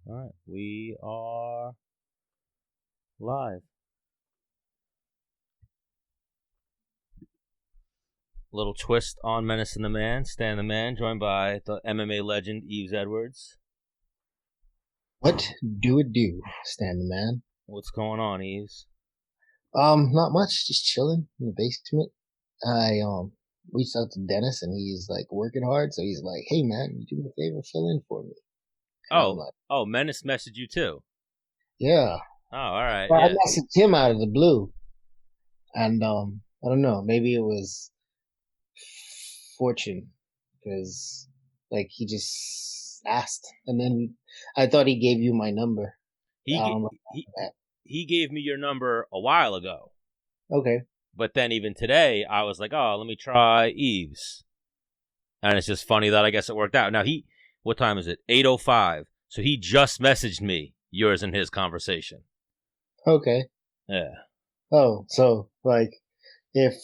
All right, we are live. Little twist on Menace and The Man. Stan the Man, joined by the MMA legend Yves Edwards. What do it do, Stan the Man? What's going on, Yves? Not much. Just chilling in the basement. I reached out to Dennis, and he's like working hard. So he's like, "Hey man, you do me a favor, fill in for me." And I'm like, Menace messaged you too. "Yeah." Oh, all right. Well, Yeah. I messaged him out of the blue, and I don't know. Maybe it was fortune, because like he just asked, and then I thought he gave you my number. He gave me your number a while ago. Okay. But then even today, I was like, oh, let me try Yves. And it's just funny that I guess it worked out. Now, what time is it? 8:05. So he just messaged me yours and his conversation. Okay. Yeah. Oh, so like if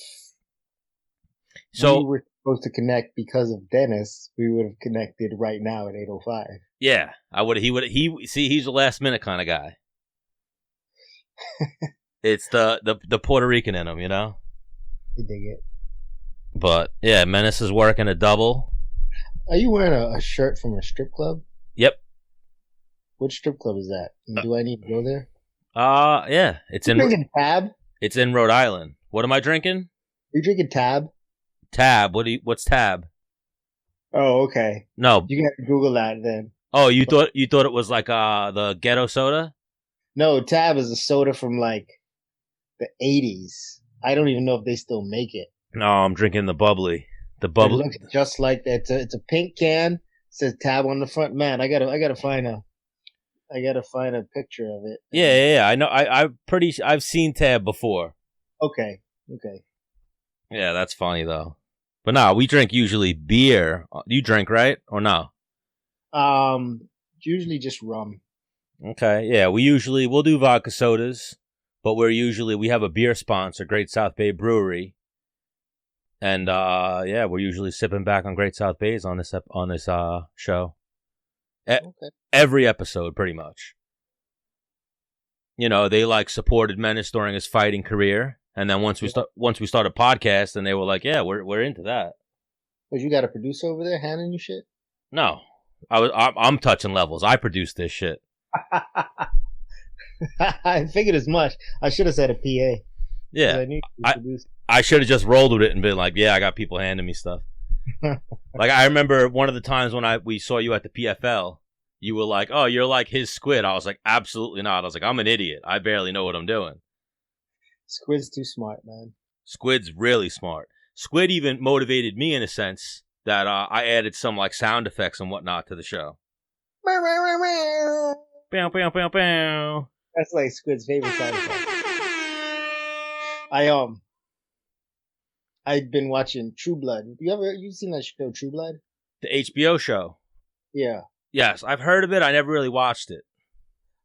we were supposed to connect because of Dennis, we would have connected right now at 8:05. Yeah, I would. He's a last minute kind of guy. It's the Puerto Rican in him, you know. I dig it. But yeah, Menace is working a double. Are you wearing a shirt from a strip club? Yep. Which strip club is that? Do I need to go there? Yeah. It's in drinking Tab. It's in Rhode Island. What am I drinking? Are you drinking Tab? Tab. What's Tab? Oh, okay. No. You got to Google that then. Oh, you thought it was like the ghetto soda? No, Tab is a soda from like the 80s. I don't even know if they still make it. No, I'm drinking the bubbly. The bubbly. It looks just like that. It's a pink can. It says Tab on the front. Man, I gotta find a picture of it. Yeah. I know. I've seen Tab before. Okay. Yeah, that's funny though. But no, we drink usually beer. You drink, right? Or no? Usually just rum. Okay, yeah. We'll do vodka sodas, but we have a beer sponsor, Great South Bay Brewery. And we're usually sipping back on Great South Bays on this show. Okay. Every episode, pretty much. You know, they like supported Menace during his fighting career, and then once we start a podcast, and they were like, "Yeah, we're into that." But you got a producer over there handing you shit? No, I'm touching levels. I produced this shit. I figured as much. I should have said a PA. Yeah, I should have just rolled with it and been like, "Yeah, I got people handing me stuff." Like I remember one of the times when we saw you at the PFL, you were like, "Oh, you're like his Squid." I was like, "Absolutely not." I was like, "I'm an idiot. I barely know what I'm doing." Squid's too smart, man. Squid's really smart. Squid even motivated me in a sense that I added some like sound effects and whatnot to the show. Bow, bow, bow, bow. That's like Squid's favorite sound effect. I've been watching True Blood. You seen that show, True Blood? The HBO show. Yeah. Yes, I've heard of it. I never really watched it.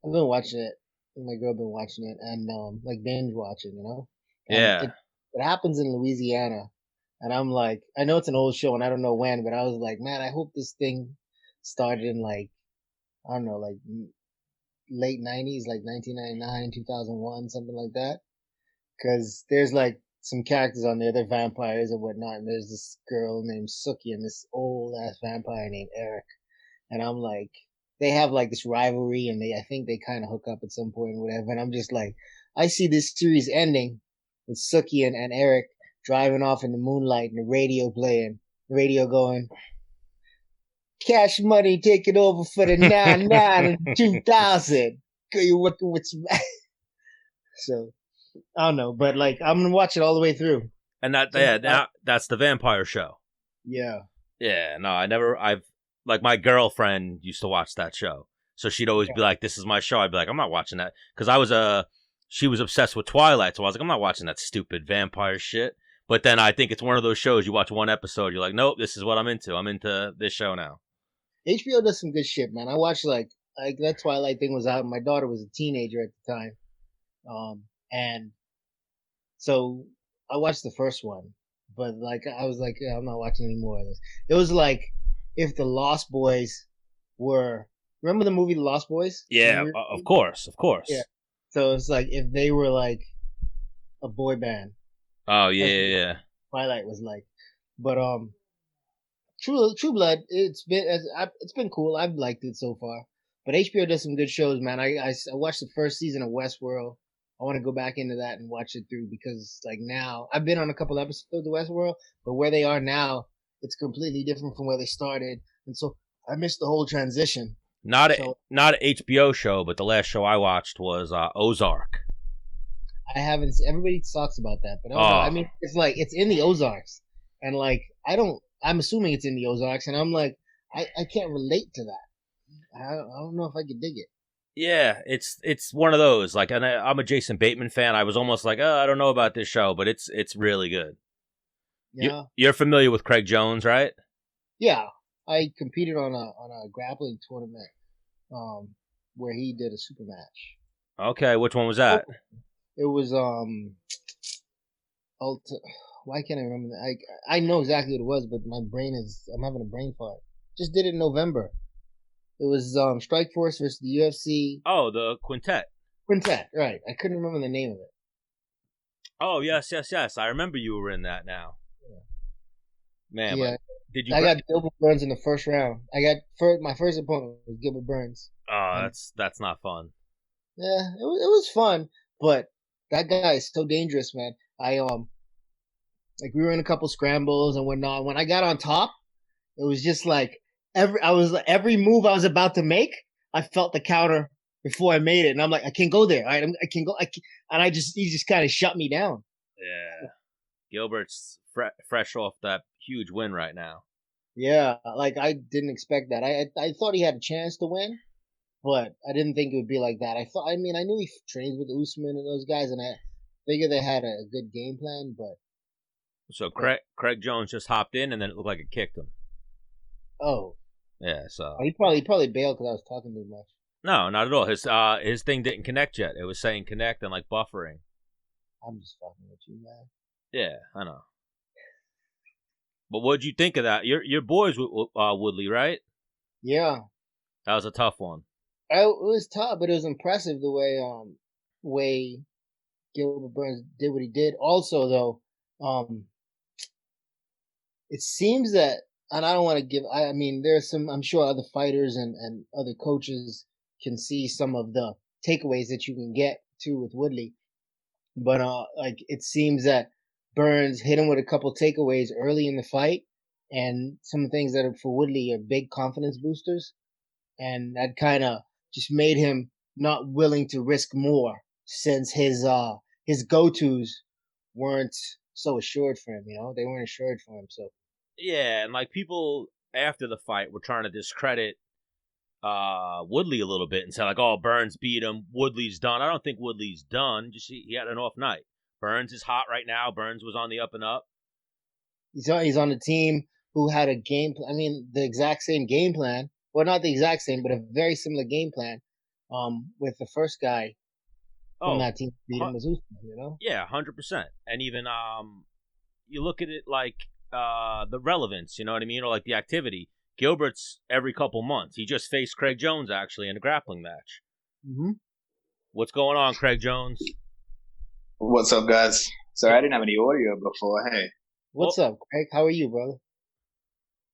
I've been watching it. My girl been watching it and like binge watching, you know. And yeah. It happens in Louisiana, and I'm like, I know it's an old show and I don't know when, but I was like, man, I hope this thing started in like, I don't know, like late 90s, like 1999, 2001, something like that. Because there's like some characters on there, they're vampires and whatnot, and there's this girl named Suki and this old ass vampire named Eric, and I'm like, they have like this rivalry, and I think they kind of hook up at some point or whatever, and I'm just like, I see this series ending with Suki and Eric driving off in the moonlight and the radio playing, the radio going, Cash Money taking over for the 99 and 2000. Girl, you're working with some... So, I don't know, but like, I'm gonna watch it all the way through. And that's the vampire show. Yeah. Yeah, no, I've like my girlfriend used to watch that show. So she'd always be like, "This is my show." I'd be like, "I'm not watching that." Because she was obsessed with Twilight. So I was like, "I'm not watching that stupid vampire shit." But then I think it's one of those shows you watch one episode, you're like, "Nope, this is what I'm into. I'm into this show now." HBO does some good shit, man. I watched like that Twilight thing was out. My daughter was a teenager at the time. And so I watched the first one, but like I was like, yeah, I'm not watching any more of this. It was like if the Lost Boys were remember the movie The Lost Boys? Yeah, of course, of Yeah. course. So it's like if they were like a boy band. Oh That's yeah, what yeah. Twilight was like. But True Blood, it's been cool. I've liked it so far. But HBO does some good shows, man. I watched the first season of Westworld. I want to go back into that and watch it through because like now I've been on a couple episodes of Westworld, but where they are now, it's completely different from where they started, and so I missed the whole transition. Not So not an HBO show, but the last show I watched was Ozark. I haven't. Everybody talks about that, but I don't know. I Oh, mean, it's like it's in the Ozarks, and like I don't. I'm assuming it's in the Ozarks, and I'm like, I can't relate to that. I don't know if I could dig it. yeah, it's one of those. Like, and I'm a Jason Bateman fan. I was almost like, oh, I don't know about this show, but it's really good. Yeah, You're familiar with Craig Jones, right? yeah. I competed on a grappling tournament, where he did a super match. Okay, which one was Oh, that? it was Ulti- why can't I remember that? I know exactly what it was, but my brain is I'm having a brain fart. Just did it in November. It was Strike Force versus the UFC Oh, the Quintet. Quintet. Right. I couldn't remember the name of it. Oh, yes, yes, yes. I remember you were in that now. Man, but Yeah, did you I got Gilbert Burns in the first round. My first opponent was Gilbert Burns, Oh, and that's not fun. yeah, it was fun. But that guy is so dangerous, man. I like we were in a couple scrambles and whatnot. When I got on top, it was just like every move I was about to make, I felt the counter before I made it, and I'm like, I can't go there. I can't go. And he just kind of shut me down. Yeah, Gilbert's fresh off that huge win right now. Yeah, like I didn't expect that. I thought he had a chance to win, but I didn't think it would be like that. I mean, I knew he trains with Usman and those guys, and I figured they had a good game plan, So but Craig Jones just hopped in, and then it looked like it kicked him. oh, Yeah, so he probably bailed because I was talking too much. no, not at all. His thing didn't connect yet. It was saying connect and like buffering. I'm just fucking with you, man. Yeah, I know. But what'd you think of that? Your boys Woodley, right? Yeah, That was a tough one. it was tough, but it was impressive the way Gilbert Burns did what he did. Also, though, it seems that, and I don't want to give. I mean, there's some. I'm sure other fighters and other coaches can see some of the takeaways that you can get to with Woodley, but like it seems that Burns hit him with a couple takeaways early in the fight, and some things that are for Woodley are big confidence boosters, and that kind of just made him not willing to risk more since his go tos weren't so assured for him. They weren't assured for him. So Yeah, and like people after the fight were trying to discredit Woodley a little bit and say like, "Oh, Burns beat him. Woodley's done." I don't think Woodley's done. Just he had an off night. Burns is hot right now. Burns was on the up and up. he's on a team who had a game. I mean, the exact same game plan. Well, not the exact same, but a very similar game plan. With the first guy from Oh, that team beat him was Usman. yeah, 100%. And even you look at it like the relevance. You know what I mean, or like the activity. Gilbert's every couple months. He just faced Craig Jones actually in a grappling match. Mm-hmm. What's going on, Craig Jones? What's up, guys? Sorry, I didn't have any audio before. Hey, What's up, Craig? How are you, brother?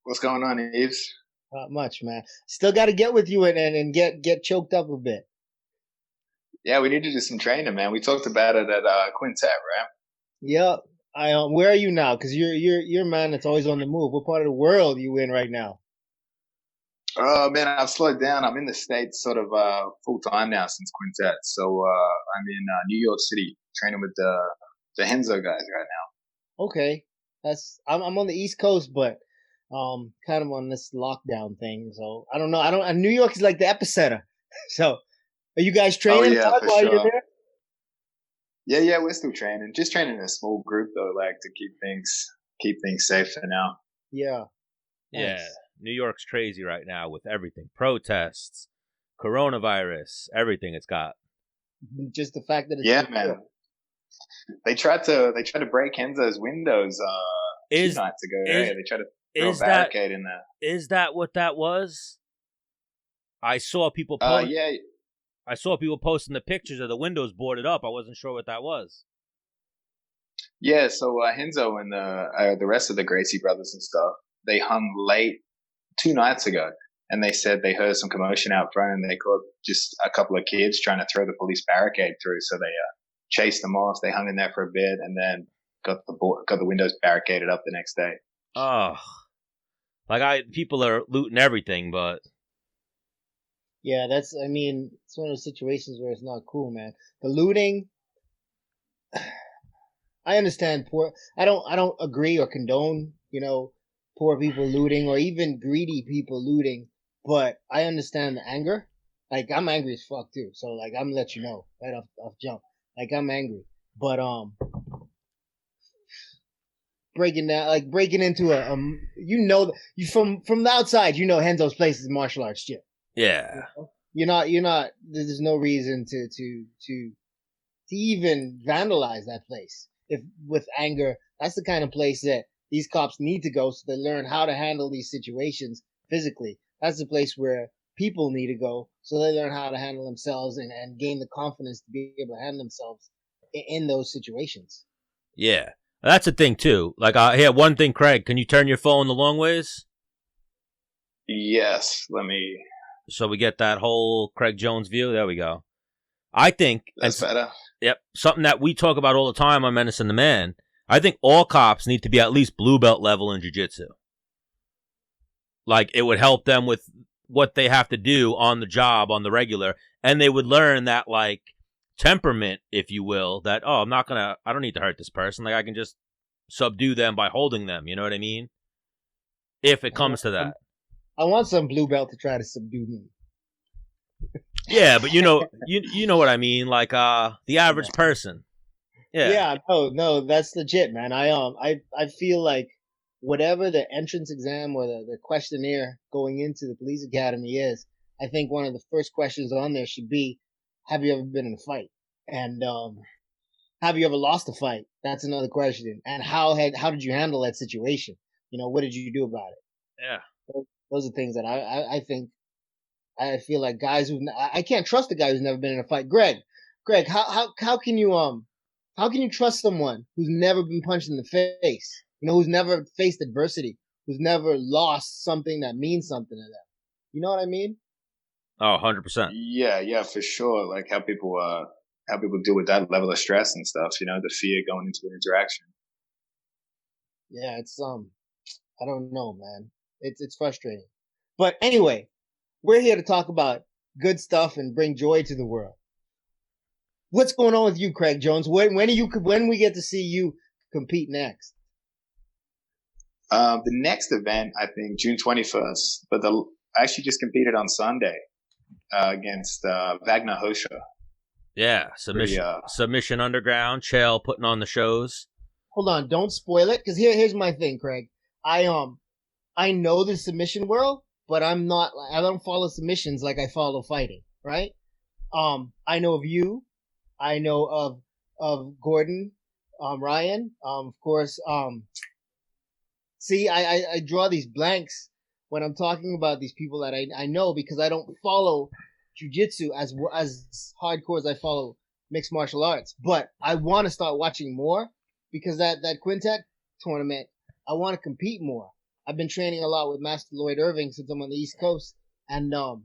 what's going on, Yves? Not much, man. Still got to get with you and get choked up a bit. Yeah, we need to do some training, man. We talked about it at Quintet, right? Yep. Where are you now? Because you're a man that's always on the move. What part of the world are you in right now? Oh man, I've slowed down. I'm in the States sort of full time now since Quintet. So I'm in New York City training with the Henzo guys right now. Okay, I'm on the East Coast, but kind of on this lockdown thing. So I don't know. New York is like the epicenter. So are you guys Oh training yeah, for while you're sure. there? Yeah, we're still training. Just training in a small group though, like to keep things safe for now. Yeah. Yeah, Nice. New York's crazy right now with everything. Protests, coronavirus, everything it's got. Just the fact that it's Yeah, man. They tried to break Henzo's windows two Is nights ago. is They tried to throw a is that barricade in there. is that what that was? I saw people post. Yeah, I saw people posting the pictures of the windows boarded up. I wasn't sure what that was. yeah. So Henzo and the rest of the Gracie brothers and stuff, they hung late 2 nights ago, and they said they heard some commotion out front, and they caught just a couple of kids trying to throw the police barricade through. So they chased them off. They hung in there for a bit, and then got the windows barricaded up the next day. Oh, people are looting everything, but Yeah, it's one of those situations where it's not cool, man. The looting, I understand I don't agree or condone, poor people looting or even greedy people looting, but I understand the anger. Like, I'm angry as fuck too. So like, I'm gonna let you know right off jump. Like, I'm angry, but breaking into you from the outside, Henzo's place is martial arts gym. yeah. You're not. There's no reason to even vandalize that place. If with anger, that's the kind of place that these cops need to go so they learn how to handle these situations physically. That's the place where people need to go so they learn how to handle themselves and gain the confidence to be able to handle themselves in those situations. Yeah. That's the thing too. Like, here, one thing, Craig, can you turn your phone the long ways? Yes, let me. So we get that whole Craig Jones view. There we go. I think That's better. Yep, something that we talk about all the time on Menace and The Man. I think all cops need to be at least blue belt level in jiu-jitsu. Like, it would help them with what they have to do on the job, on the regular, and they would learn that, like, temperament, if you will, that, I don't need to hurt this person. Like, I can just subdue them by holding them. You know what I mean? If it comes to that. I want some blue belt to try to subdue me. Yeah, but you know what I mean, like the average person. Yeah. Yeah, no, that's legit, man. I feel like whatever the entrance exam or the questionnaire going into the police academy is, I think one of the first questions on there should be, have you ever been in a fight? And have you ever lost a fight? That's another question. And how did you handle that situation? What did you do about it? Yeah. Those are things that I think. I feel like guys I can't trust a guy who's never been in a fight. Greg, how can you trust someone who's never been punched in the face? Who's never faced adversity, who's never lost something that means something to them. You know what I mean? Oh, 100%. Yeah, for sure. Like how people deal with that level of stress and stuff. The fear going into an interaction. Yeah, it's I don't know, man. It's frustrating. But anyway, we're here to talk about good stuff and bring joy to the world. What's going on with you, Craig Jones? When we get to see you compete next? The next event, I think, June 21st. But I actually just competed on Sunday against Wagner Hosha. Yeah, submission underground. Chael putting on the shows. Hold on, don't spoil it, because here's my thing, Craig. I know the submission world, but I don't follow submissions like I follow fighting, right? I know of you. I know of Gordon, Ryan, of course. See, I draw these blanks when I'm talking about these people that I know because I don't follow jiu-jitsu as hardcore as I follow mixed martial arts. But I want to start watching more because that Quintet tournament, I want to compete more. I've been training a lot with Master Lloyd Irving since I'm on the East Coast, and I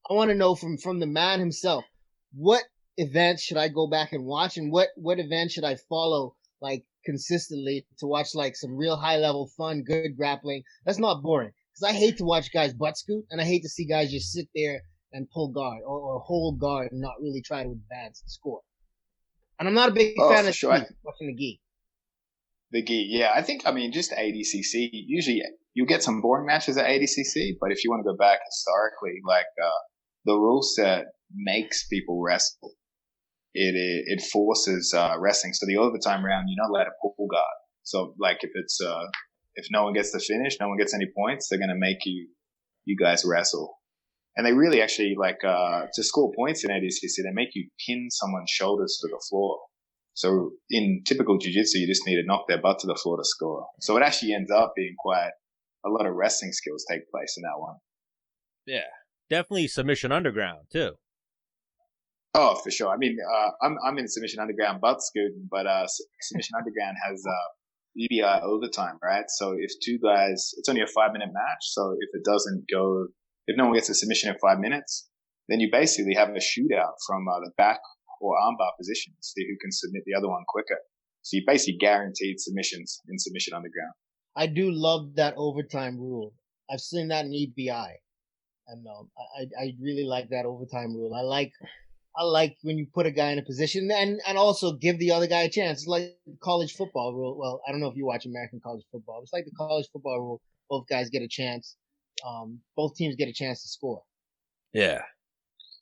want to know from the man himself, what events should I go back and watch, and what events should I follow like consistently to watch like some real high level fun, good grappling. That's not boring because I hate to watch guys butt scoot, and I hate to see guys just sit there and pull guard or hold guard and not really try to advance and score. And I'm not a big fan of watching the gi. The gi, yeah. I think, just ADCC, usually you'll get some boring matches at ADCC, but if you want to go back historically, like the rule set makes people wrestle. It forces wrestling. So the overtime round, you're not allowed to pull guard. So like if no one gets the finish, no one gets any points, they're going to make you guys wrestle. And they really actually to score points in ADCC, they make you pin someone's shoulders to the floor. So in typical jiu-jitsu, you just need to knock their butt to the floor to score. So it actually ends up being quite a lot of wrestling skills take place in that one. Yeah. definitely submission underground too. Oh, for sure. I mean, I'm in submission underground butt scooting, but submission underground has EBI overtime, right? So if two guys, it's only a 5-minute match. So if it doesn't go, if no one gets a submission in 5 minutes, then you basically have a shootout from the back or armbar position to see who can submit the other one quicker. So you basically guaranteed submissions in submission underground. I do love that overtime rule. I've seen that in EBI, and I really like that overtime rule. I like when you put a guy in a position and also give the other guy a chance. It's like the college football rule. Well, I don't know if you watch American college football. It's like the college football rule. Both guys get a chance. Both teams get a chance to score. Yeah.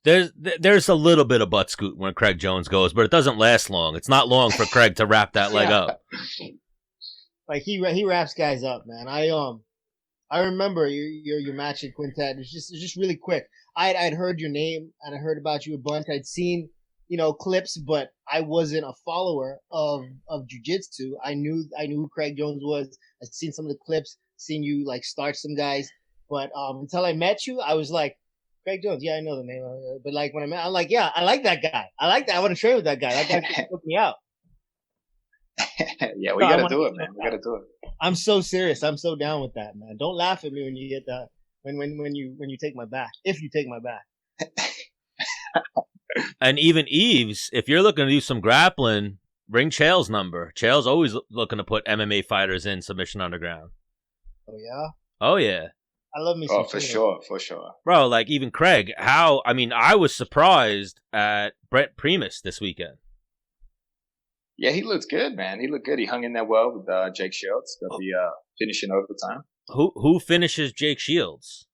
There's a little bit of butt scoot when Craig Jones goes, but it doesn't last long. It's not long for Craig to wrap that leg up. Like he wraps guys up, man. I remember your match at Quintet. It's just really quick. I'd heard your name and I heard about you a bunch. I'd seen clips, but I wasn't a follower of jiu-jitsu. I knew who Craig Jones was. I'd seen some of the clips, seen you like start some guys, but until I met you, I was like, Craig Jones, yeah, I know the name. But like when I met, I'm like, yeah, I like that guy. I like that. I want to train with that guy. That guy took me out. Yeah, we gotta do it, man. We gotta do it. I'm so serious. I'm so down with that, man. Don't laugh at me when you get that. When you take my back. If you take my back. And even Yves, if you're looking to do some grappling, bring Chael's number. Chael's always looking to put MMA fighters in submission underground. Oh yeah. Oh yeah. I love me. Oh, for sure. Bro, like even Craig, I was surprised at Brent Primus this weekend. Yeah, he looked good, man. He looked good. He hung in there well with Jake Shields. Got the finish in overtime. Who finishes Jake Shields?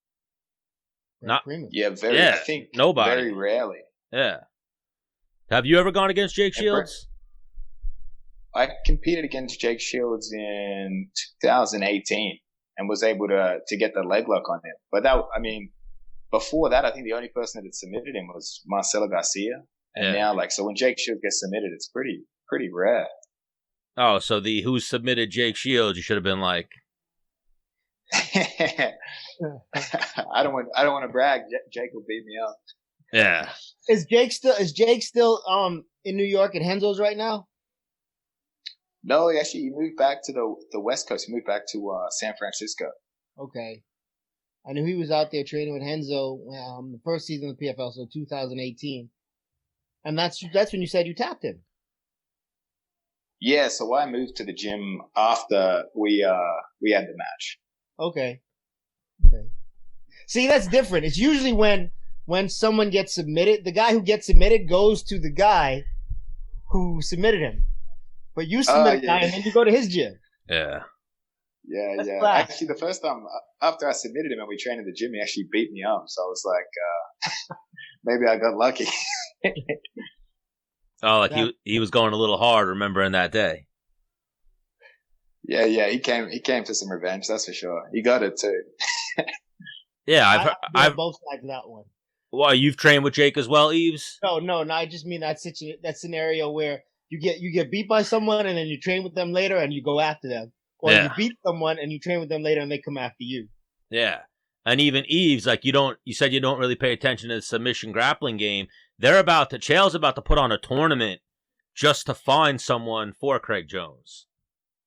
Not Primus. Yeah, I think nobody. Very rarely. Yeah. Have you ever gone against Jake Shields? I competed against Jake Shields in 2018 and was able to get the leg lock on him. But before that, I think the only person that had submitted him was Marcelo Garcia. And now, so when Jake Shields gets submitted, it's pretty rare. Oh, so who submitted Jake Shields, you should have been like. I don't want to brag. Jake will beat me up. Yeah. Is Jake still in New York at Renzo's right now? No, actually, he moved back to the West Coast. He moved back to San Francisco. Okay. I knew he was out there training with Renzo the first season of the PFL, so 2018. And that's when you said you tapped him. Yeah, so I moved to the gym after we had the match. Okay. See, that's different. It's usually when someone gets submitted, the guy who gets submitted goes to the guy who submitted him. But you submit a guy and then you go to his gym. Yeah. Yeah. Actually, the first time after I submitted him and we trained in the gym, he actually beat me up. So I was like, maybe I got lucky. Oh, he was going a little hard, remembering that day. Yeah. He came to some revenge. That's for sure. He got it too. Yeah, I've both sides of that one. Well, you've trained with Jake as well, Yves? No. I just mean that scenario where you get beat by someone and then you train with them later and you go after them, or you beat someone and you train with them later and they come after you. Yeah, and even Yves, like you said you don't really pay attention to the submission grappling game. Chael's about to put on a tournament just to find someone for Craig Jones,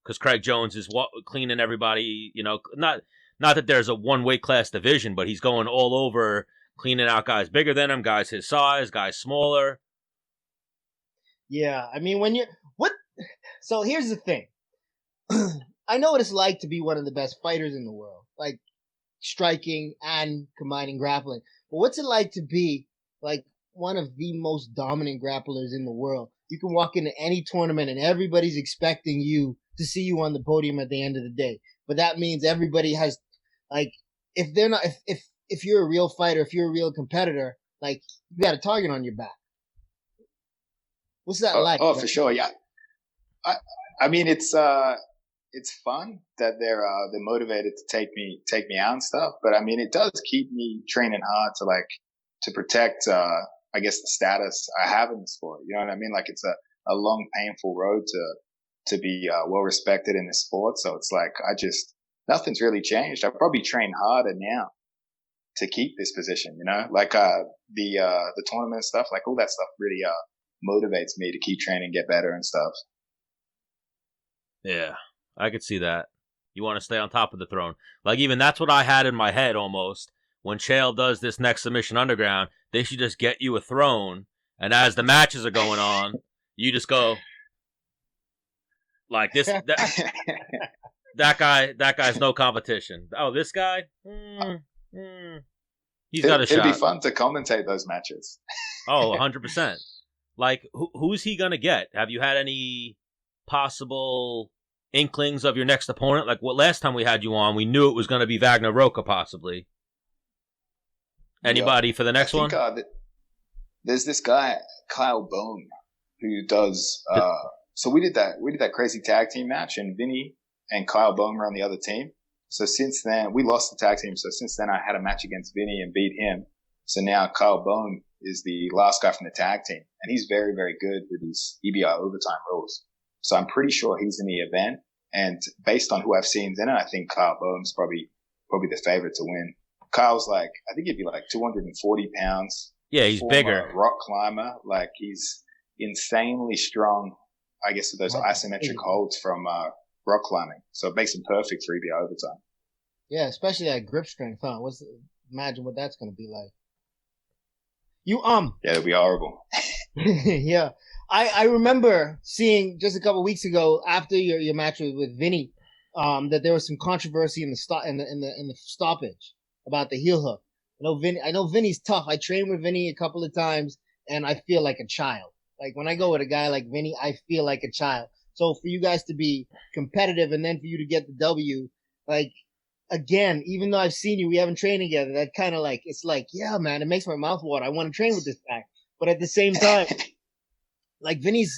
because Craig Jones is cleaning everybody. Not that there's a one weight class division, but he's going all over, cleaning out guys bigger than him, guys his size, guys smaller. Yeah, I mean, so here's the thing. I know what it's like to be one of the best fighters in the world, like striking and combining grappling. But what's it like to be like one of the most dominant grapplers in the world? You can walk into any tournament and everybody's expecting you to see you on the podium at the end of the day. But that means everybody has, like, if you're a real fighter, if you're a real competitor, like, you got a target on your back. What's that like? Oh, for sure. Yeah. I mean, it's fun that they're motivated to take me out and stuff. But I mean, it does keep me training hard to protect, I guess, the status I have in the sport. You know what I mean? Like, it's a long, painful road to be well respected in the sport. So it's like, nothing's really changed. I probably train harder now to keep this position, you know, like the tournament stuff, like all that stuff really motivates me to keep training, get better and stuff. Yeah, I could see that. You want to stay on top of the throne. Like, even that's what I had in my head almost. When Chael does this next submission underground, they should just get you a throne, and as the matches are going on, you just go like this. That guy's no competition. Oh, this guy? He's got a shot. It'd be fun to commentate those matches. Oh, 100%. Like, who's he gonna get? Have you had any possible inklings of your next opponent? Like, what last time we had you on, we knew it was going to be Wagner Roca, possibly. Anybody for the next one? There's this guy, Kyle Bone, who does. So we did that crazy tag team match, and Vinny and Kyle Bone were on the other team. So since then, we lost the tag team. So since then, I had a match against Vinny and beat him. So now Kyle Bone is the last guy from the tag team, and he's very, very good with his EBI overtime rules. So I'm pretty sure he's in the event. And based on who I've seen in it, I think Kyle Bone's probably the favorite to win. Kyle's like, I think he'd be like 240 pounds. Yeah, he's bigger. Rock climber. Like, he's insanely strong, I guess, with those isometric holds from rock climbing. So it makes him perfect for EBI overtime. Yeah, especially that grip strength, huh? Imagine what that's going to be like. Yeah, it'll be horrible. Yeah. I remember seeing just a couple weeks ago after your match with Vinny, that there was some controversy in the stoppage about the heel hook. I know Vinny's tough. I trained with Vinny a couple of times, and I feel like a child. Like, when I go with a guy like Vinny, I feel like a child. So for you guys to be competitive and then for you to get the W, like, again, even though I've seen you, we haven't trained together. That kind of like, it's like, yeah, man, it makes my mouth water. I want to train with this guy, but at the same time. Like, Vinny's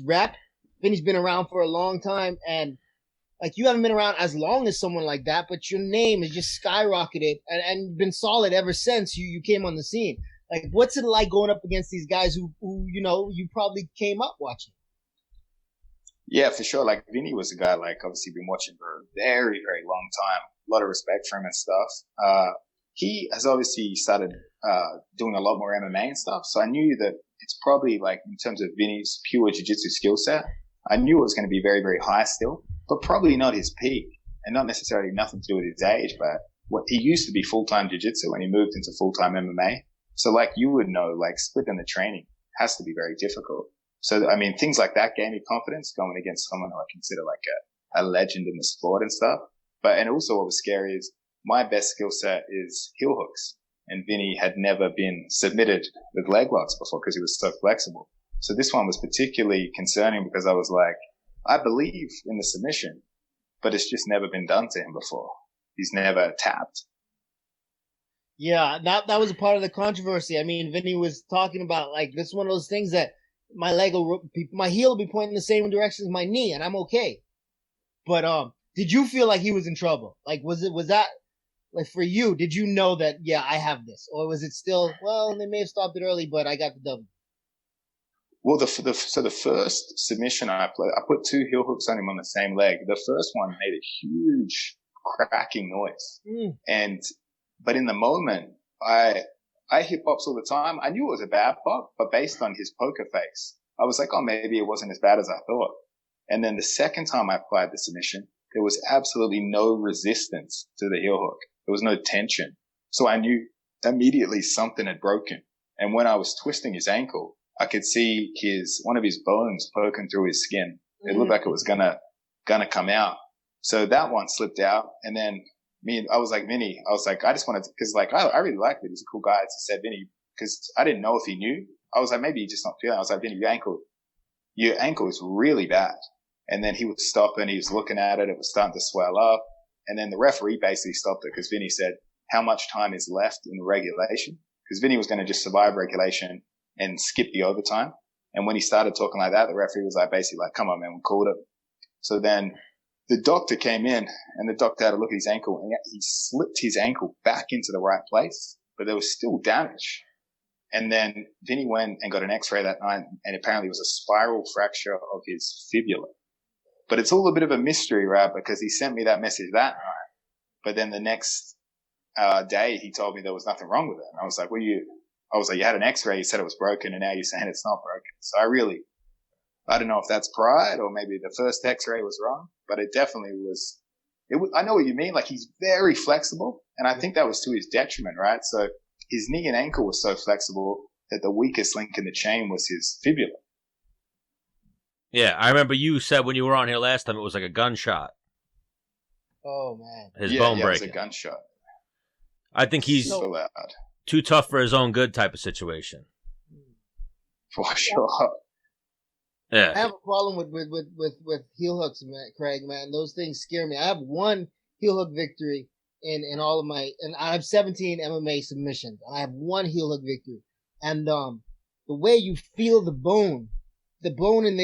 rep. Vinny's been around for a long time, and like, you haven't been around as long as someone like that, but your name has just skyrocketed and been solid ever since you came on the scene. Like, what's it like going up against these guys who you probably came up watching? Yeah, for sure. Like, Vinny was a guy, like, obviously been watching for a very, very long time. A lot of respect for him and stuff. He has obviously started doing a lot more MMA and stuff, so I knew that it's probably, like, in terms of Vinny's pure jiu-jitsu skill set, I knew it was going to be very, very high still, but probably not his peak, and not necessarily nothing to do with his age, but what he used to be full-time jiu-jitsu when he moved into full-time MMA. So, like, you would know, like, splitting the training has to be very difficult. So, I mean, things like that gave me confidence going against someone who I consider like a legend in the sport and stuff. And also what was scary is my best skill set is heel hooks. And Vinny had never been submitted with leg locks before because he was so flexible. So this one was particularly concerning because I was like, I believe in the submission, but it's just never been done to him before. He's never tapped. Yeah, that was a part of the controversy. I mean, Vinny was talking about, like, this is one of those things that my heel will be pointing the same direction as my knee, and I'm okay. But did you feel like he was in trouble? Like, was that like, for you? Did you know that, yeah, I have this, or was it still, well, they may have stopped it early, but I got the W? Well, the first submission I put 2 heel hooks on him on the same leg. The first one made a huge cracking noise, but in the moment, I hit pops all the time. I knew it was a bad pop, but based on his poker face, I was like, oh, maybe it wasn't as bad as I thought. And then the second time I applied the submission, there was absolutely no resistance to the heel hook. There was no tension. So I knew immediately something had broken. And when I was twisting his ankle, I could see one of his bones poking through his skin. It looked like it was gonna come out. So that one slipped out. And then I was like, Vinny, I just wanted to, cause like, I really liked it. He's a cool guy. So I said, Vinny, cause I didn't know if he knew. I was like, maybe he just not feeling. I was like, Vinny, your ankle is really bad. And then he was stopping. He was looking at it. It was starting to swell up. And then the referee basically stopped it because Vinny said, how much time is left in the regulation? Because Vinny was going to just survive regulation and skip the overtime. And when he started talking like that, the referee was like, basically like, come on, man, we called it. So then the doctor came in and the doctor had a look at his ankle and he slipped his ankle back into the right place, but there was still damage. And then Vinny went and got an x-ray that night and apparently it was a spiral fracture of his fibula. But it's all a bit of a mystery, right? Because he sent me that message that night. But then the next day, he told me there was nothing wrong with it. And I was like, you had an x-ray, you said it was broken, and now you're saying it's not broken. So I don't know if that's pride or maybe the first x-ray was wrong, but it definitely was. I know what you mean. Like, he's very flexible, and I think that was to his detriment, right? So his knee and ankle was so flexible that the weakest link in the chain was his fibula. Yeah, I remember you said when you were on here last time it was like a gunshot. Oh man, his bone breaking. It was a gunshot. I think he's so loud. Too tough for his own good type of situation. For sure. Yeah. I have a problem with heel hooks, man, Craig. Man, those things scare me. I have one heel hook victory in all of my, and I have 17 MMA submissions. I have one heel hook victory, and the way you feel the bone in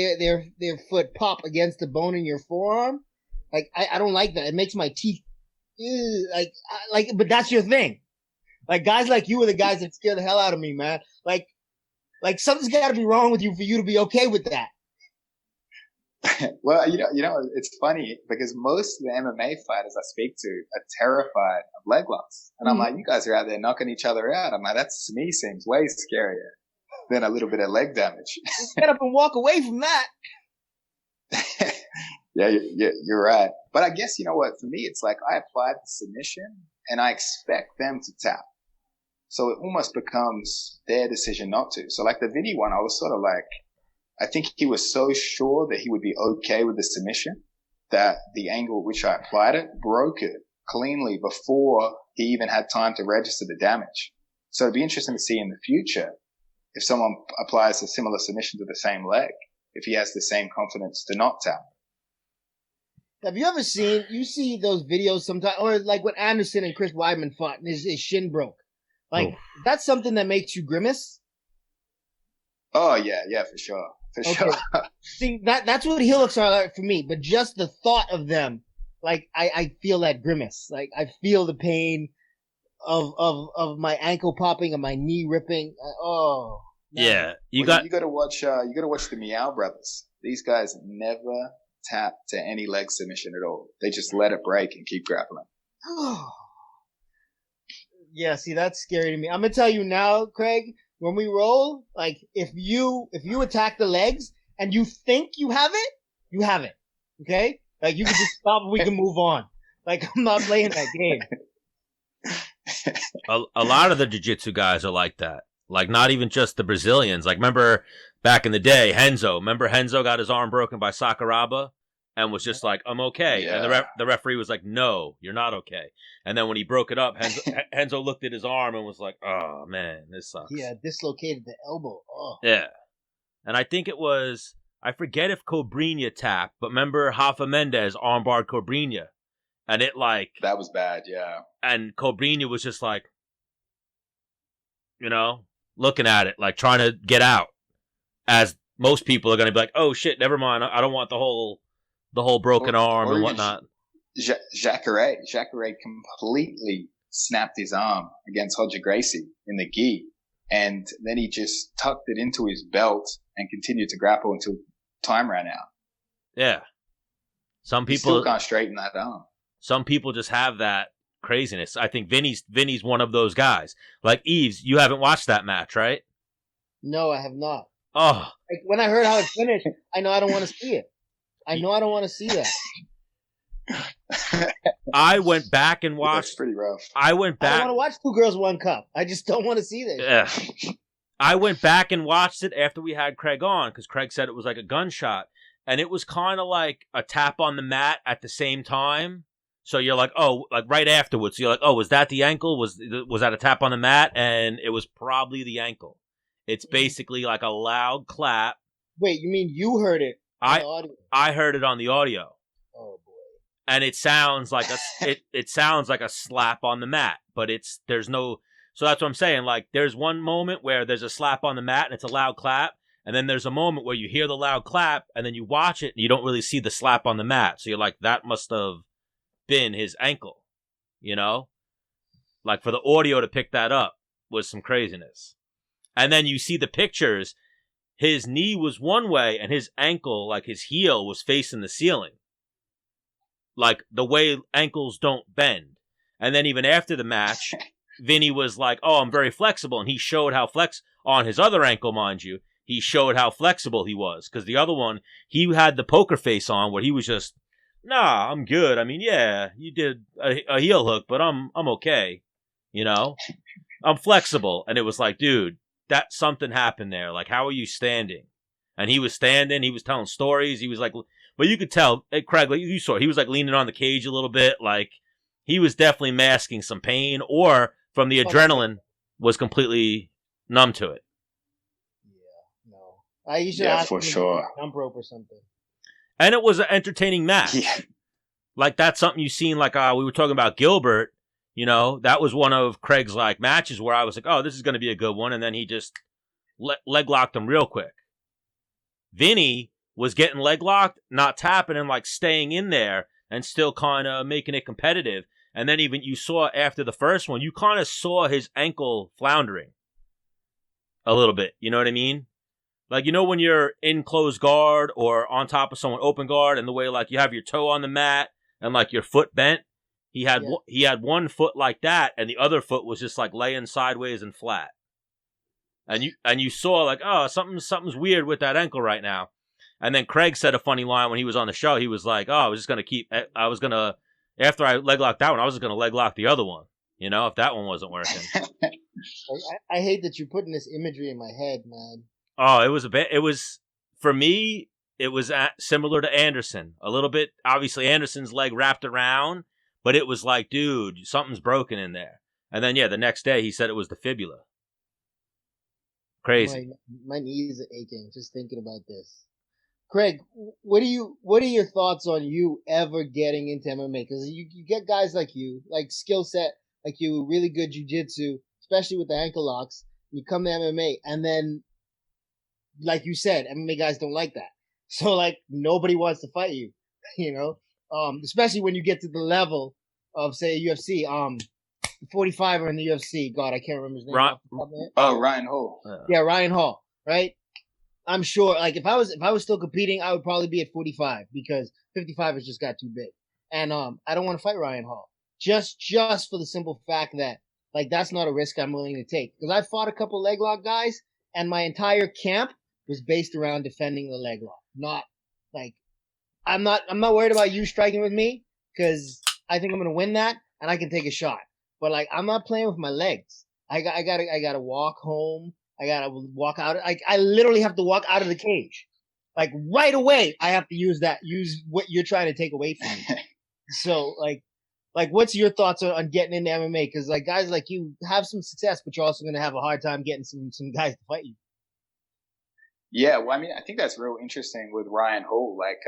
their foot pop against the bone in your forearm, like I don't like that. It makes my teeth, but that's your thing. Like, guys like you are the guys that scare the hell out of me, man. Like something's got to be wrong with you for you to be okay with that. Well, you know, it's funny because most of the MMA fighters I speak to are terrified of leg locks. And I'm like, you guys are out there knocking each other out. I'm like, that to me seems way scarier than a little bit of leg damage. Just get up and walk away from that. Yeah, you're right. But I guess, you know what, for me, it's like I applied the submission and I expect them to tap. So it almost becomes their decision not to. So like the Vinny one, I was sort of like, I think he was so sure that he would be okay with the submission that the angle at which I applied it broke it cleanly before he even had time to register the damage. So it'd be interesting to see in the future if someone applies a similar submission to the same leg, if he has the same confidence to not tap. Have you ever see those videos sometimes, or like when Anderson and Chris Weidman fought and his shin broke? Like, that's something that makes you grimace? Oh, yeah, for sure. For sure. See, that's what heel hooks are like for me, but just the thought of them, like, I feel that grimace. Like, I feel the pain of my ankle popping and my knee ripping. Oh. Man. Yeah. You got to watch the Meow Brothers. These guys never tap to any leg submission at all. They just let it break and keep grappling. Yeah, see, that's scary to me. I'm gonna tell you now, Craig, when we roll, like, if you attack the legs and you think you have it, you have it. Okay? Like, you can just stop and we can move on. Like, I'm not playing that game. A lot of the jiu-jitsu guys are like that. Like, not even just the Brazilians. Like, remember back in the day, Renzo. Remember Renzo got his arm broken by Sakuraba and was just like, I'm okay. Yeah. And the referee was like, no, you're not okay. And then when he broke it up, Renzo looked at his arm and was like, oh, man, this sucks. Yeah, dislocated the elbow. Oh. Yeah. And I think it was, I forget if Cobrinha tapped, but remember Rafa Mendes armbarred Cobrinha? And it like... That was bad, yeah. And Cobrinha was just like, you know, looking at it, like trying to get out. As most people are going to be like, oh, shit, never mind. I don't want the whole broken arm and whatnot. Jacare completely snapped his arm against George Gracie in the gi, and then he just tucked it into his belt and continued to grapple until time ran out. Yeah, some people still can't straighten that arm. Some people just have that craziness. I think Vinny's one of those guys. Like Yves, you haven't watched that match, right? No, I have not. Oh, like, when I heard how it finished, I know I don't want to see it. I know I don't want to see that. I went back and watched. That's pretty rough. I went back. I don't want to watch Two Girls, One Cup. I just don't want to see that. Yeah. I went back and watched it after we had Craig on because Craig said it was like a gunshot, and it was kind of like a tap on the mat at the same time. So you're like, oh, like right afterwards. So you're like, oh, was that the ankle? Was that a tap on the mat? And it was probably the ankle. It's basically like a loud clap. Wait, you mean you heard it? I heard it on the audio. Oh boy! And it sounds like it sounds like a slap on the mat, but there's no. So that's what I'm saying. Like, there's one moment where there's a slap on the mat and it's a loud clap, and then there's a moment where you hear the loud clap and then you watch it and you don't really see the slap on the mat. So you're like, that must have been his ankle, you know? Like, for the audio to pick that up was some craziness. And then you see the pictures. His knee was one way and his ankle, like his heel, was facing the ceiling. Like the way ankles don't bend. And then even after the match, Vinny was like, "Oh, I'm very flexible," and he showed how on his other ankle, mind you. He showed how flexible he was, because the other one, he had the poker face on where he was just, "Nah, I'm good. I mean, yeah, you did a heel hook, but I'm okay. You know, I'm flexible." And it was like, dude, that something happened there. Like, how are you standing? And he was standing. He was telling stories. He was like, but you could tell, Craig, like you saw, he was like leaning on the cage a little bit. Like, he was definitely masking some pain, or from the adrenaline was completely numb to it. Yeah, no. I usually Yeah, ask for him to sure. jump rope or something. And it was an entertaining match. Yeah. Like, that's something you've seen, like we were talking about Gilbert, you know, that was one of Craig's like matches where I was like, oh, this is going to be a good one. And then he just leg locked him real quick. Vinny was getting leg locked, not tapping, and like staying in there and still kind of making it competitive. And then even you saw after the first one, you kind of saw his ankle floundering a little bit. You know what I mean? Like, you know, when you're in closed guard or on top of someone open guard, and the way like you have your toe on the mat and like your foot bent, he had one foot like that, and the other foot was just like laying sideways and flat. And you saw like, oh, something's weird with that ankle right now. And then Craig said a funny line when he was on the show. He was like, oh, after I leg locked that one, I was just gonna leg lock the other one. You know, if that one wasn't working. I hate that you're putting this imagery in my head, man. Oh, it was for me. It was similar to Anderson a little bit. Obviously, Anderson's leg wrapped around, but it was like, dude, something's broken in there. And then the next day he said it was the fibula. Crazy. My knees are aching just thinking about this. Craig, what are your thoughts on you ever getting into MMA? Because you get guys like you, like skill set, like you, really good jiu-jitsu, especially with the ankle locks. You come to MMA, and then, like you said, MMA guys don't like that. So like nobody wants to fight you, you know. Especially when you get to the level of, say, UFC. 45er in the UFC. God, I can't remember his name. Ryan Hall. Yeah, Ryan Hall. Right. I'm sure. Like if I was still competing, I would probably be at 45 because 55 has just got too big. And I don't want to fight Ryan Hall just for the simple fact that like that's not a risk I'm willing to take. Because I fought a couple leg lock guys, and my entire camp was based around defending the leg lock. Not like I'm not worried about you striking with me because I think I'm gonna win that and I can take a shot. But like I'm not playing with my legs. I gotta walk home. I gotta walk out. I literally have to walk out of the cage. Like right away, I have to use what you're trying to take away from me. So like what's your thoughts on getting into MMA? Because like guys like you have some success, but you're also gonna have a hard time getting some guys to fight you. Yeah, well, I mean, I think that's real interesting with Ryan Hall. Like,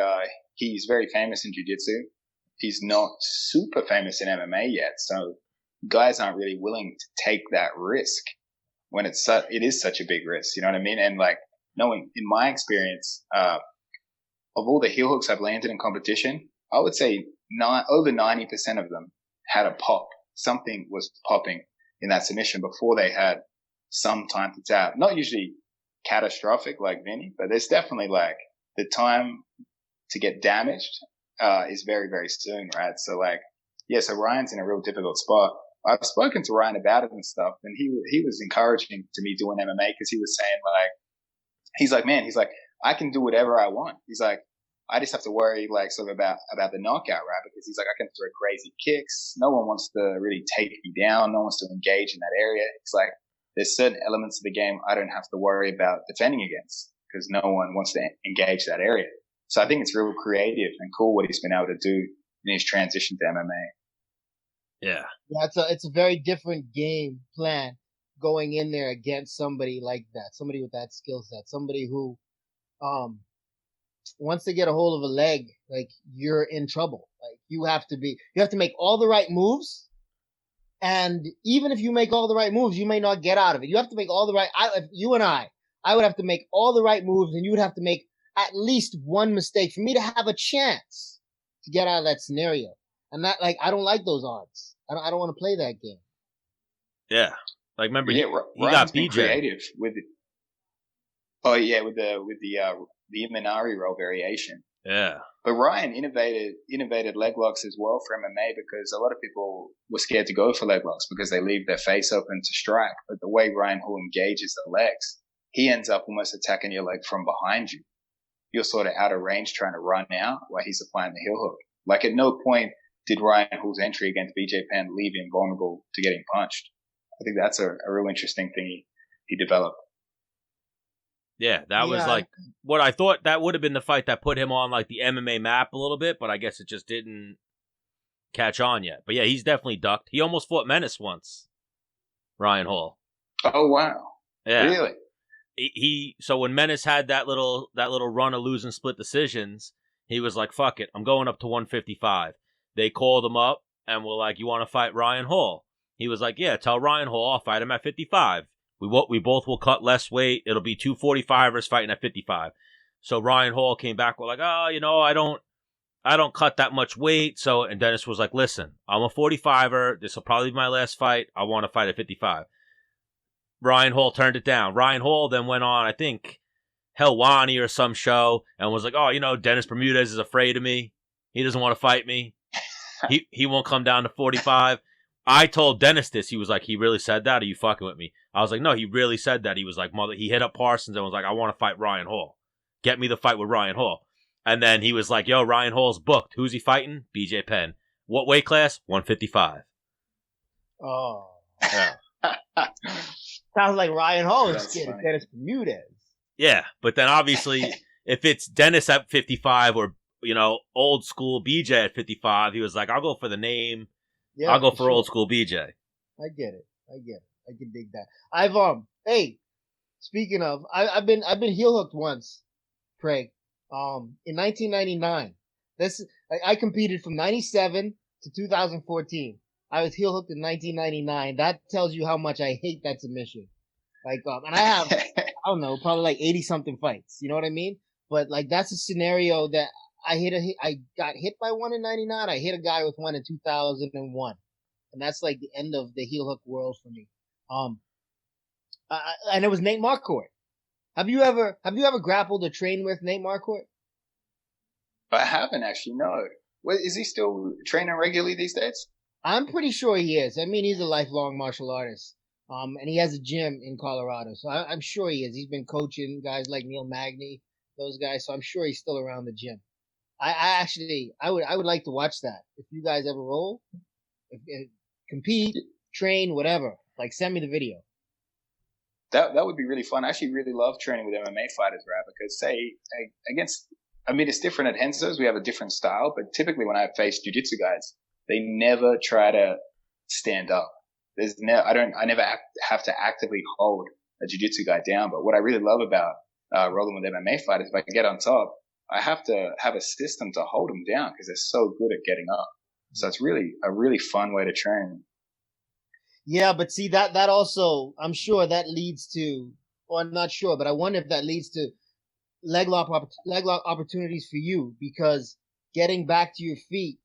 he's very famous in jiu-jitsu. He's not super famous in MMA yet, so guys aren't really willing to take that risk when it is such a big risk. You know what I mean? And like knowing, in my experience, of all the heel hooks I've landed in competition, I would say over 90% of them had a pop. Something was popping in that submission before they had some time to tap. Not usually catastrophic like Vinny, but there's definitely like the time to get damaged is very, very soon, right? So like, yeah, so Ryan's in a real difficult spot. I've spoken to Ryan about it and stuff, and he was encouraging to me doing MMA because he was saying like, he's like, I can do whatever I want. He's like, I just have to worry like sort of about the knockout, right? Because he's like, I can throw crazy kicks. No one wants to really take me down. No one wants to engage in that area. It's like, there's certain elements of the game I don't have to worry about defending against because no one wants to engage that area. So I think it's real creative and cool what he's been able to do in his transition to MMA. Yeah, it's a very different game plan going in there against somebody like that, somebody with that skill set, somebody who, once they get a hold of a leg, like you're in trouble. Like you have to make all the right moves. And even if you make all the right moves, you may not get out of it. You have to make all the right. I would have to make all the right moves, and you would have to make at least one mistake for me to have a chance to get out of that scenario. And that, like, I don't like those odds. I don't want to play that game. Yeah, like remember, he Ryan's got been BJ creative with it. Oh yeah, with the Imanari roll variation. Yeah. But Ryan innovated leg locks as well for MMA because a lot of people were scared to go for leg locks because they leave their face open to strike. But the way Ryan Hall engages the legs, he ends up almost attacking your leg from behind you. You're sort of out of range trying to run out while he's applying the heel hook. Like at no point did Ryan Hall's entry against BJ Penn leave him vulnerable to getting punched. I think that's a real interesting thing he developed. Yeah, that was like what I thought that would have been the fight that put him on like the MMA map a little bit, but I guess it just didn't catch on yet. But yeah, he's definitely ducked. He almost fought Menace once, Ryan Hall. Oh wow! Yeah, really? So when Menace had that little run of losing split decisions, he was like, "Fuck it, I'm going up to 155." They called him up and were like, "You want to fight Ryan Hall?" He was like, "Yeah, tell Ryan Hall I'll fight him at 55." We both will cut less weight. It'll be 245ers fighting at 55. So Ryan Hall came back with like, oh, I don't cut that much weight. So, and Dennis was like, listen, I'm a 45er. This will probably be my last fight. I want to fight at 55. Ryan Hall turned it down. Ryan Hall then went on, I think, Helwani or some show and was like, oh, Dennis Bermudez is afraid of me. He doesn't want to fight me. He won't come down to 45. I told Dennis this. He was like, he really said that? Are you fucking with me? I was like, no, he really said that. He was like, he hit up Parsons and was like, I want to fight Ryan Hall. Get me the fight with Ryan Hall. And then he was like, yo, Ryan Hall's booked. Who's he fighting? BJ Penn. What weight class? 155. Oh. Yeah. Sounds like Ryan Hall is scared of Dennis Bermudez. Yeah, but then obviously, if it's Dennis at 55 or, old school BJ at 55, he was like, I'll go for the name. Yeah, I'll go for old school BJ. I get it. I can dig that. Hey, speaking of, I've been heel hooked once, Craig. In 1999. I competed from 97 to 2014. I was heel hooked in 1999. That tells you how much I hate that submission. And I have, I don't know, probably like 80 something fights. You know what I mean? But like, that's a scenario that I got hit by one in 99. I hit a guy with one in 2001. And that's like the end of the heel hook world for me. And it was Nate Marquardt. Have you ever grappled or trained with Nate Marquardt? I haven't actually, no. Is he still training regularly these days? I'm pretty sure he is. I mean, he's a lifelong martial artist. And he has a gym in Colorado. So I'm sure he is. He's been coaching guys like Neil Magny, those guys. So I'm sure he's still around the gym. I would like to watch that. If you guys ever roll, if compete, train, whatever, like send me the video. That would be really fun. I actually really love training with MMA fighters, right? Because it's different at Henso's. We have a different style, but typically when I face jiu-jitsu guys, they never try to stand up. I never have to actively hold a jiu-jitsu guy down. But what I really love about rolling with MMA fighters, if I get on top, I have to have a system to hold them down because they're so good at getting up. So it's really a really fun way to train. Yeah, but see that also, I'm sure that leads to, or I'm not sure, but I wonder if that leads to leg lock opportunities for you, because getting back to your feet,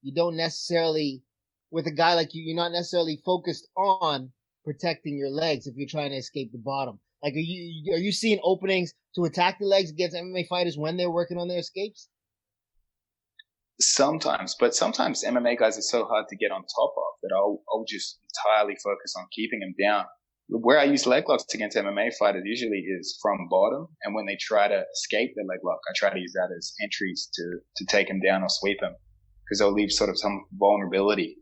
you don't necessarily, with a guy like you're not necessarily focused on protecting your legs if you're trying to escape the bottom. Like, are you seeing openings to attack the legs against MMA fighters when they're working on their escapes? Sometimes, but sometimes MMA guys are so hard to get on top of that I'll just entirely focus on keeping them down. Where I use leg locks against MMA fighters usually is from bottom, and when they try to escape the leg lock, I try to use that as entries to take them down or sweep them, because they'll leave sort of some vulnerability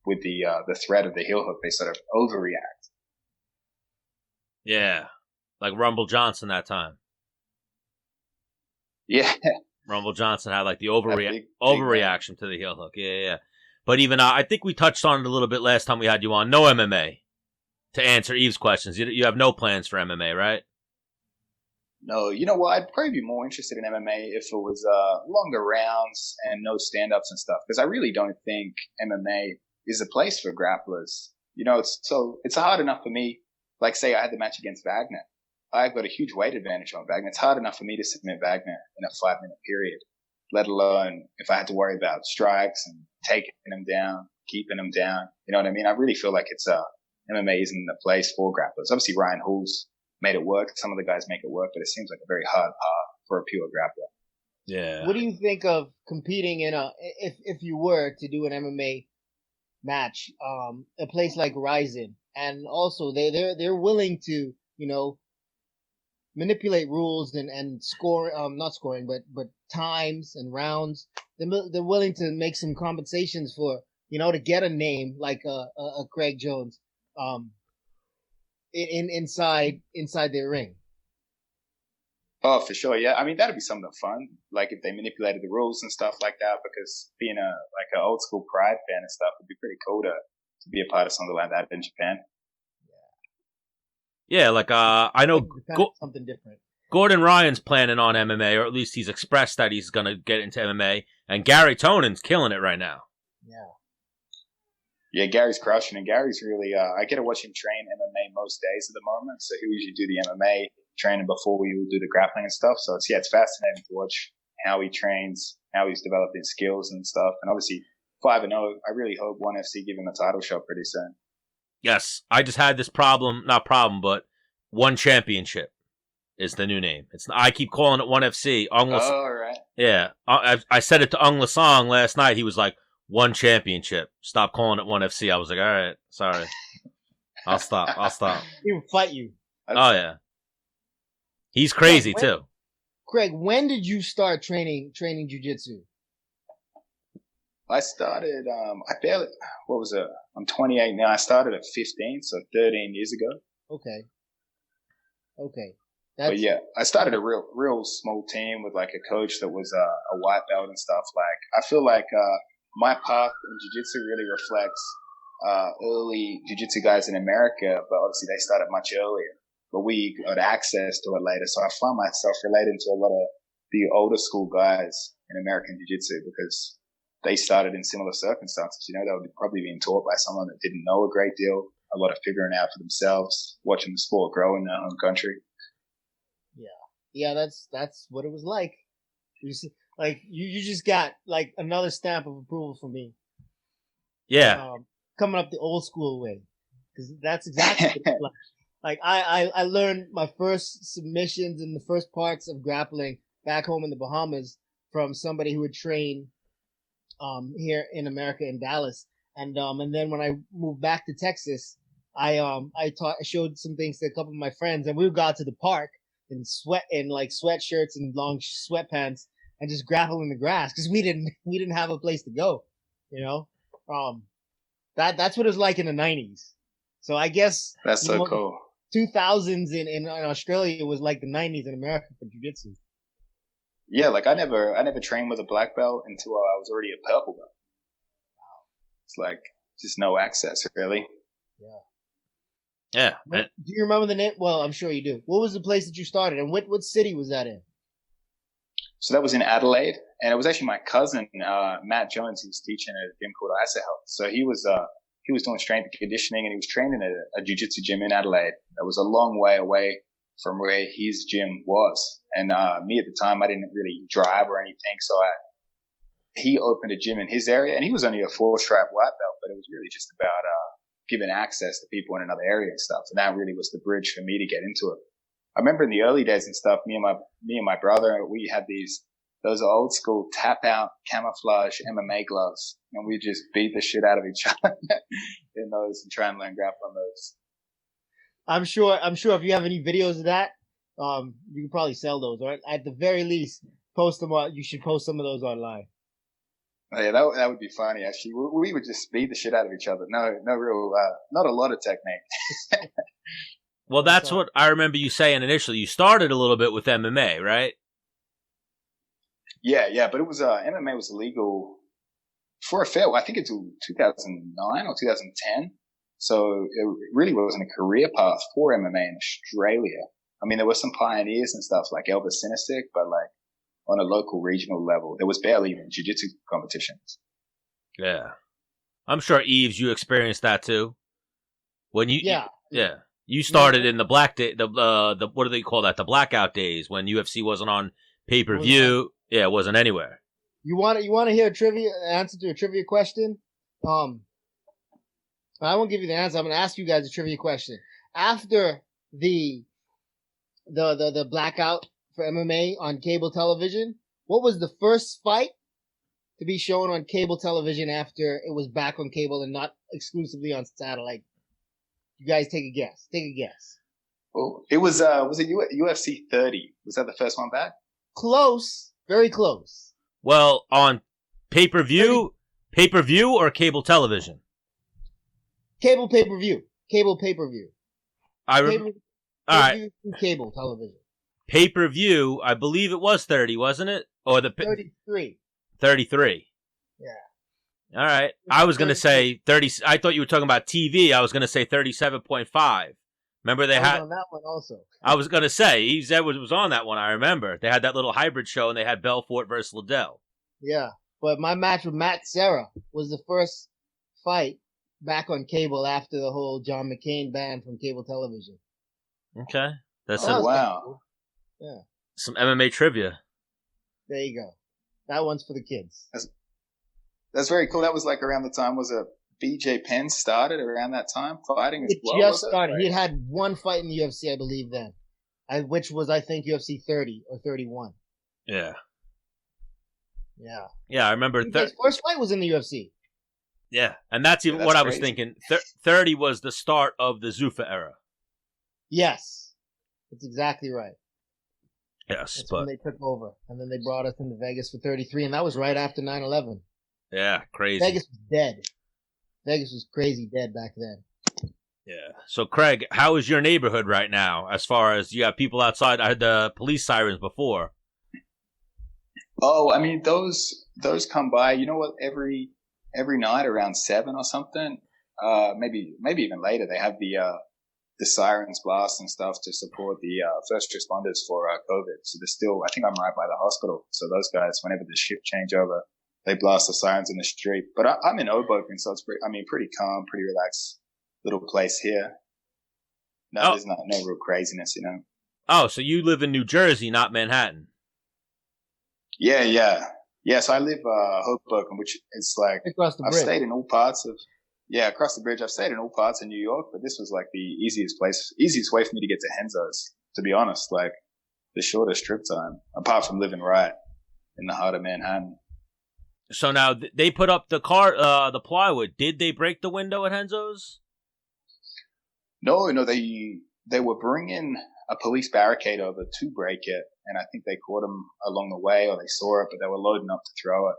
with the threat of the heel hook. They sort of overreact. Yeah, like Rumble Johnson that time. Yeah. Rumble Johnson had like the overreaction to the heel hook. Yeah. But even I think we touched on it a little bit last time we had you on. No MMA to answer Yves' questions. You have no plans for MMA, right? No, you know what? I'd probably be more interested in MMA if it was longer rounds and no stand-ups and stuff, because I really don't think MMA is a place for grapplers. It's hard enough for me. Like, say I had the match against Wagner. I've got a huge weight advantage on Wagner. It's hard enough for me to submit Wagner in a 5-minute period, let alone if I had to worry about strikes and taking him down, keeping him down. You know what I mean? I really feel like MMA isn't the place for grapplers. Obviously, Ryan Hall's made it work. Some of the guys make it work, but it seems like a very hard path for a pure grappler. Yeah. What do you think of competing in if you were to do an MMA match, a place like Ryzen, and also they're willing to, manipulate rules and score, not scoring, but times and rounds. They're willing to make some compensations for, to get a name like a Craig Jones, inside their ring. Oh, for sure. Yeah. I mean, that'd be something fun. Like if they manipulated the rules and stuff like that, because being an old school Pride fan and stuff would be pretty cool to be a part of something like that in Japan. Yeah, like I know Something different. Gordon Ryan's planning on MMA, or at least he's expressed that he's gonna get into MMA, and Gary Tonon's killing it right now. Yeah. Yeah, Gary's crushing, and Gary's really. I get to watch him train MMA most days at the moment, so he usually do the MMA training before we do the grappling and stuff. So it's fascinating to watch how he trains, how he's developed his skills and stuff. And obviously 5-0. I really hope ONE FC give him a title shot pretty soon. Yes, I just had this but One Championship is the new name. I keep calling it ONE FC. Oh, right. Yeah, I said it to Ung Lasong last night. He was like, One Championship. Stop calling it ONE FC. I was like, all right, sorry. I'll stop. He would fight you. Oh, yeah. He's crazy, too. Craig, when did you start training jiu-jitsu? I started, I'm 28 now. I started at 15, so 13 years ago. Okay. But yeah, I started a real small team with like a coach that was a white belt and stuff. Like, I feel like my path in jiu-jitsu really reflects early jiu-jitsu guys in America, but obviously they started much earlier. But we got access to it later, so I find myself relating to a lot of the older school guys in American jiu-jitsu because they started in similar circumstances. They were probably being taught by someone that didn't know a great deal, a lot of figuring out for themselves, watching the sport grow in their home country. Yeah, that's what it was like. You just got like another stamp of approval from me. Yeah, coming up the old school way, because that's exactly what it's like. I learned my first submissions and the first parts of grappling back home in the Bahamas from somebody who would train here in America in Dallas, and then when I moved back to Texas, I showed some things to a couple of my friends, and we would go out to the park in sweatshirts and long sweatpants and just grapple in the grass because we didn't have a place to go, that's what it was like in the 90s. So I guess that's so cool. 2000s in Australia was like the 90s in America for jiu-jitsu. Yeah, like I never trained with a black belt until I was already a purple belt. Wow. It's like just no access really. Yeah. Do you remember the name? Well, I'm sure you do. What was the place that you started, and what city was that in? So that was in Adelaide, and it was actually my cousin Matt Jones. He was teaching at a gym called Isa Health. So he was doing strength and conditioning, and he was training at a jiu-jitsu gym in Adelaide. That was a long way away from where his gym was. And me at the time, I didn't really drive or anything, so he opened a gym in his area, and he was only a 4-stripe white belt, but it was really just about giving access to people in another area and stuff. And that really was the bridge for me to get into it. I remember in the early days and stuff, me and my brother, we had those old school tap out camouflage MMA gloves, and we just beat the shit out of each other in those and try and learn grapple on those. I'm sure if you have any videos of that, you can probably sell those, or at the very least, post them on. You should post some of those online. Oh, yeah, that would be funny. Actually, we would just beat the shit out of each other. No real, not a lot of technique. Well, that's what I remember you saying initially. You started a little bit with MMA, right? Yeah, but it was MMA was illegal for a fair while. I think until 2009 or 2010. So it really wasn't a career path for MMA in Australia. I mean, there were some pioneers and stuff like Elvis Sinistic, but like on a local regional level, there was barely even jiu-jitsu competitions. Yeah. I'm sure, Yves, you experienced that too. When you you started in the black day, the what do they call that? The blackout days when UFC wasn't on pay-per-view. Yeah, it wasn't anywhere. You want to hear answer to a trivia question? I won't give you the answer. I'm going to ask you guys a trivia question. After the blackout for MMA on cable television, What was the first fight to be shown on cable television after it was back on cable and not exclusively on satellite? You guys take a guess. Take a guess. Oh, it was it UFC 30? Was that the first one back? Close. Very close. Well, on pay-per-view or cable television? Cable pay-per-view. Cable pay-per-view. All right. Cable television. Pay-per-view, I believe it was 30, wasn't it? Or the 33. 33. Yeah. All right. I was going to say 30. I thought you were talking about TV. I was going to say 37.5. Remember they had on that one also. I was going to say Yves Edwards was on that one. I remember. They had that little hybrid show and they had Belfort versus Liddell. Yeah. But my match with Matt Serra was the first fight back on cable after the whole John McCain ban from cable television. Okay. That's wow. Cool. Yeah. Some MMA trivia. There you go. That one's for the kids. That's very cool. That was like around the time, was it BJ Penn started around that time fighting as well? It just started. He had one fight in the UFC, I believe, then. Which was, I think, UFC 30 or 31. Yeah. Yeah. Yeah, I remember. His first fight was in the UFC. Yeah, and that's even what I was thinking. 30 was the start of the Zuffa era. Yes. That's exactly right. Yes, That's when they took over. And then they brought us into Vegas for 33, and that was right after 9/11. Yeah, crazy. Vegas was dead. Vegas was crazy dead back then. Yeah. So, Craig, how is your neighborhood right now? As far as you have people outside, I heard the police sirens before. Oh, I mean, those come by. You know what? Every night around 7 or something, maybe even later, they have the sirens blast and stuff to support the first responders for COVID. So there's still, I think I'm right by the hospital. So those guys, whenever the shift change over, they blast the sirens in the street. But I'm in Hoboken, so it's pretty calm, pretty relaxed little place here. No, there's no real craziness, you know. Oh, so you live in New Jersey, not Manhattan? Yeah. So I live Hoboken, which is like across the bridge. I've stayed in all parts of across the bridge. I've stayed in all parts of New York, but this was like the easiest way for me to get to Henzo's. To be honest, like the shortest trip time, apart from living right in the heart of Manhattan. So now they put up the plywood. Did they break the window at Henzo's? No, they were bringing a police barricade over to break it, and I think they caught them along the way, or they saw it, but they were loading up to throw it.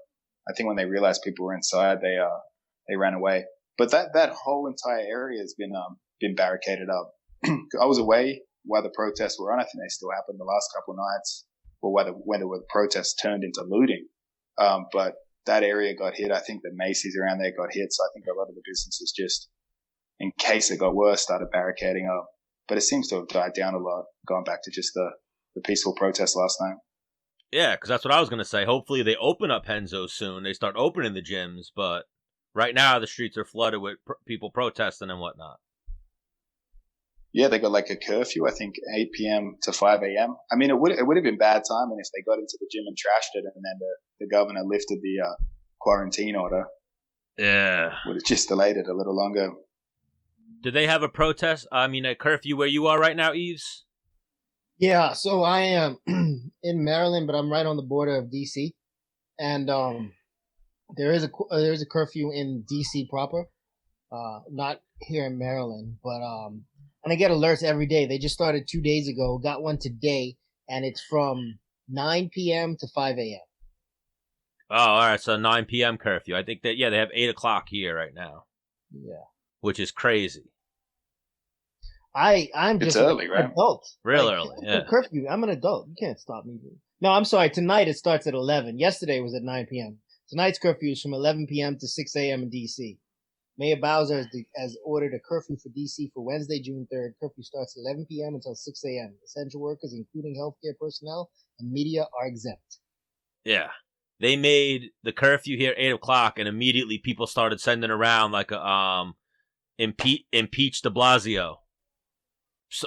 I think when they realized people were inside, they ran away. But that whole entire area has been barricaded up. I was away while the protests were on. I think they still happened the last couple of nights, or when the protests turned into looting. But that area got hit. I think the Macy's around there got hit. So I think a lot of the businesses just, in case it got worse, started barricading up. But it seems to have died down a lot, gone back to just the peaceful protest last night. Yeah, because that's what I was going to say. Hopefully they open up Henzo soon. They start opening the gyms, but right now the streets are flooded with people protesting and whatnot. Yeah, they got like a curfew, I think 8 p.m. to 5 a.m. I mean, it would have been bad timing if they got into the gym and trashed it, and then the governor lifted the quarantine order. Yeah, would have just delayed it a little longer. Do they have a curfew where you are right now, Yves? Yeah, so I am in Maryland, but I'm right on the border of DC, and there is a curfew in DC proper, not here in Maryland, but and I get alerts every day. They just started 2 days ago, got one today, and it's from 9 p.m. to 5 a.m. Oh, all right, so 9 p.m. curfew. I think that they have 8 o'clock here right now. Yeah, which is crazy. I'm just early, an right? adult. Real early, yeah. Curfew. I'm an adult. You can't stop me. No, I'm sorry. Tonight it starts at 11. Yesterday was at 9 p.m. Tonight's curfew is from 11 p.m. to 6 a.m. in D.C. Mayor Bowser has ordered a curfew for D.C. for Wednesday, June 3rd. Curfew starts at 11 p.m. until 6 a.m. Essential workers, including healthcare personnel and media, are exempt. Yeah. They made the curfew here 8 o'clock, and immediately people started sending around like a impeach de Blasio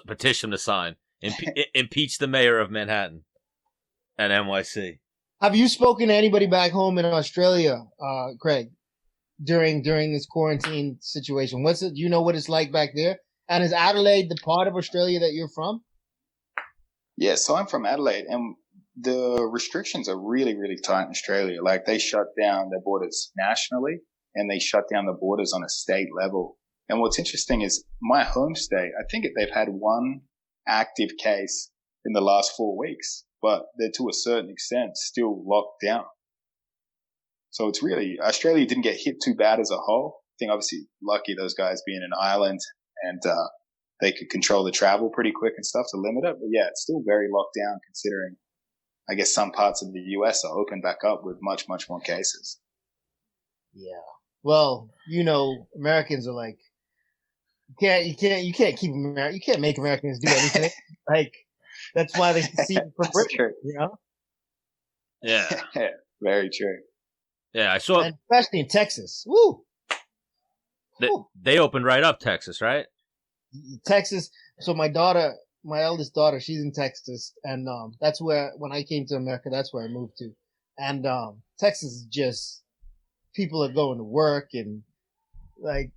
petition to sign. Impeach the mayor of Manhattan and NYC. Have you spoken to anybody back home in Australia, Craig, during this quarantine situation? Do you know what it's like back there? And is Adelaide the part of Australia that you're from? Yeah, so I'm from Adelaide, and the restrictions are really, really tight in Australia. Like they shut down their borders nationally and they shut down the borders on a state level. And what's interesting is my home state, I think they've had one active case in the last 4 weeks, but they're to a certain extent still locked down. So it's really, Australia didn't get hit too bad as a whole. I think obviously lucky those guys being an island and they could control the travel pretty quick and stuff to limit it. But yeah, it's still very locked down considering, I guess, some parts of the US are opened back up with much, much more cases. Yeah. Well, Americans are like, you can't keep you can't make Americans do anything. Like, that's why they see for Britain, Yeah. Very true. Yeah, I saw. And especially in Texas. Woo! They opened right up Texas, right? Texas. So my eldest daughter, she's in Texas, and that's where, when I came to America, that's where I moved to. And Texas is just, people are going to work, and like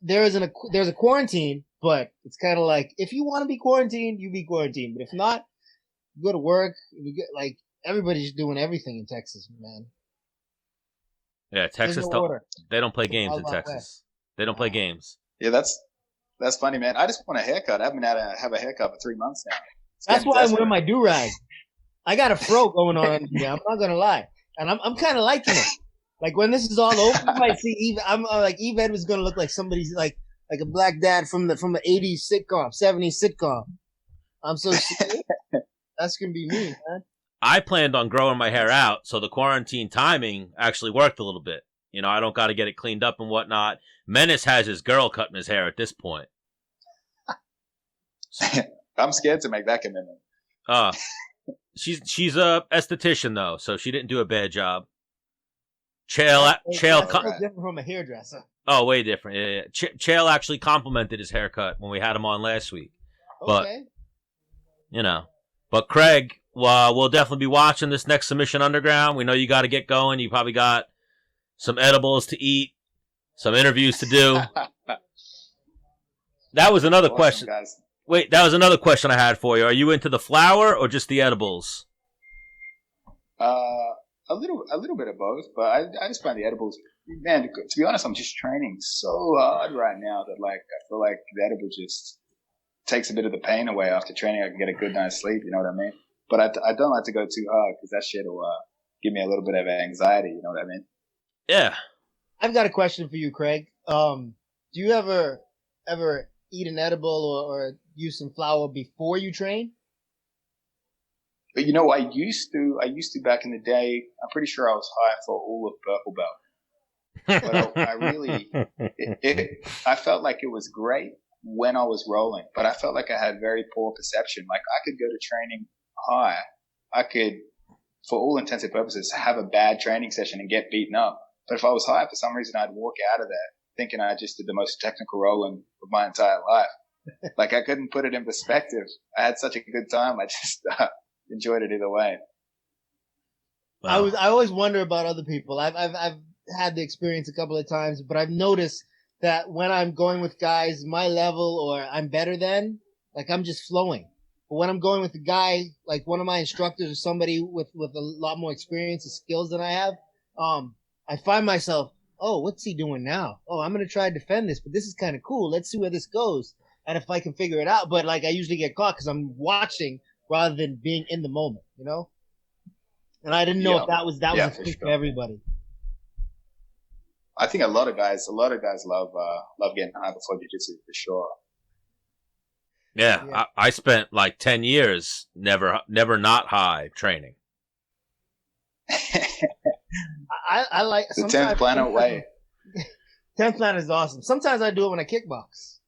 there's a quarantine, but it's kind of like, if you want to be quarantined, you be quarantined. But if not, you go to work. You get, like, everybody's doing everything in Texas, man. Yeah, Texas. They don't play games in Texas. They don't play games. Yeah, that's funny, man. I just want a haircut. I haven't had to have a haircut for 3 months now. That's why I wear my do-rag. I got a fro going on. Yeah, I'm not gonna lie, and I'm kind of liking it. Like, when this is all over, you might see Eve. I'm like, Yves Edwards is gonna look like somebody's like a black dad from the 80s sitcom, 70s sitcom. I'm so serious. That's gonna be me, man. I planned on growing my hair out, so the quarantine timing actually worked a little bit. I don't got to get it cleaned up and whatnot. Menace has his girl cutting his hair at this point. I'm scared to make that commitment. She's a esthetician though, so she didn't do a bad job. That's different from a hairdresser. Oh, way different. Yeah. Chael actually complimented his haircut when we had him on last week. Okay. But but Craig, we'll definitely be watching this next Submission Underground. We know you got to get going. You probably got some edibles to eat, some interviews to do. That was another question. Guys. Wait, that was another question I had for you. Are you into the flower or just the edibles? A little bit of both, but I just find the edibles, man, to be honest, I'm just training so hard right now that, like, I feel like the edible just takes a bit of the pain away. After training, I can get a good night's sleep, you know what I mean? But I don't like to go too hard because that shit will give me a little bit of anxiety, you know what I mean? Yeah. I've got a question for you, Craig. Do you ever eat an edible or use some flour before you train? But I used to back in the day. I'm pretty sure I was high for all of purple belt. But I really, I felt like it was great when I was rolling, but I felt like I had very poor perception. Like, I could go to training high. I could, for all intents and purposes, have a bad training session and get beaten up. But if I was high, for some reason, I'd walk out of there thinking I just did the most technical rolling of my entire life. Like, I couldn't put it in perspective. I had such a good time. I just enjoyed it either way. Wow. I always wonder about other people. I've had the experience a couple of times, but I've noticed that when I'm going with guys my level or I'm better than, like, I'm just flowing. But when I'm going with a guy, like one of my instructors or somebody with a lot more experience and skills than I have, I find myself, oh, what's he doing now? Oh, I'm going to try to defend this, but this is kind of cool. Let's see where this goes. And if I can figure it out, but like, I usually get caught because I'm watching rather than being in the moment, And I didn't know if that was a thing for everybody. I think a lot of guys love getting high before jiu-jitsu for sure. Yeah. I spent like 10 years never not high training. I like the 10th planet way. 10th planet is awesome. Sometimes I do it when I kickbox.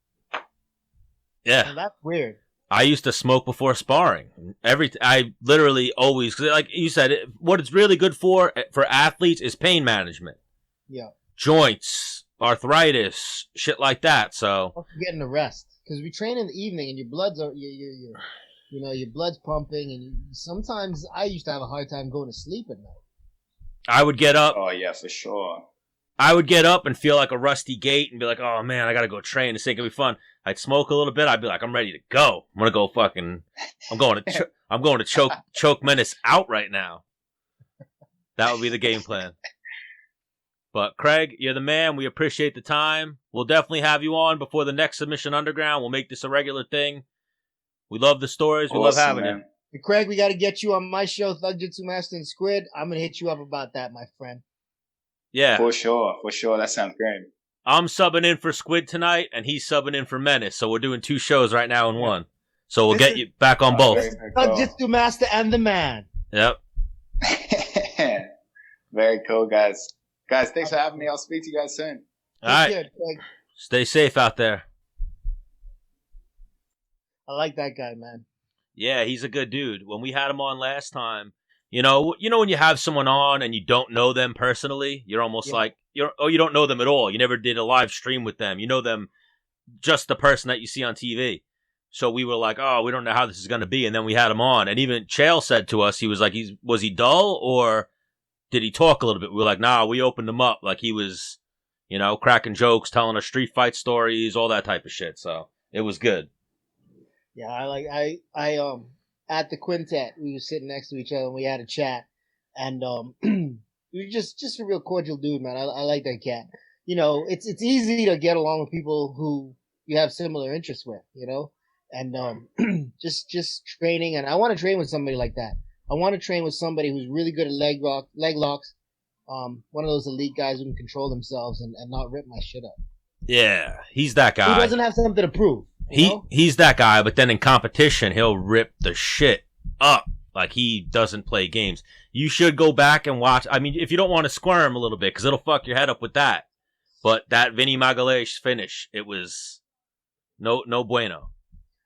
Yeah, and that's weird. I used to smoke before sparring. I literally always, like you said, what it's really good for athletes is pain management. Yeah. Joints, arthritis, shit like that. So getting the rest, because we train in the evening and your blood's your blood's pumping, and sometimes I used to have a hard time going to sleep at night. I would get up. Oh yeah, for sure. I would get up and feel like a rusty gate and be like, oh man, I gotta go train. This ain't gonna be fun. I'd smoke a little bit. I'd be like, I'm ready to go. I'm going to choke Menace out right now. That would be the game plan. But Craig, you're the man. We appreciate the time. We'll definitely have you on before the next Submission Underground. We'll make this a regular thing. We love the stories. We love having you. And Craig, we got to get you on my show, ThugJitsu Master and Squid. I'm going to hit you up about that, my friend. Yeah. For sure. That sounds great. I'm subbing in for Squid tonight, and he's subbing in for Menace. So we're doing 2 shows right now in one. So we'll get you back on both. ThugJitsu Master and The Man. Yep. Very cool, guys. Guys, thanks for having me. I'll speak to you guys soon. All right. Stay safe out there. I like that guy, man. Yeah, he's a good dude. When we had him on last time, you know when you have someone on and you don't know them personally, you're almost like you don't know them at all. You never did a live stream with them. You know them just the person that you see on TV. So we were like, oh, we don't know how this is going to be. And then we had him on. And even Chael said to us, he was like, was he dull or did he talk a little bit? We were like, nah, we opened him up. Like he was, cracking jokes, telling us street fight stories, all that type of shit. So it was good. Yeah, I at the Quintet, we were sitting next to each other and we had a chat. And he was just a real cordial dude, man. I like that cat. It's easy to get along with people who you have similar interests with, and just training. And I want to train with somebody like that. I want to train with somebody who's really good at leg locks. One of those elite guys who can control themselves and not rip my shit up. Yeah, he's that guy. He doesn't have something to prove. He's that guy, but then in competition, he'll rip the shit up. Like he doesn't play games. You should go back and watch. I mean, if you don't want to squirm a little bit, because it'll fuck your head up with that. But that Vinny Magalhaes finish, it was no bueno.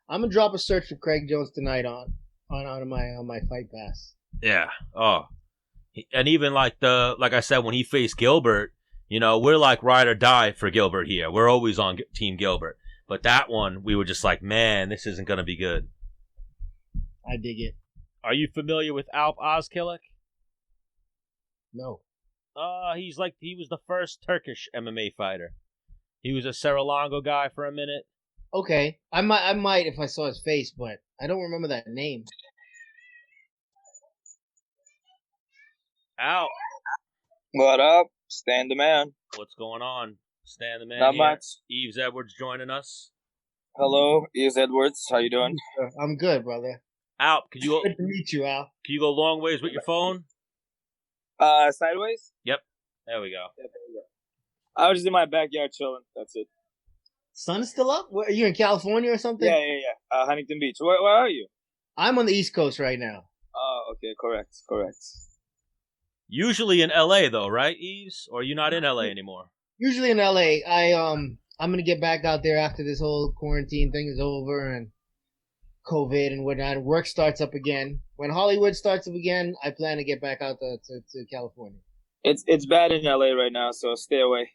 I'm gonna drop a search for Craig Jones tonight on my Fight Pass. Yeah. Oh. And even like I said, when he faced Gilbert, we're like ride or die for Gilbert here. We're always on Team Gilbert. But that one, we were just like, man, this isn't gonna be good. I dig it. Are you familiar with Alp Ozkilic? No. He was the first Turkish MMA fighter. He was a Sri-Lanka guy for a minute. Okay, I might if I saw his face, but I don't remember that name. Alp. What up? Stan the Man. What's going on? Stan the Man. Not here. much. Yves Edwards joining us. Hello, Yves Edwards. How you doing? I'm good, brother. Alp, could you go? Good to meet you, Al. Can you go long ways with your phone? Sideways? Yep. There we go. I was just in my backyard chilling. That's it. Sun is still up? Are you in California or something? Yeah. Huntington Beach. Where are you? I'm on the East Coast right now. Oh, okay. Correct. Usually in LA though, right, Yves? Or are you not in LA anymore? Usually in LA. I'm gonna get back out there after this whole quarantine thing is over and COVID and whatnot. Work starts up again. When Hollywood starts up again, I plan to get back out to California. It's bad in LA right now, so stay away.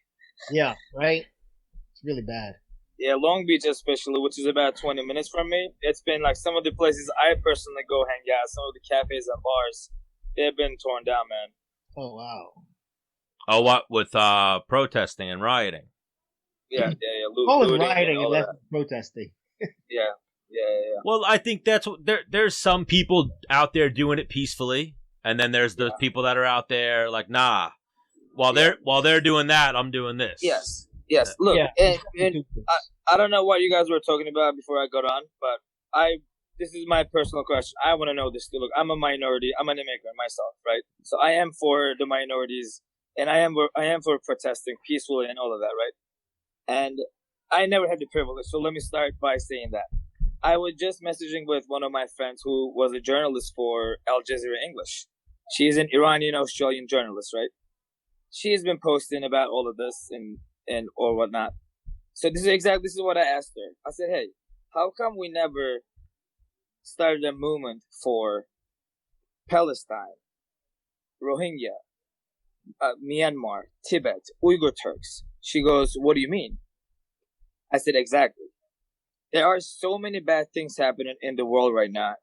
Yeah, right? It's really bad. Yeah, Long Beach especially, which is about 20 minutes from me. It's been like some of the places I personally go hang out, some of the cafes and bars, they've been torn down, man. Oh, wow. Oh, what? With protesting and rioting? Yeah. Always rioting and less protesting. Yeah. Well, I think that's what there's some people out there doing it peacefully, and then there's the people that are out there like, nah. While they're doing that, I'm doing this. Yes. Look, and I don't know what you guys were talking about before I got on, but this is my personal question. I want to know this too. Look, I'm a minority. I'm an immigrant myself, right? So I am for the minorities, and I am for protesting peacefully and all of that, right? And I never had the privilege. So let me start by saying that. I was just messaging with one of my friends who was a journalist for Al Jazeera English. She's an Iranian-Australian journalist, right? She's been posting about all of this and or whatnot. So this is what I asked her. I said, hey, how come we never started a movement for Palestine, Rohingya, Myanmar, Tibet, Uyghur Turks? She goes, what do you mean? I said, exactly. There are so many bad things happening in the world right now.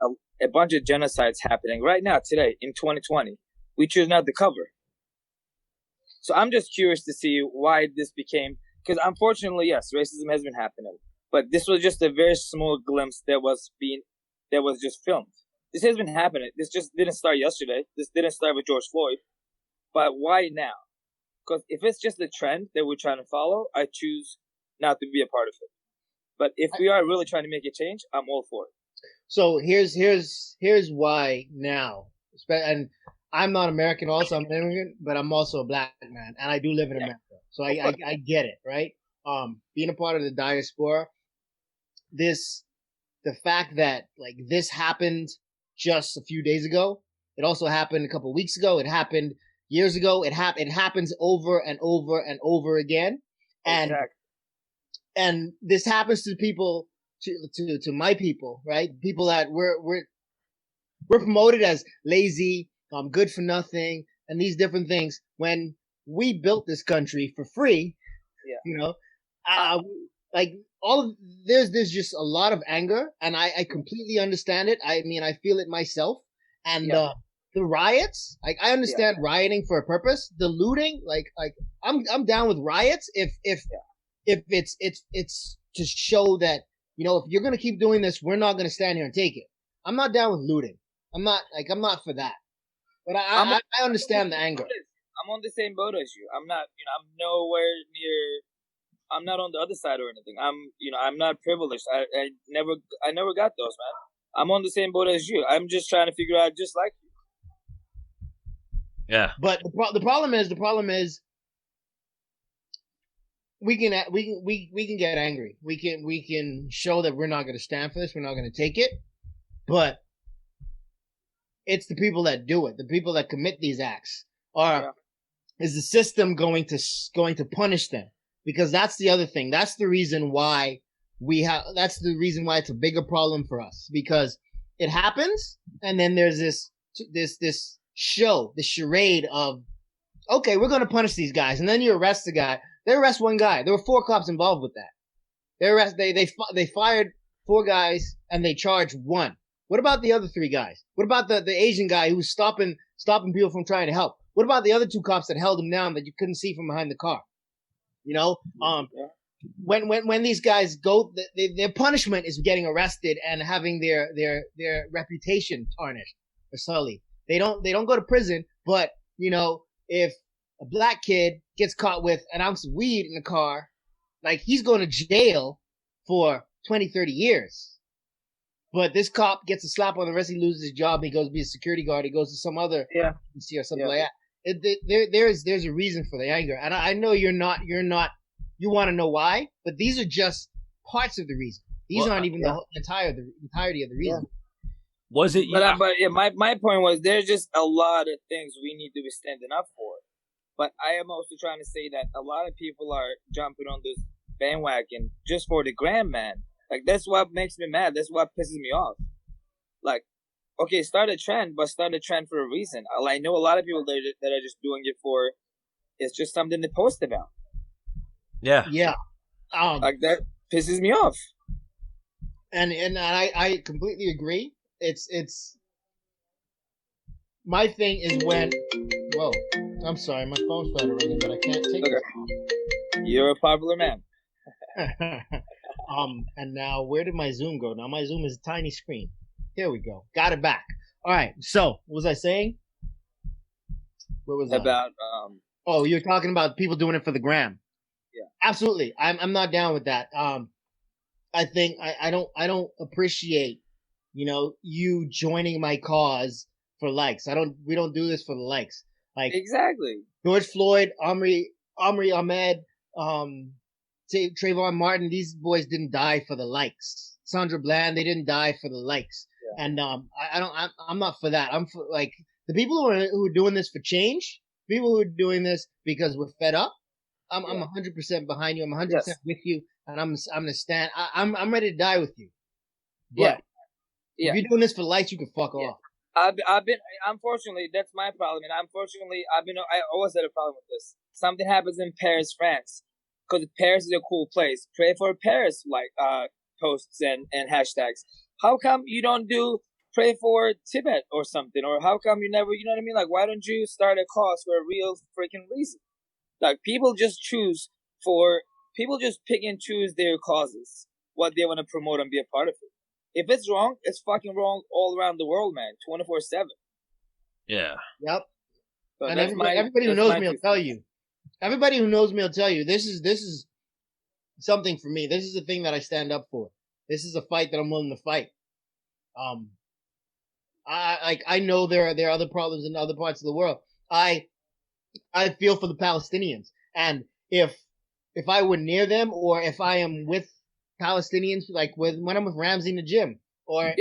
A bunch of genocides happening right now, today, in 2020. We choose not to cover. So I'm just curious to see why this became, because unfortunately, yes, racism has been happening, but this was just a very small glimpse that was just filmed. This has been happening. This just didn't start yesterday. This didn't start with George Floyd. But why now? Because if it's just a trend that we're trying to follow, I choose not to be a part of it. But if we are really trying to make a change, I'm all for it. So here's why now. And I'm not American also, I'm an immigrant, but I'm also a black man, and I do live in America. So I get it, right? Being a part of the diaspora, the fact that like this happened just a few days ago, it also happened a couple of weeks ago, it happened years ago, it happens over and over and over again. And exactly. And this happens to people, to my people, right? People that we're promoted as lazy, good for nothing, and these different things. When we built this country for free, like there's just a lot of anger, and I completely understand it. I mean, I feel it myself. And the riots, like I understand rioting for a purpose. The looting, like I'm down with riots if it's to show that, if you're gonna keep doing this, we're not gonna stand here and take it. I'm not down with looting. I'm not for that. But I understand the anger. I'm on the same boat as you. I'm not, I'm nowhere near. I'm not on the other side or anything. I'm not privileged. I never got those, man. I'm on the same boat as you. I'm just trying to figure out just like you. Yeah. But the problem is we can get angry. We can show that we're not going to stand for this. We're not going to take it. But it's the people that do it, the people that commit these acts, is the system going to punish them? Because that's the other thing. That's the reason why that's the reason why it's a bigger problem for us, because it happens. And then there's this show, the charade of, okay, we're going to punish these guys. And then you arrest the guy. They arrest one guy. There were 4 cops involved with that. They fired 4 guys and they charged 1. What about the other 3 guys? What about the Asian guy who was stopping people from trying to help? What about the other 2 cops that held him down that you couldn't see from behind the car? When these guys go, their punishment is getting arrested and having their reputation tarnished or sullied. They don't go to prison, but if a black kid gets caught with an ounce of weed in the car, like, he's going to jail for 20, 30 years. But this cop gets a slap on the wrist, he loses his job, he goes to be a security guard, he goes to some other agency or something like that. There's a reason for the anger. And I know you want to know why, but these are just parts of the reason. These aren't even the entirety of the reason. Was it? But my point was, there's just a lot of things we need to be standing up for. But I am also trying to say that a lot of people are jumping on this bandwagon just for the gram, man. Like, that's what makes me mad. That's what pisses me off. Like, okay, start a trend, but start a trend for a reason. I know a lot of people that are just doing it for, it's just something to post about. Yeah. Yeah. Like, that pisses me off. And I completely agree. It's my thing is when, whoa, I'm sorry, my phone started ringing, but I can't take it. You're a popular man. And now where did my Zoom go? Now my Zoom is a tiny screen. Here we go. Got it back. All right. So what was I saying? Where was about? Oh, you're talking about people doing it for the gram. Yeah. Absolutely. I'm not down with that. I think I don't appreciate, you joining my cause for likes. We don't do this for the likes. Like, exactly. George Floyd, Omri Ahmed, Trayvon Martin, these boys didn't die for the likes. Sandra Bland, they didn't die for the likes. Yeah. And I'm not for that. I'm for, like, the people who are doing this for change, people who are doing this because we're fed up. I'm 100% behind you. I'm 100% with you, and I'm gonna stand. I'm ready to die with you. But if you're doing this for likes, you can fuck off. I've been, unfortunately, that's my problem, and unfortunately, I always had a problem with this. Something happens in Paris, France, because Paris is a cool place. Pray for Paris, like posts and hashtags. How come you don't do pray for Tibet or something? Or how come you never, you know what I mean? Like, why don't you start a cause for a real freaking reason? Like people just pick and choose their causes, what they want to promote and be a part of it. If it's wrong, it's fucking wrong all around the world, man. 24/7. Yeah. Yep. So And everybody who knows me will tell you. Everybody who knows me will tell you this is something for me. This is the thing that I stand up for. This is a fight that I'm willing to fight. I know there are other problems in other parts of the world. I feel for the Palestinians, and if I were near them, or if I am with Palestinians, like when I'm with Ramsey in the gym, or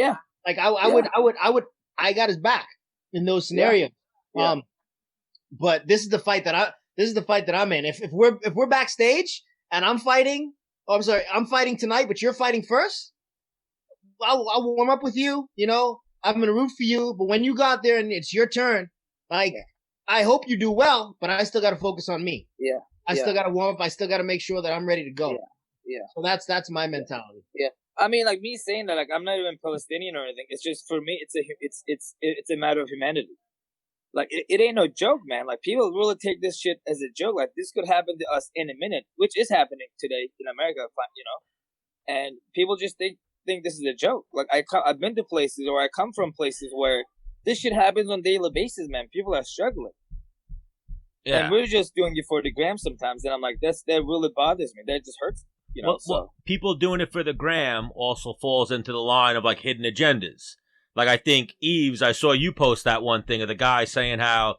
like I got his back in those scenarios. Yeah. But this is the fight that I'm in. If we're backstage and I'm fighting, I'm fighting tonight, but you're fighting first, I'll warm up with you. You know, I'm gonna root for you. But when you got there and it's your turn, like I hope you do well, but I still got to focus on me. Yeah. I still got to warm up. I still got to make sure that I'm ready to go. Yeah. So that's my mentality. Yeah. I mean, like me saying that, like I'm not even Palestinian or anything. It's just for me, it's a matter of humanity. Like it ain't no joke, man. Like people really take this shit as a joke. Like this could happen to us in a minute, which is happening today in America, you know. And people just think this is a joke. Like I've been to places, or I come from places where this shit happens on a daily basis, man. People are struggling. Yeah. And we're just doing it for the gram sometimes, and I'm like, that really bothers me. That just hurts, you know. Well, people doing it for the gram also falls into the line of like hidden agendas. Like I think Yves, I saw you post that one thing of the guy saying how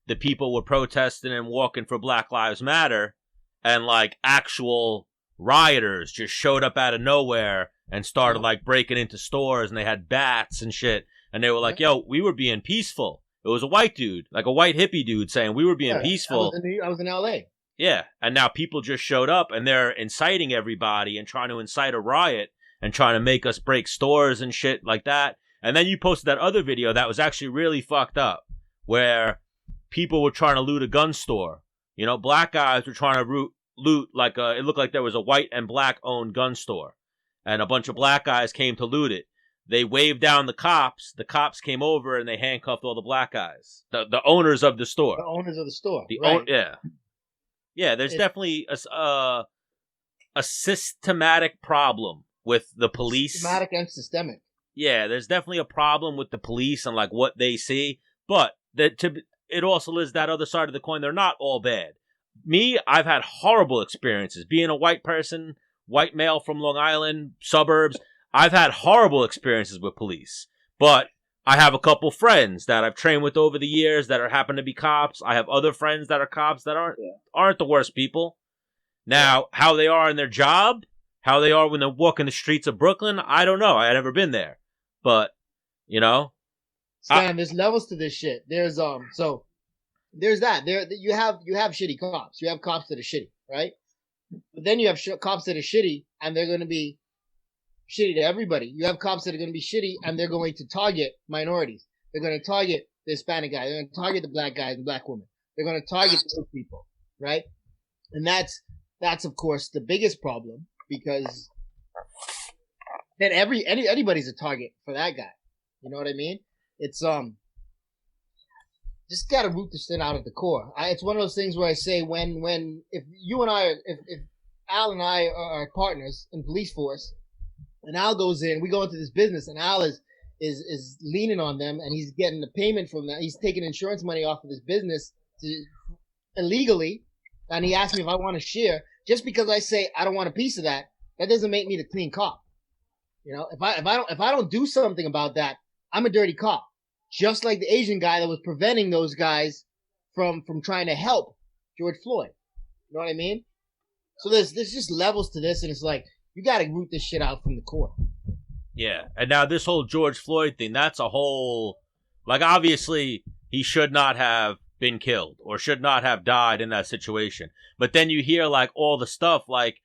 the people were protesting and walking for Black Lives Matter, and like actual rioters just showed up out of nowhere and started like breaking into stores, and they had bats and shit, and they were like, "Yo, we were being peaceful." It was a white dude, like a white hippie dude, saying we were being peaceful. I was in LA. Yeah, and now people just showed up, and they're inciting everybody and trying to incite a riot and trying to make us break stores and shit like that. And then you posted that other video that was actually really fucked up, where people were trying to loot a gun store. You know, black guys were trying to loot like it looked like there was a white and black owned gun store, and a bunch of black guys came to loot it. They waved down the cops. The cops came over and they handcuffed all the black guys, the owners of the store. The owners of the store. Yeah. There's definitely a systematic problem with the police. Systematic and systemic. Yeah, there's definitely a problem with the police and like what they see, but it also is that other side of the coin. They're not all bad. Me, I've had horrible experiences being a white person, white male from Long Island suburbs. I've had horrible experiences with police, but I have a couple friends that I've trained with over the years that happen to be cops. I have other friends that are cops that aren't the worst people. Now, how they are in their job, how they are when they walk in the streets of Brooklyn, I don't know. I've never been there, but you know, Stan, there's levels to this shit. There's so there's that. You have shitty cops. You have cops that are shitty, right? But then you have cops that are shitty, and they're going to be shitty to everybody. You have cops that are going to be shitty, and they're going to target minorities. They're going to target the Hispanic guy. They're going to target the black guy, the black woman. They're going to target those people, right? And that's of course the biggest problem, because then anybody's a target for that guy. You know what I mean? It's just gotta root this shit out at the core. It's one of those things where I say if you and I, if Al and I are partners in police force, and Al goes in, we go into this business, and Al is leaning on them, and he's getting the payment from that. He's taking insurance money off of this business illegally, and he asked me if I want to share. Just because I say I don't want a piece of that, that doesn't make me the clean cop. You know, if I don't do something about that, I'm a dirty cop. Just like the Asian guy that was preventing those guys from trying to help George Floyd. You know what I mean? So there's just levels to this, and it's like, you got to root this shit out from the core. Yeah, and now this whole George Floyd thing, that's a whole, like, obviously he should not have been killed or should not have died in that situation. But then you hear like all the stuff, like,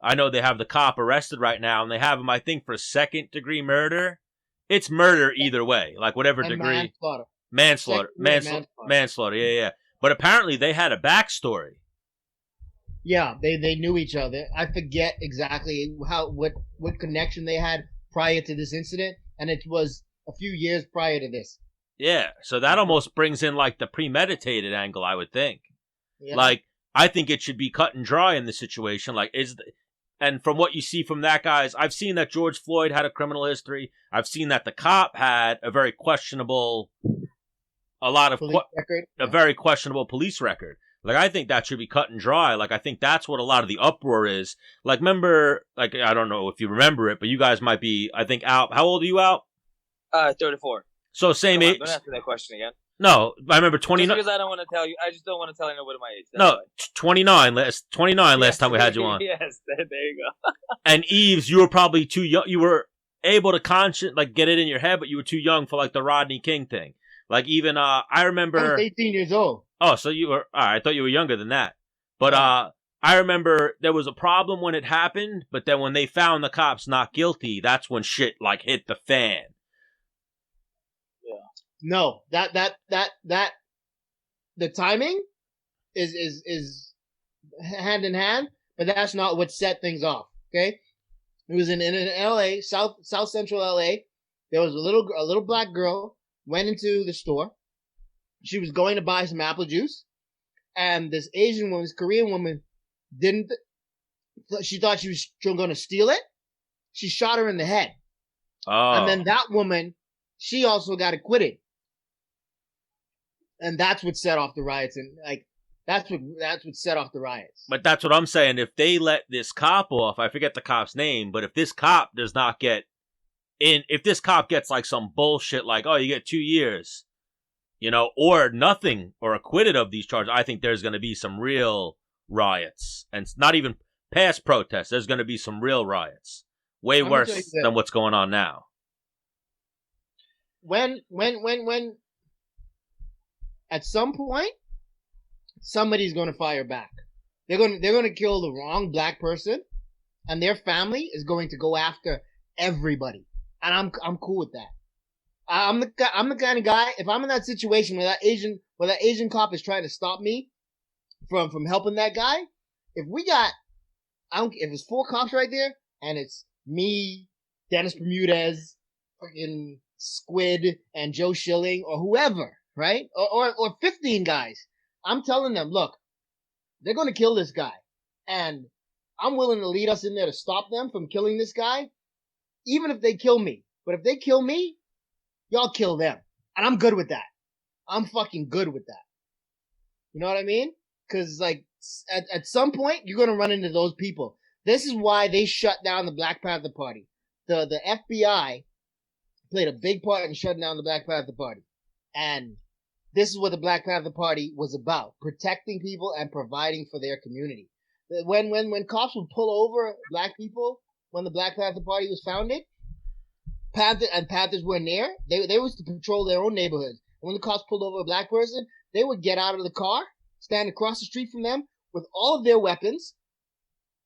I know they have the cop arrested right now, and they have him, I think, for second-degree murder. It's murder either way, like whatever and degree. Manslaughter. Yeah. But apparently they had a backstory. Yeah, they knew each other. I forget exactly what connection they had prior to this incident, and it was a few years prior to this. Yeah, so that almost brings in like the premeditated angle, I would think. Yeah. Like, I think it should be cut and dry in this situation. Like, and from what you see from that guy's, I've seen that George Floyd had a criminal history. I've seen that the cop had a very questionable, very questionable police record. Like, I think that should be cut and dry. Like, I think that's what a lot of the uproar is. Like, remember, like, I don't know if you remember it, but you guys might be, I think, Alp. How old are you, Alp? 34. So same age. Don't answer that question again. No, I remember 29. Just because I don't want to tell you. I just don't want to tell anybody my age. No, 29. 29 last time we had you on. Yes, there you go. And Yves, you were probably too young. You were able to get it in your head, but you were too young for like the Rodney King thing. Like even I remember. I was 18 years old. Oh, so you were. I thought you were younger than that. But I remember there was a problem when it happened, but then when they found the cops not guilty, that's when shit like hit the fan. No, that the timing is hand in hand, but that's not what set things off. Okay, it was in L.A., South Central L.A. There was a little black girl went into the store. She was going to buy some apple juice, and this Korean woman didn't. She thought she was going to steal it. She shot her in the head, and then that woman, she also got acquitted. And that's what set off the riots, and like that's what set off the riots. But that's what I'm saying. If they let this cop off, I forget the cop's name, but if this cop does not get in, if this cop gets like some bullshit, like you get 2 years, or nothing, or acquitted of these charges, I think there's going to be some real riots, and it's not even past protests. There's going to be some real riots, way worse than what's going on now. When. At some point, somebody's going to fire back. They're going to kill the wrong black person, and their family is going to go after everybody. And I'm cool with that. I'm the kind of guy. If I'm in that situation where that Asian cop is trying to stop me from helping that guy, if it's 4 cops right there, and it's me, Dennis Bermudez, fucking Squid, and Joe Schilling, or whoever. Right? Or 15 guys. I'm telling them, look, they're going to kill this guy. And I'm willing to lead us in there to stop them from killing this guy, even if they kill me. But if they kill me, y'all kill them. And I'm good with that. I'm fucking good with that. You know what I mean? Because, like, at some point, you're going to run into those people. This is why they shut down the Black Panther Party. The FBI played a big part in shutting down the Black Panther Party. And this is what the Black Panther Party was about: protecting people and providing for their community. When cops would pull over black people when the Black Panther Party was founded, Panthers were near. They was to patrol their own neighborhoods. When the cops pulled over a black person, they would get out of the car, stand across the street from them with all of their weapons,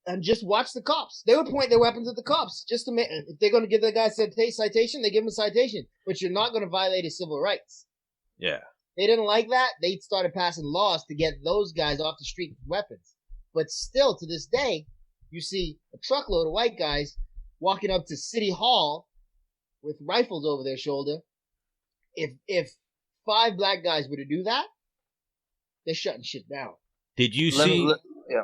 and just watch the cops. They would point their weapons at the cops just to make. If they're going to give the guy a citation, they give him a citation. But you're not going to violate his civil rights. Yeah. They didn't like that. They started passing laws to get those guys off the street with weapons. But still, to this day, you see a truckload of white guys walking up to City Hall with rifles over their shoulder. If 5 black guys were to do that, they're shutting shit down. Did you see? Yeah.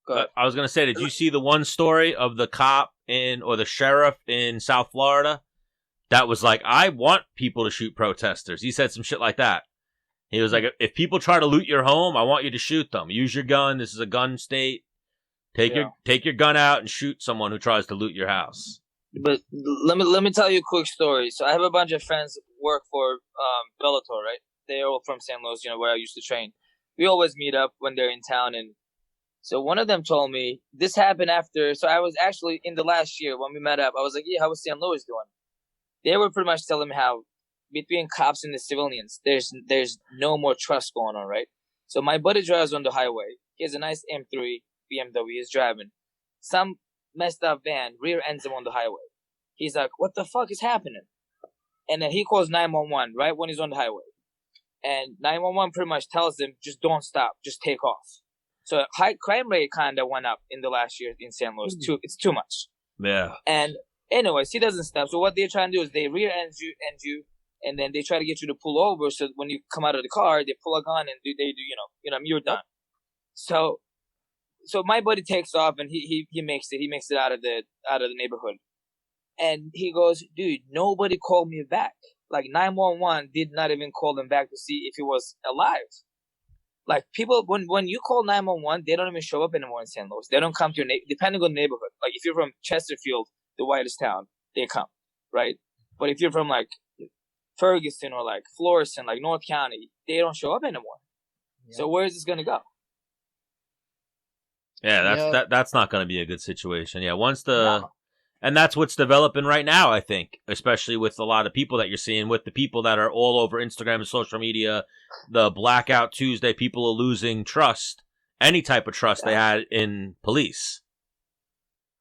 Go ahead. I was gonna say, did you see the one story of the cop or the sheriff in South Florida? That was like, I want people to shoot protesters. He said some shit like that. He was like, if people try to loot your home, I want you to shoot them. Use your gun. This is a gun state. Take your gun out and shoot someone who tries to loot your house. But let me tell you a quick story. So I have a bunch of friends who work for Bellator, right? They're all from St. Louis, where I used to train. We always meet up when they're in town. And so one of them told me this happened after. So I was actually in the last year when we met up. I was like, yeah, how was St. Louis doing? They were pretty much telling me how between cops and the civilians, there's no more trust going on, right? So my buddy drives on the highway. He has a nice M3 BMW. He's driving. Some messed up van rear ends him on the highway. He's like, what the fuck is happening? And then he calls 911 right when he's on the highway. And 911 pretty much tells him, just don't stop, just take off. So high crime rate kind of went up in the last year in St. Louis. It's too much. Yeah. And anyways, he doesn't stop. So what they're trying to do is they rear end you, and then they try to get you to pull over. So when you come out of the car, they pull a gun and they do, you're done. So my buddy takes off and he makes it out of the neighborhood. And he goes, dude, nobody called me back. Like 911 did not even call him back to see if he was alive. Like people, when you call 911, they don't even show up anymore in St. Louis. They don't come to your depending on the neighborhood. Like if you're from Chesterfield, the whitest town, they come, right? But if you're from like Ferguson or like Florissant, like North County, they don't show up anymore. Yeah. So where is this gonna go? Yeah, that's not going to be a good situation. Yeah, and that's what's developing right now, I think, especially with a lot of people that you're seeing, with the people that are all over Instagram and social media, the Blackout Tuesday, people are losing trust, any type of trust they had in police.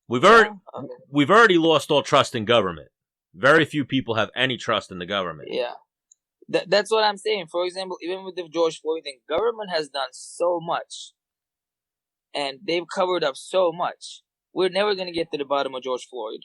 We've already lost all trust in government. Very few people have any trust in the government. Yeah. That's what I'm saying. For example, even with the George Floyd thing, government has done so much. And they've covered up so much. We're never going to get to the bottom of George Floyd.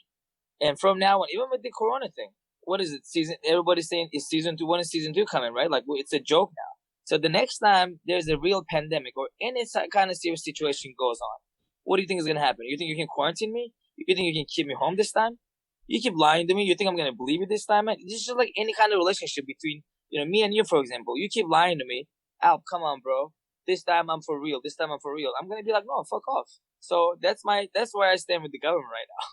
And from now on, even with the Corona thing, what is it? Everybody's saying it's season 2. When is season 2 coming, right? Like, it's a joke now. So the next time there's a real pandemic or any kind of serious situation goes on, what do you think is going to happen? You think you can quarantine me? You think you can keep me home this time? You keep lying to me. You think I'm going to believe you this time? This is just like any kind of relationship between, me and you, for example. You keep lying to me. Alp, come on, bro. This time I'm for real. I'm going to be like, no, fuck off. So that's where I stand with the government right now.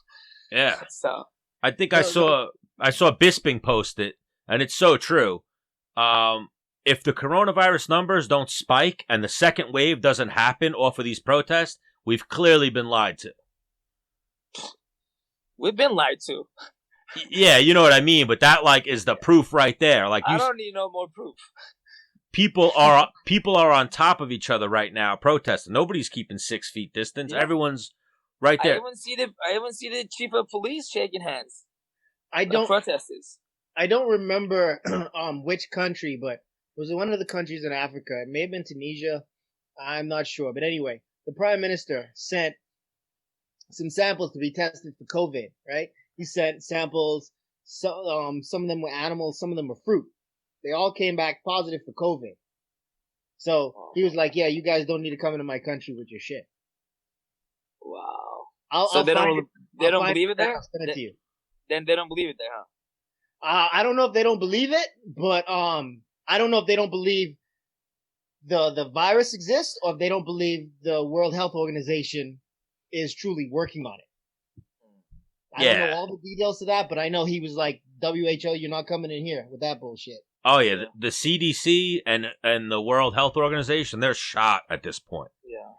Yeah. So I think I saw Bisping post it, and it's so true. If the coronavirus numbers don't spike and the second wave doesn't happen off of these protests, we've clearly been lied to. We've been lied to. Yeah, you know what I mean, but that is the proof right there. I don't need no more proof. People are on top of each other right now protesting. Nobody's keeping 6 feet distance. Yeah. Everyone's right there. I even see the chief of police shaking hands. Protesters. I don't remember which country, but it was one of the countries in Africa. It may have been Tunisia. I'm not sure, but anyway, the prime minister sent some samples to be tested for COVID. Right? He sent samples. Some of them were animals, some of them were fruit. They all came back positive for COVID. So he was like, yeah, you guys don't need to come into my country with your shit. Wow. So they don't believe it there? Then they don't believe it there, huh? I don't know if they don't believe it, but I don't know if they don't believe the virus exists or if they don't believe the World Health Organization is truly working on it. I don't know all the details to that, but I know he was like, WHO, you're not coming in here with that bullshit. Oh yeah, the CDC and the World Health Organization, they're shot at this point. Yeah.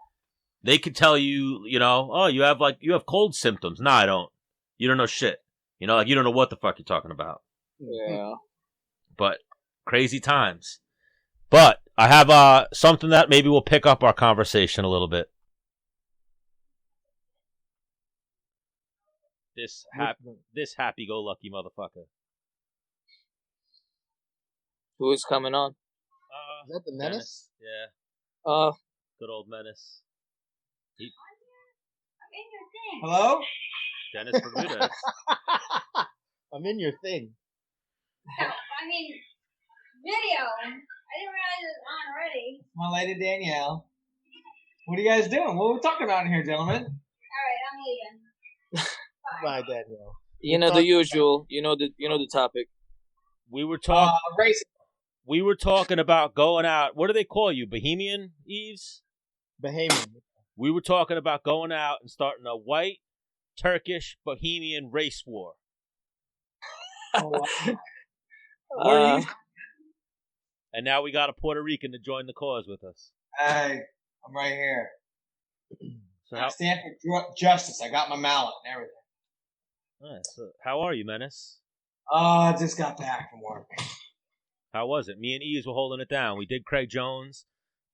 They could tell you, you have cold symptoms. No, I don't. You don't know shit. You don't know what the fuck you're talking about. Yeah. But crazy times. But I have something that maybe will pick up our conversation a little bit. This happy-go-lucky motherfucker. Who is coming on? Is that the Menace? Yeah. Good old Menace. I'm in your thing. Hello? Dennis Bermudez. I'm in your thing. No, I mean, video. I didn't realize it was on already. My lady Danielle. What are you guys doing? What are we talking about in here, gentlemen? Alright, I'm leaving. Bye, Danielle. You know the usual. You know the topic. We were talking. Racing. We were talking about going out. What do they call you, Bohemian, Yves? Bohemian. We were talking about going out and starting a white, Turkish, Bohemian race war. And now we got a Puerto Rican to join the cause with us. Hey, I'm right here. So I stand for justice. I got my mallet and everything. Nice. So how are you, Menace? I just got back from work. How was it? Me and Yves were holding it down. We did Craig Jones.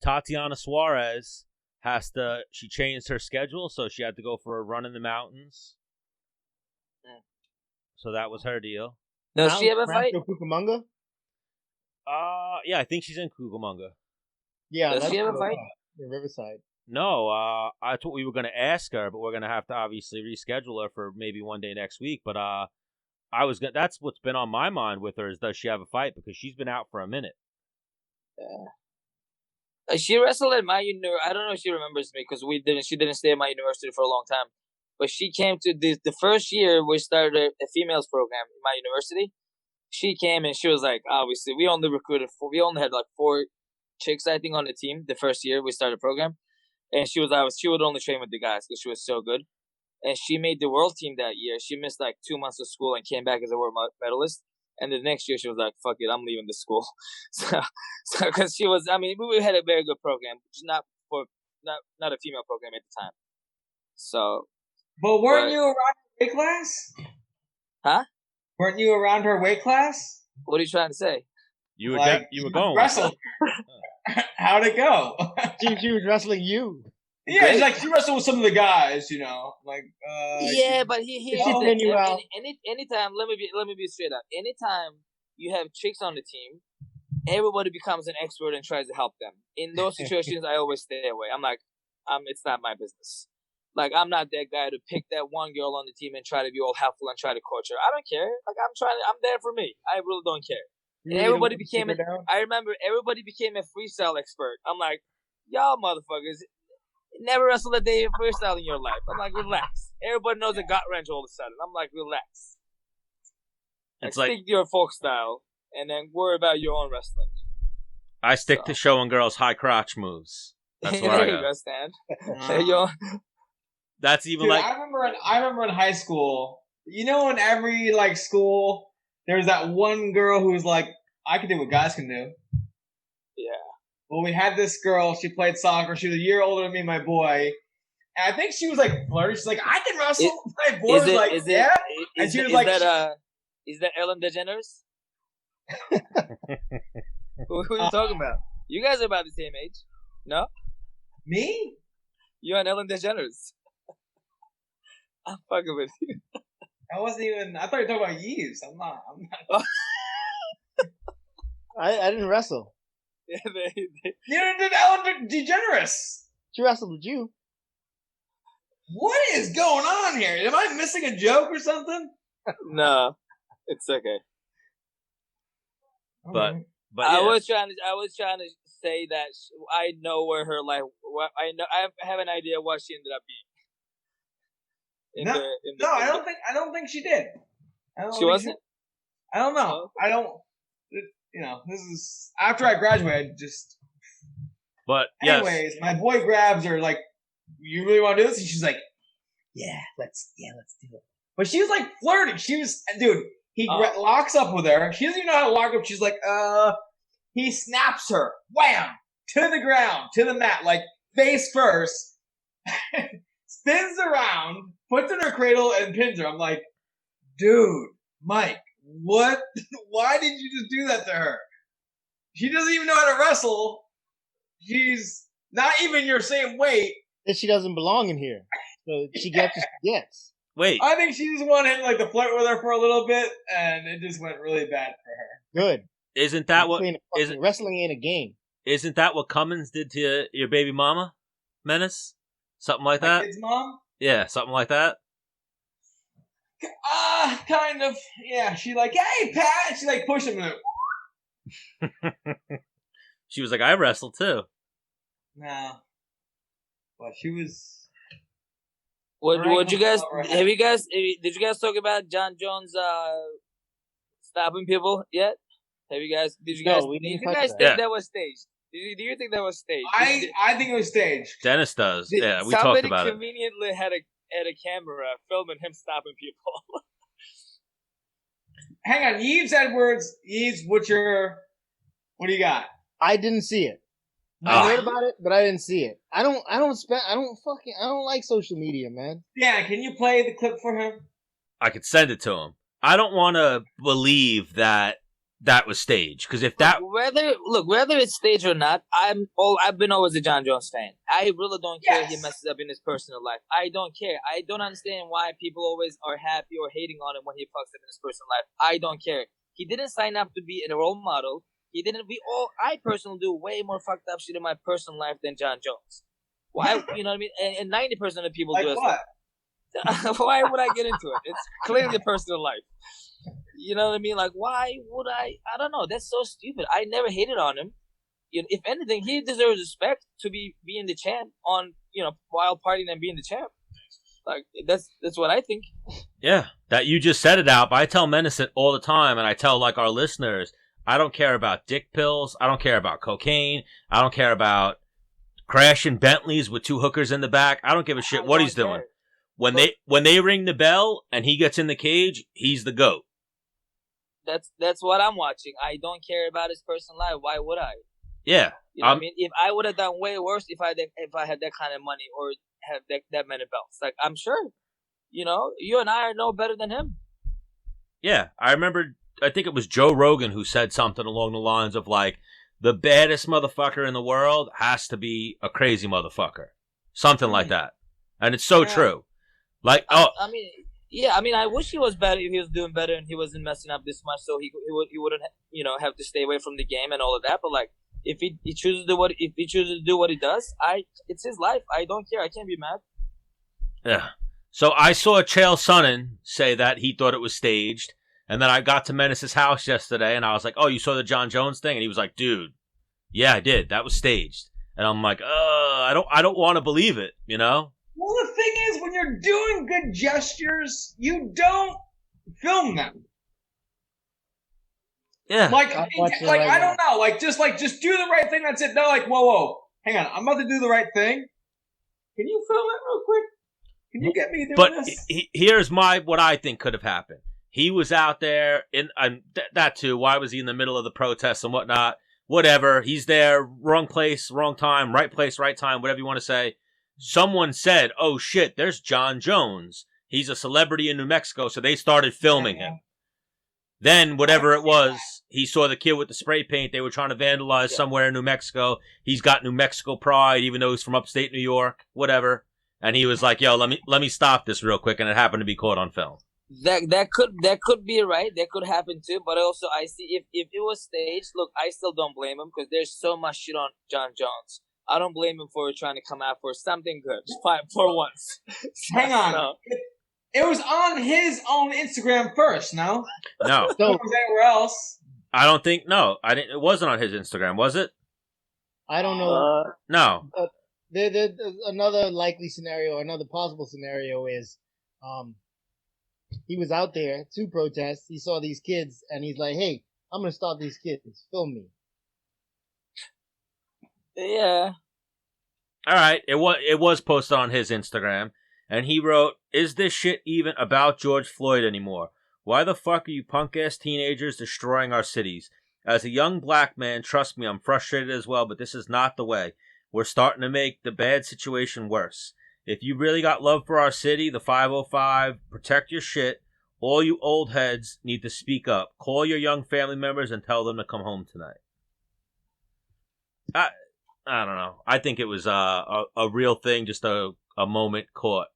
Tatiana Squarez she changed her schedule, so she had to go for a run in the mountains. So that was her deal. Does she have a fight? Cucamonga? Yeah, I think she's in Cucamonga. Yeah, does she have a fight? In Riverside. No, I thought we were going to ask her, but we're going to have to obviously reschedule her for maybe one day next week. But that's what's been on my mind with her is does she have a fight because she's been out for a minute. Yeah. She wrestled at my I don't know if she remembers me because she didn't stay at my university for a long time. But she came to the first year we started a females program in my university. She came and she was like, obviously, we only had like 4 chicks, I think, on the team the first year we started the program. And she would only train with the guys because she was so good. And she made the world team that year. She missed like 2 months of school and came back as a world medalist. And the next year she was like, fuck it, I'm leaving the school. So because she was, I mean, we had a very good program, just not a female program at the time. So. But weren't you around her weight class? Huh? Weren't you around her weight class? What are you trying to say? You were going. Wrestle. How'd it go? She was wrestling you. Yeah, she wrestled with some of the guys, you know, like. Yeah, but here's the thing. Anytime, let me be straight up. Anytime you have chicks on the team, everybody becomes an expert and tries to help them. In those situations, I always stay away. I'm like, it's not my business. Like, I'm not that guy to pick that one girl on the team and try to be all helpful and try to coach her. I don't care. Like, I'm there for me. I really don't care. And everybody became I remember everybody became a freestyle expert. I'm like, y'all motherfuckers never wrestled a day of freestyle in your life. I'm like, relax. Everybody knows a gut wrench all of a sudden. I'm like, relax. It's like stick to your folk style and then worry about your own wrestling. I stick to showing girls high crotch moves. That's where I go. You go, Stan. That's even Dude, like I remember in high school. You know, in every like school, there's that one girl who's like, I can do what guys can do. Yeah. Well, we had this girl. She played soccer. She was a year older than me, my boy. And I think she was like flirty. She's like, I can wrestle. My boy was like, yeah. And she was like, is that Ellen DeGeneres? Who are you talking about? You guys are about the same age. No? Me? You and Ellen DeGeneres. I'm fucking with you. I wasn't even. I thought you were talking about Yves. I'm not. I didn't wrestle. Yeah, Neither did Ellen DeGeneres. She wrestled with you. What is going on here? Am I missing a joke or something? No, it's okay. But yeah. I was trying to say that I know where her life. I have an idea what she ended up being. I don't think she did. She wasn't? I don't know. Oh. I don't. You know, this is after I graduated. Just. But anyways, my boy grabs her like, "You really want to do this?" And she's like, "Yeah, let's do it." But she was like flirting. She was, dude. He locks up with her. She doesn't even know how to lock up. She's like, He snaps her, wham, to the ground, to the mat, like face first. Spins around, puts in her cradle, and pins her. I'm like, dude, Mike, what? Why did you just do that to her? She doesn't even know how to wrestle. She's not even your same weight. And she doesn't belong in here. So she gets what she gets. Wait. I think she just wanted like to flirt with her for a little bit, and it just went really bad for her. Good. Isn't that what wrestling ain't a game? Isn't that what Cummins did to your baby mama, Menace? Something like that? My kid's mom? Yeah, something like that. Kind of. Yeah, she like, hey, Pat. She like pushed him. She was like, I wrestle too. No. Well, she was. What you guys? Did you guys talk about Jon Jones stopping people yet? Did you guys think that was staged? Do you think that was staged? I think it was staged. Dennis does. Yeah, we talked about it. Somebody conveniently had a camera filming him stopping people. Hang on, Yves Edwards. Yves, what do you got? I didn't see it. I heard about it, but I didn't see it. I don't like social media, man. Yeah, can you play the clip for him? I could send it to him. I don't want to believe that was staged, because if that whether it's staged or not, I've been always a Jon Jones fan. I really don't care if he messes up in his personal life. I don't care. I don't understand why people always are happy or hating on him when he fucks up in his personal life. I don't care. He didn't sign up to be a role model. He didn't. I personally do way more fucked up shit in my personal life than Jon Jones. Why? You know what I mean? And 90% of people do as well. Why would I get into it? It's clearly personal life. You know what I mean? Like, why would I? I don't know. That's so stupid. I never hated on him. if anything, he deserves respect to be being the champ on, while partying and being the champ. Like, that's what I think. Yeah, that you just said it out. But I tell Menace it all the time, and I tell like our listeners, I don't care about dick pills. I don't care about cocaine. I don't care about crashing Bentleys with 2 hookers in the back. I don't give a shit what he's doing. When they ring the bell and he gets in the cage, he's the GOAT. That's what I'm watching. I don't care about his personal life. Why would I? Yeah. You know what I mean? If I would have done way worse if I had that kind of money or have that many belts. Like, I'm sure, you and I are no better than him. Yeah. I think it was Joe Rogan who said something along the lines of like, the baddest motherfucker in the world has to be a crazy motherfucker. Something like that. And it's so true. Like, I mean, I wish he was better if he was doing better and he wasn't messing up this much, so he wouldn't, have to stay away from the game and all of that. But like, if he chooses to do what he does, it's his life. I don't care. I can't be mad. Yeah. So I saw Chael Sonnen say that he thought it was staged, and then I got to Menace's house yesterday, and I was like, "Oh, you saw the Jon Jones thing?" And he was like, "Dude, yeah, I did. That was staged." And I'm like, I don't want to believe it, Well, the thing is, when you're doing good gestures, you don't film them. Yeah. Like I don't know. Like, just do the right thing. That's it. No, like, whoa. Hang on. I'm about to do the right thing. Can you film it real quick? Can you get me doing this? But here's what I think could have happened. He was out there that too. Why was he in the middle of the protests and whatnot? Whatever. He's there. Wrong place, wrong time. Right place, right time. Whatever you want to say. Someone said, "Oh shit, there's Jon Jones. He's a celebrity in New Mexico." So they started filming him. Then whatever it was, he saw the kid with the spray paint. They were trying to vandalize somewhere in New Mexico. He's got New Mexico pride, even though he's from upstate New York. Whatever. And he was like, "Yo, let me stop this real quick," and it happened to be caught on film. That could be right. That could happen too. But also, I see if it was staged, look, I still don't blame him because there's so much shit on Jon Jones. I don't blame him for trying to come out for something good. Fine, for once. Hang on. No. It was on his own Instagram first, no? No. It was anywhere else. I don't think. No, I didn't. It wasn't on his Instagram, was it? I don't know. No. There's another likely scenario. Another possible scenario is, he was out there to protest. He saw these kids, and he's like, "Hey, I'm gonna stop these kids. Film me." Yeah. All right. It was posted on his Instagram, and he wrote, "Is this shit even about George Floyd anymore? Why the fuck are you punk-ass teenagers destroying our cities? As a young black man, trust me, I'm frustrated as well, but this is not the way. We're starting to make the bad situation worse. If you really got love for our city, the 505, protect your shit. All you old heads need to speak up. Call your young family members and tell them to come home tonight." I don't know. I think it was a real thing, just a moment caught.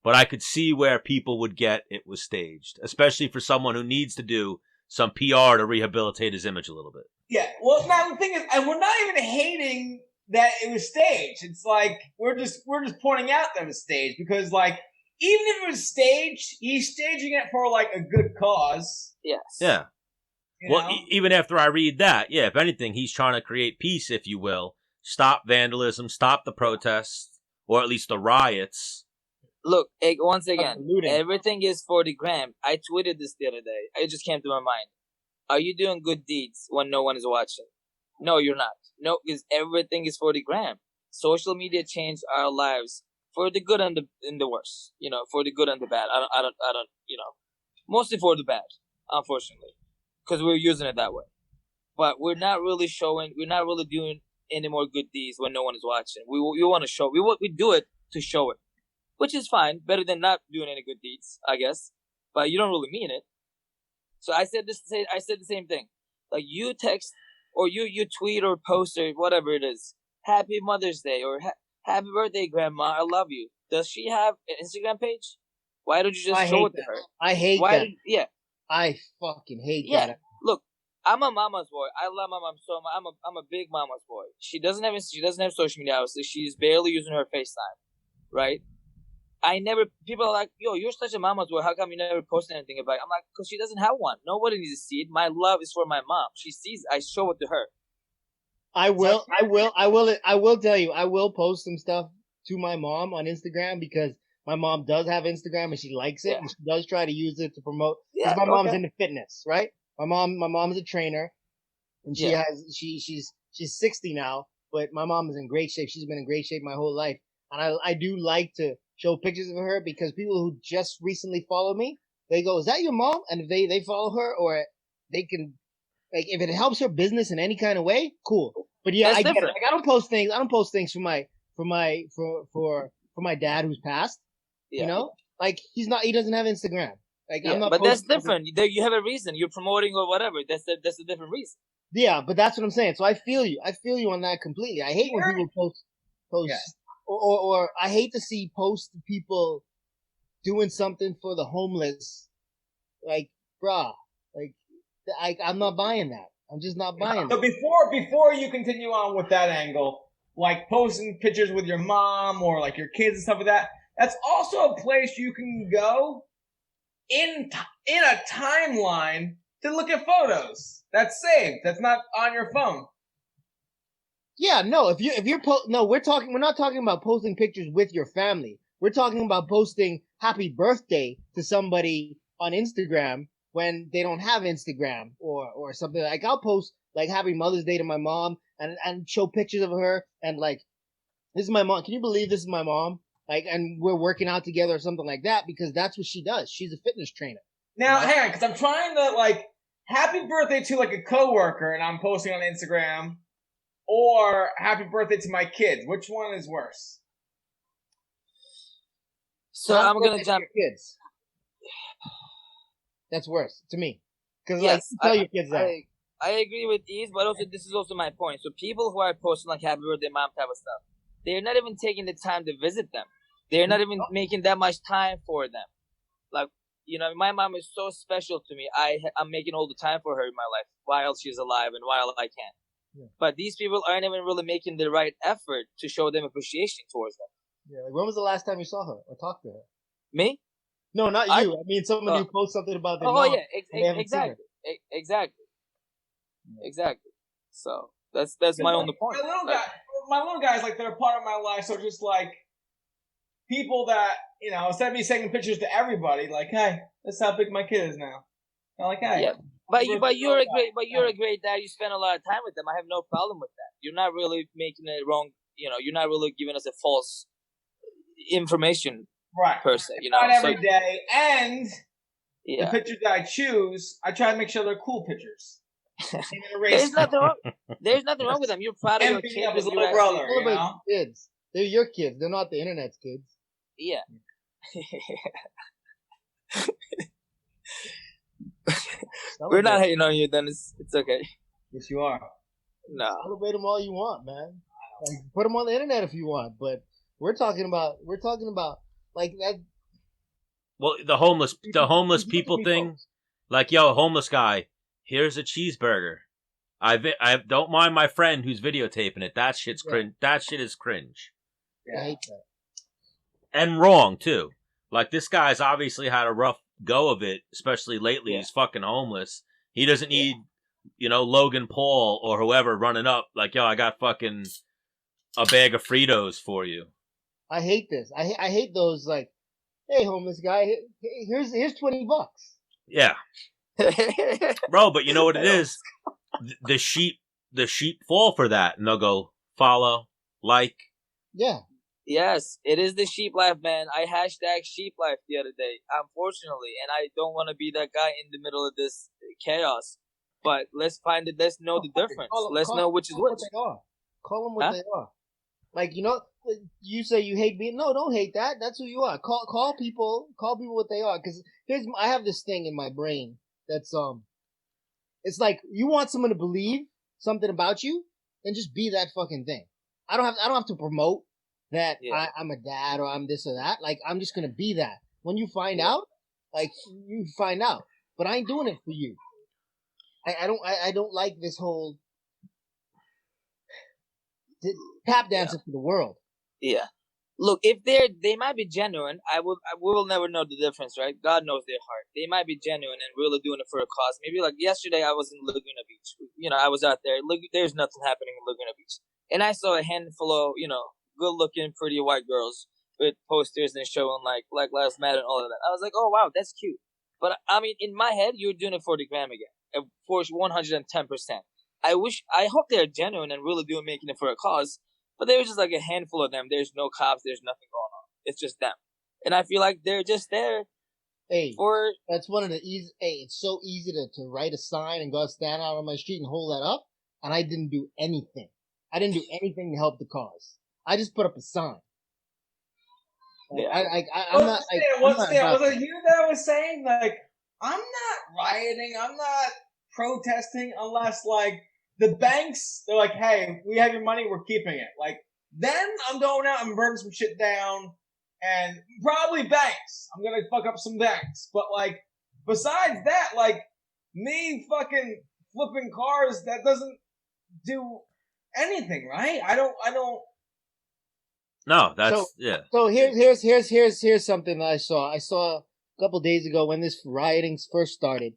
But I could see where people would get it was staged, especially for someone who needs to do some PR to rehabilitate his image a little bit. Yeah. Well, now the thing is, and we're not even hating that it was staged. It's like we're just pointing out that it was staged because, like, even if it was staged, he's staging it for like a good cause. Yes. Yeah. Well, even after I read that, yeah, if anything, he's trying to create peace, if you will. Stop vandalism, stop the protests, or at least the riots. Look, once again, everything is for the gram. I tweeted this the other day. It just came to my mind. Are you doing good deeds when no one is watching? No, you're not. No, because everything is for the gram. Social media changed our lives for the good and the worst. For the good and the bad. I don't. Mostly for the bad, unfortunately, because we're using it that way. But we're not really doing any more good deeds when no one is watching. We want to show. We do it to show it, which is fine. Better than not doing any good deeds, I guess. But you don't really mean it. So I said the same thing. Like, you text or you tweet or post or whatever it is. Happy Mother's Day or Happy birthday, Grandma. I love you. Does she have an Instagram page? Why don't you just show it to her? I hate that. Yeah. I fucking hate that. Look, I'm a mama's boy. I love my mom so much. I'm a big mama's boy. She doesn't have social media, obviously. She's barely using her FaceTime, right? People are like, "Yo, you're such a mama's boy. How come you never post anything about it?" I'm like, because she doesn't have one. Nobody needs to see it. My love is for my mom. She sees it. I show it to her. I will tell you, I will post some stuff to my mom on Instagram because my mom does have Instagram and she likes it and she does try to use it to promote. Because my mom's into fitness, right? My mom's a trainer and she's 60 now, but my mom is in great shape. She's been in great shape my whole life. And I do like to show pictures of her because people who just recently follow me, they go, "Is that your mom?" And if they follow her or they can, like, if it helps her business in any kind of way, cool. But yeah, I get it. Like, I don't post things for my dad who's passed. Yeah. You know, like he doesn't have Instagram. Like, I'm not. But that's different. You have a reason. You're promoting or whatever. That's a different reason. Yeah, but that's what I'm saying. So I feel you on that completely. I hate when people post, or I hate to see posts of people doing something for the homeless. Like, bruh, like I'm not buying that. I'm just not buying that. So before you continue on with that angle, like posting pictures with your mom or like your kids and stuff like that, that's also a place you can go in a timeline to look at photos. That's saved. That's not on your phone. Yeah, no. We're not talking about posting pictures with your family. We're talking about posting happy birthday to somebody on Instagram when they don't have Instagram or something. Like, I'll post like happy Mother's Day to my mom and show pictures of her and like, this is my mom. Can you believe this is my mom? Like, and we're working out together or something like that because that's what she does. She's a fitness trainer. Now, hang on, because I'm trying to like happy birthday to like a coworker and I'm posting on Instagram, or happy birthday to my kids. Which one is worse? So I'm gonna jump. Kids. That's worse to me. Because tell your kids that. I agree with these, but also this is also my point. So people who are posting like happy birthday mom type of stuff, they're not even taking the time to visit them. They're not even making that much time for them. Like, you know, my mom is so special to me. I'm making all the time for her in my life while she's alive and while I can. Yeah. But these people aren't even really making the right effort to show them appreciation towards them. Yeah, like when was the last time you saw her or talked to her? Me? No, not you. I mean, someone who posts something about their mom. Oh, yeah, exactly. Exactly. So that's my only point. My little guys, like, they're a part of my life, so just like people that, you know, instead of me sending pictures to everybody, like, hey, this is how big my kid is now. I'm like, hey. Yeah. But you're a great dad. You spend a lot of time with them. I have no problem with that. You're not really making it wrong. You know, you're not really giving us a false information, right? Per se, you know, not every day. And the pictures that I choose, I try to make sure they're cool pictures. There's nothing wrong with them. You're proud of your kid. His little brother, you know? Kids. They're your kids. They're not the internet's kids. Yeah. We're not hating on you, Dennis. It's okay. Yes, you are. No. Celebrate them all you want, man. Like, put them on the internet if you want, but we're talking about like that. Well, the homeless people thing, like, yo, homeless guy, here's a cheeseburger. I don't mind my friend who's videotaping it. That shit's cringe. That shit is cringe. Yeah. I hate that. And wrong too. Like, this guy's obviously had a rough go of it, especially lately. He's fucking homeless. He doesn't need, you know, Logan Paul or whoever running up like, yo, I got fucking a bag of Fritos for you. I hate this. I hate those, like, hey, homeless guy, here's $20. Yeah. Bro, but you know what it is? The sheep fall for that, and they'll go follow, like. Yeah. Yes, it is the sheep life, man. I hashtag sheep life the other day, unfortunately, and I don't want to be that guy in the middle of this chaos. But let's know the difference. Let's know which is which. Call them what they are. Like, you know, you say you hate me. No, don't hate that. That's who you are. Call people what they are. Because I have this thing in my brain that's it's like, you want someone to believe something about you, then just be that fucking thing. I don't have to promote that I'm a dad or I'm this or that. Like, I'm just gonna be that. When you find out, like, you find out. But I ain't doing it for you. I don't like this whole tap dancing for the world. Yeah. Look, if they might be genuine, we will never know the difference, right? God knows their heart. They might be genuine and really doing it for a cause. Maybe like yesterday, I was in Laguna Beach. I was out there. Look, there's nothing happening in Laguna Beach, and I saw a handful of good-looking, pretty white girls with posters and showing like Black Lives Matter and all of that. I was like, oh wow, that's cute. But I mean, in my head, you're doing it for the gram again, for 110%. I hope they're genuine and really doing making it for a cause. But there was just like a handful of them. There's no cops. There's nothing going on. It's just them. And I feel like they're just there. That's one of the easy. It's so easy to write a sign and go stand out on my street and hold that up. And I didn't do anything. I didn't do anything to help the cause. I just put up a sign. Like, yeah. I'm not. Was it you that was saying like I'm not rioting. I'm not protesting unless like. The banks, they're like, hey, we have your money, we're keeping it. Like, then I'm going out and burning some shit down, and probably banks. I'm gonna fuck up some banks. But, like, besides that, like, me fucking flipping cars, that doesn't do anything, right? I don't. No, that's, yeah. So here's something that I saw. I saw a couple days ago when this rioting first started.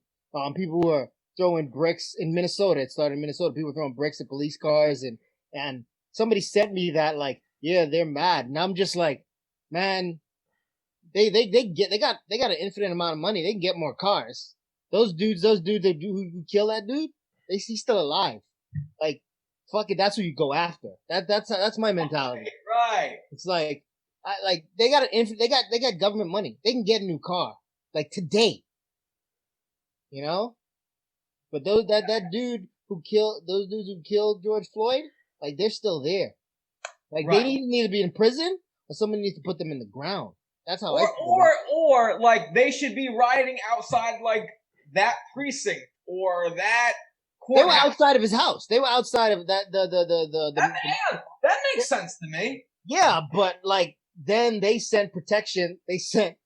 People were throwing bricks in Minnesota. It started in Minnesota. People throwing bricks at police cars, and somebody sent me that like, yeah, they're mad, and I'm just like, man, they got an infinite amount of money. They can get more cars. Those dudes who kill that dude, he's still alive. Like, fuck it, that's who you go after. That's my mentality. Right. It's like, they got they got government money. They can get a new car like today. But that dude who killed those dudes who killed George Floyd, like they're still there. Like right. They need to be in prison, or somebody needs to put them in the ground. That's how. Or like they should be rioting outside like that precinct or that. They were outside of his house. They were outside of that. That makes sense to me. Yeah, but like then they sent protection. The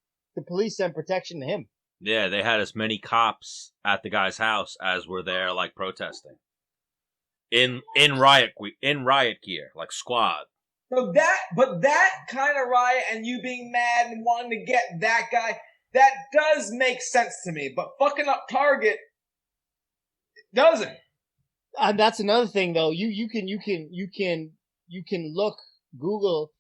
police sent protection to him. Yeah, they had as many cops at the guy's house as were there, like protesting in riot gear, like squad. So that kind of riot, and you being mad and wanting to get that guy, that does make sense to me. But fucking up Target doesn't. That's another thing, though. You can look Google.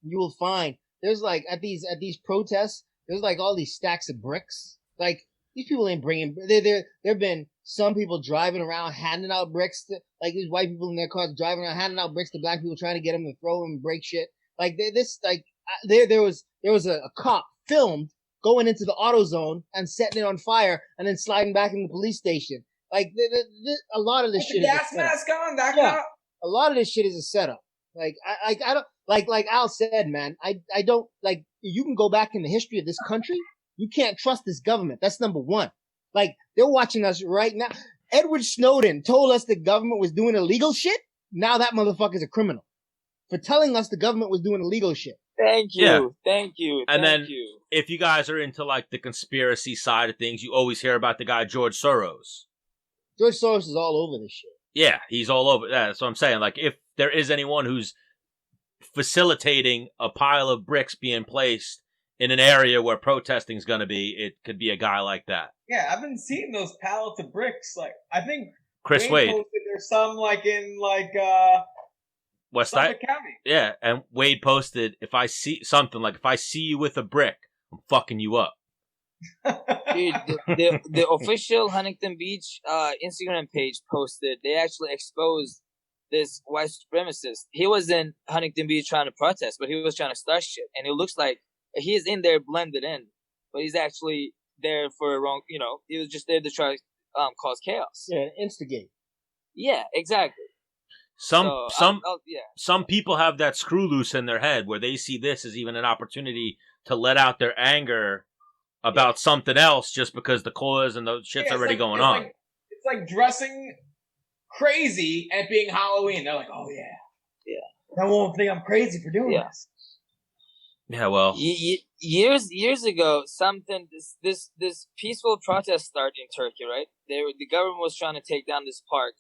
You will find there's like at these protests. There's like all these stacks of bricks. Like these people ain't bringing. There've been some people driving around handing out bricks to like these white people in their cars driving around handing out bricks to black people trying to get them to throw them and break shit. Like there was a cop filmed going into the auto zone and setting it on fire and then sliding back in the police station. Like a lot of this shit. The gas mask on that cop. A lot of this shit is a setup. Like I don't. Like Al said, man, I don't like. You can go back in the history of this country. You can't trust this government. That's number one. Like they're watching us right now. Edward Snowden told us the government was doing illegal shit. Now that motherfucker's a criminal for telling us the government was doing illegal shit. Thank you. Yeah. Thank you. And then if you guys are into like the conspiracy side of things, you always hear about the guy George Soros. George Soros is all over this shit. Yeah, he's all over. That's what I'm saying. Like if there is anyone who's facilitating a pile of bricks being placed in an area where protesting is going to be, it could be a guy like that. Yeah, I've been seeing those pallets of bricks. Like I think Chris Wade posted there's some like in like West Suffolk County. Yeah, and Wade posted if I see you with a brick, I'm fucking you up. Dude, the official Huntington Beach Instagram page posted. They actually exposed this white supremacist. He was in Huntington Beach trying to protest, but he was trying to start shit. And it looks like he's in there blended in, but he's actually there for a wrong. He was just there to try to cause chaos. Yeah, instigate. Yeah, exactly. Some people have that screw loose in their head where they see this as even an opportunity to let out their anger about something else just because the cause and the shit's already going on. It's like dressing crazy and being Halloween. They're like, oh yeah, I won't think I'm crazy for doing this. Yeah, well, years ago, this peaceful protest started in Turkey, right? The government was trying to take down this park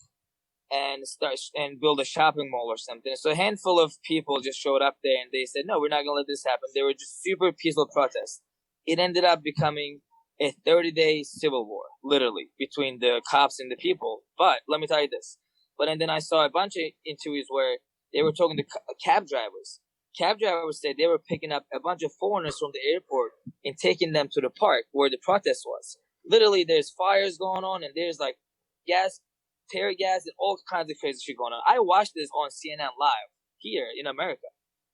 and build a shopping mall or something. So a handful of people just showed up there and they said, no, we're not going to let this happen. They were just super peaceful protests. It ended up becoming a 30-day civil war, literally, between the cops and the people. But let me tell you this. And then I saw a bunch of interviews where they were talking to cab drivers. Cab drivers said they were picking up a bunch of foreigners from the airport and taking them to the park where the protest was. Literally, there's fires going on and there's like tear gas, and all kinds of crazy shit going on. I watched this on CNN Live here in America.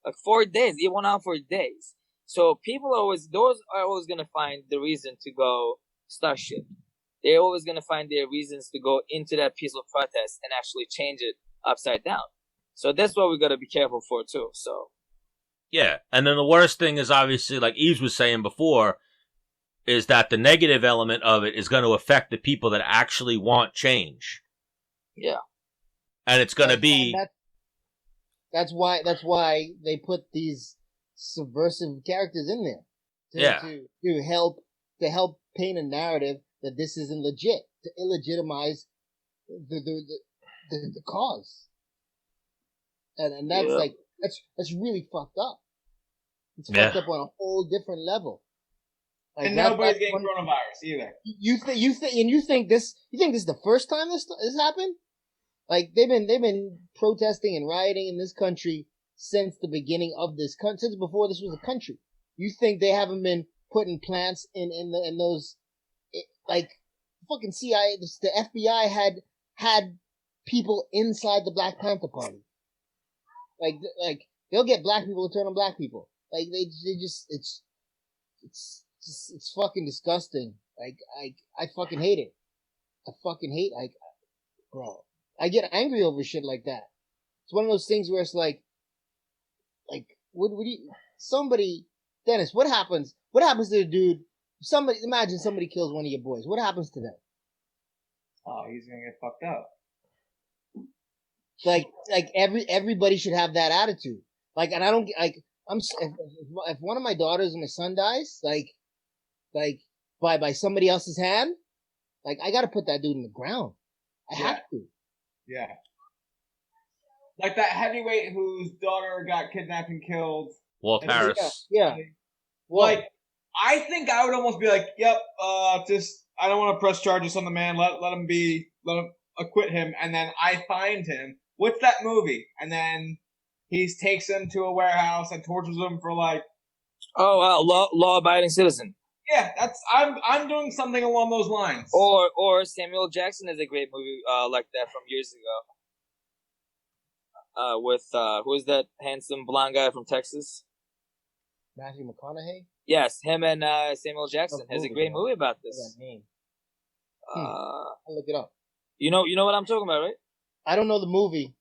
Like 4 days. It went on for days. So people are always going to find the reason to go start shit. They're always going to find their reasons to go into that peaceful protest and actually change it upside down. So that's what we got to be careful for too. So. Yeah. And then the worst thing is obviously, like Yves was saying before, is that the negative element of it is going to affect the people that actually want change. Yeah. And it's going to be... That's why they put these subversive characters in there. To help paint a narrative that this isn't legit, to illegitimize the cause. And that's that's really fucked up. It's fucked up on a whole different level. Like and nobody's getting coronavirus either. You think this is the first time this happened? Like they've been protesting and rioting in this country since the beginning of this country, since before this was a country. You think they haven't been putting plants in those, like fucking CIA, the FBI had people inside the Black Panther Party. Like they'll get black people to turn on black people. Like they just it's fucking disgusting. Like I fucking hate it. I fucking hate bro. I get angry over shit like that. It's one of those things where it's like what do you Dennis, what happens to the dude? Imagine somebody kills one of your boys. What happens to them? Oh, he's gonna get fucked up. Like everybody should have that attitude. Like, and I don't like. If one of my daughters or my son dies, like by somebody else's hand, like I gotta put that dude in the ground. I have to. Yeah. Like that heavyweight whose daughter got kidnapped and killed. Walt Harris. Yeah. Like, I think I would almost be like, yep, I don't want to press charges on the man. Let him acquit him, and then I find him. What's that movie? And then he takes him to a warehouse and tortures him for like. Oh, law-abiding citizen. Yeah, I'm doing something along those lines. Or Samuel Jackson is a great movie like that from years ago. With who is that handsome blonde guy from Texas? Matthew McConaughey. Yes, him and Samuel Jackson has a great movie about this. That name. I'll look it up. You know what I'm talking about, right? I don't know the movie,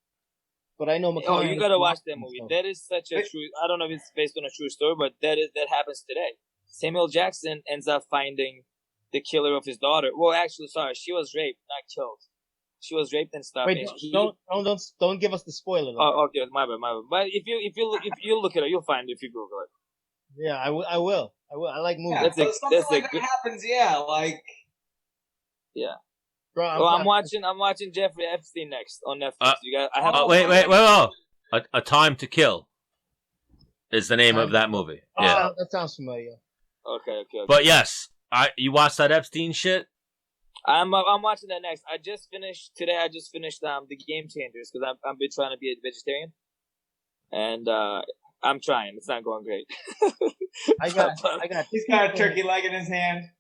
but I know McConaughey. Oh, you gotta watch that movie. That is such a true. I don't know if it's based on a true story, but that happens today. Samuel Jackson ends up finding the killer of his daughter. Well, actually, sorry, she was raped, not killed. She was raped and stuff. Wait, don't give us the spoiler. Though. Oh, okay, my bad. But if you look it up, you'll find it if you Google it. Yeah, I will. I like movies. Yeah, something like that happens. Yeah, like. Yeah. Bro, I'm watching Jeffrey Epstein next on Netflix. Wait. A Time to Kill is the name of that movie. Yeah. That sounds familiar. Okay. But yes, you watched that Epstein shit? I'm watching that next. I just finished the Game Changers because I've been trying to be a vegetarian, and I'm trying. It's not going great. I got. He's got a turkey leg in his hand.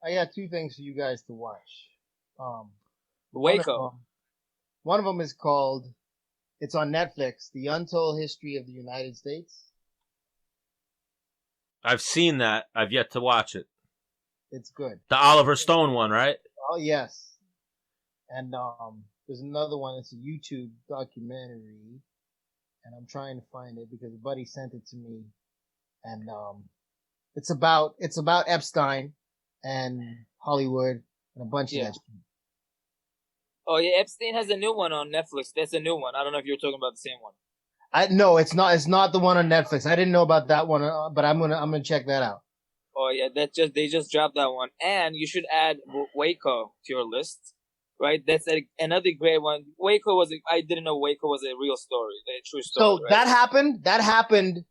I got two things for you guys to watch. Waco. One of them is called. It's on Netflix. The Untold History of the United States. I've seen that. I've yet to watch it. It's good. The Oliver Stone one, right? Oh yes. And there's another one. It's a YouTube documentary, and I'm trying to find it because a buddy sent it to me, and it's about Epstein and Hollywood and a bunch of that shit. Oh yeah, Epstein has a new one on Netflix. That's a new one. I don't know if you're talking about the same one. No, it's not. It's not the one on Netflix. I didn't know about that one, but I'm gonna check that out. Oh yeah, they just dropped that one, and you should add Waco to your list, right? That's another great one. Waco I didn't know Waco was a real story, a true story. So right? that happened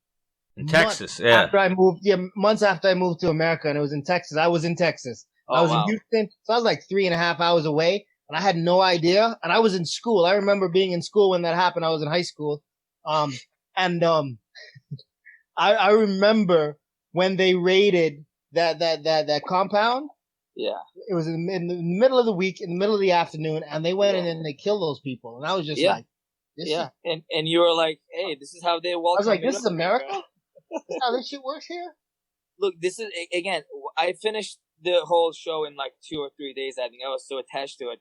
in Texas, yeah. After I moved, months after I moved to America, and it was in Texas. I was in Texas. I was in Houston, so I was like 3.5 hours away, and I had no idea. And I was in school. I remember being in school when that happened. I was in high school, I remember when they raided that compound. Yeah, it was in the middle of the week, in the middle of the afternoon, and they went in and they killed those people. And I was just like, and you were like, hey, this is how they walk. I was like, this is America. This is how this shit works here. Look, this is again. I finished the whole show in like 2 or 3 days. I think I was so attached to it.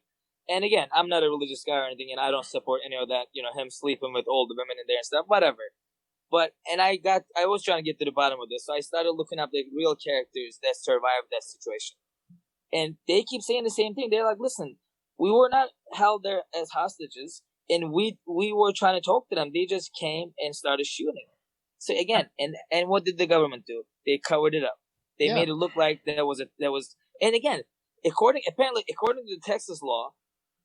And again, I'm not a religious guy or anything, and I don't support any of that. Him sleeping with older women in there and stuff, whatever. But I was trying to get to the bottom of this, so I started looking up the real characters that survived that situation. And they keep saying the same thing. They're like, listen, we were not held there as hostages, and we were trying to talk to them. They just came and started shooting. So again, and what did the government do? They covered it up. They made it look like there was. And again, according to the Texas law,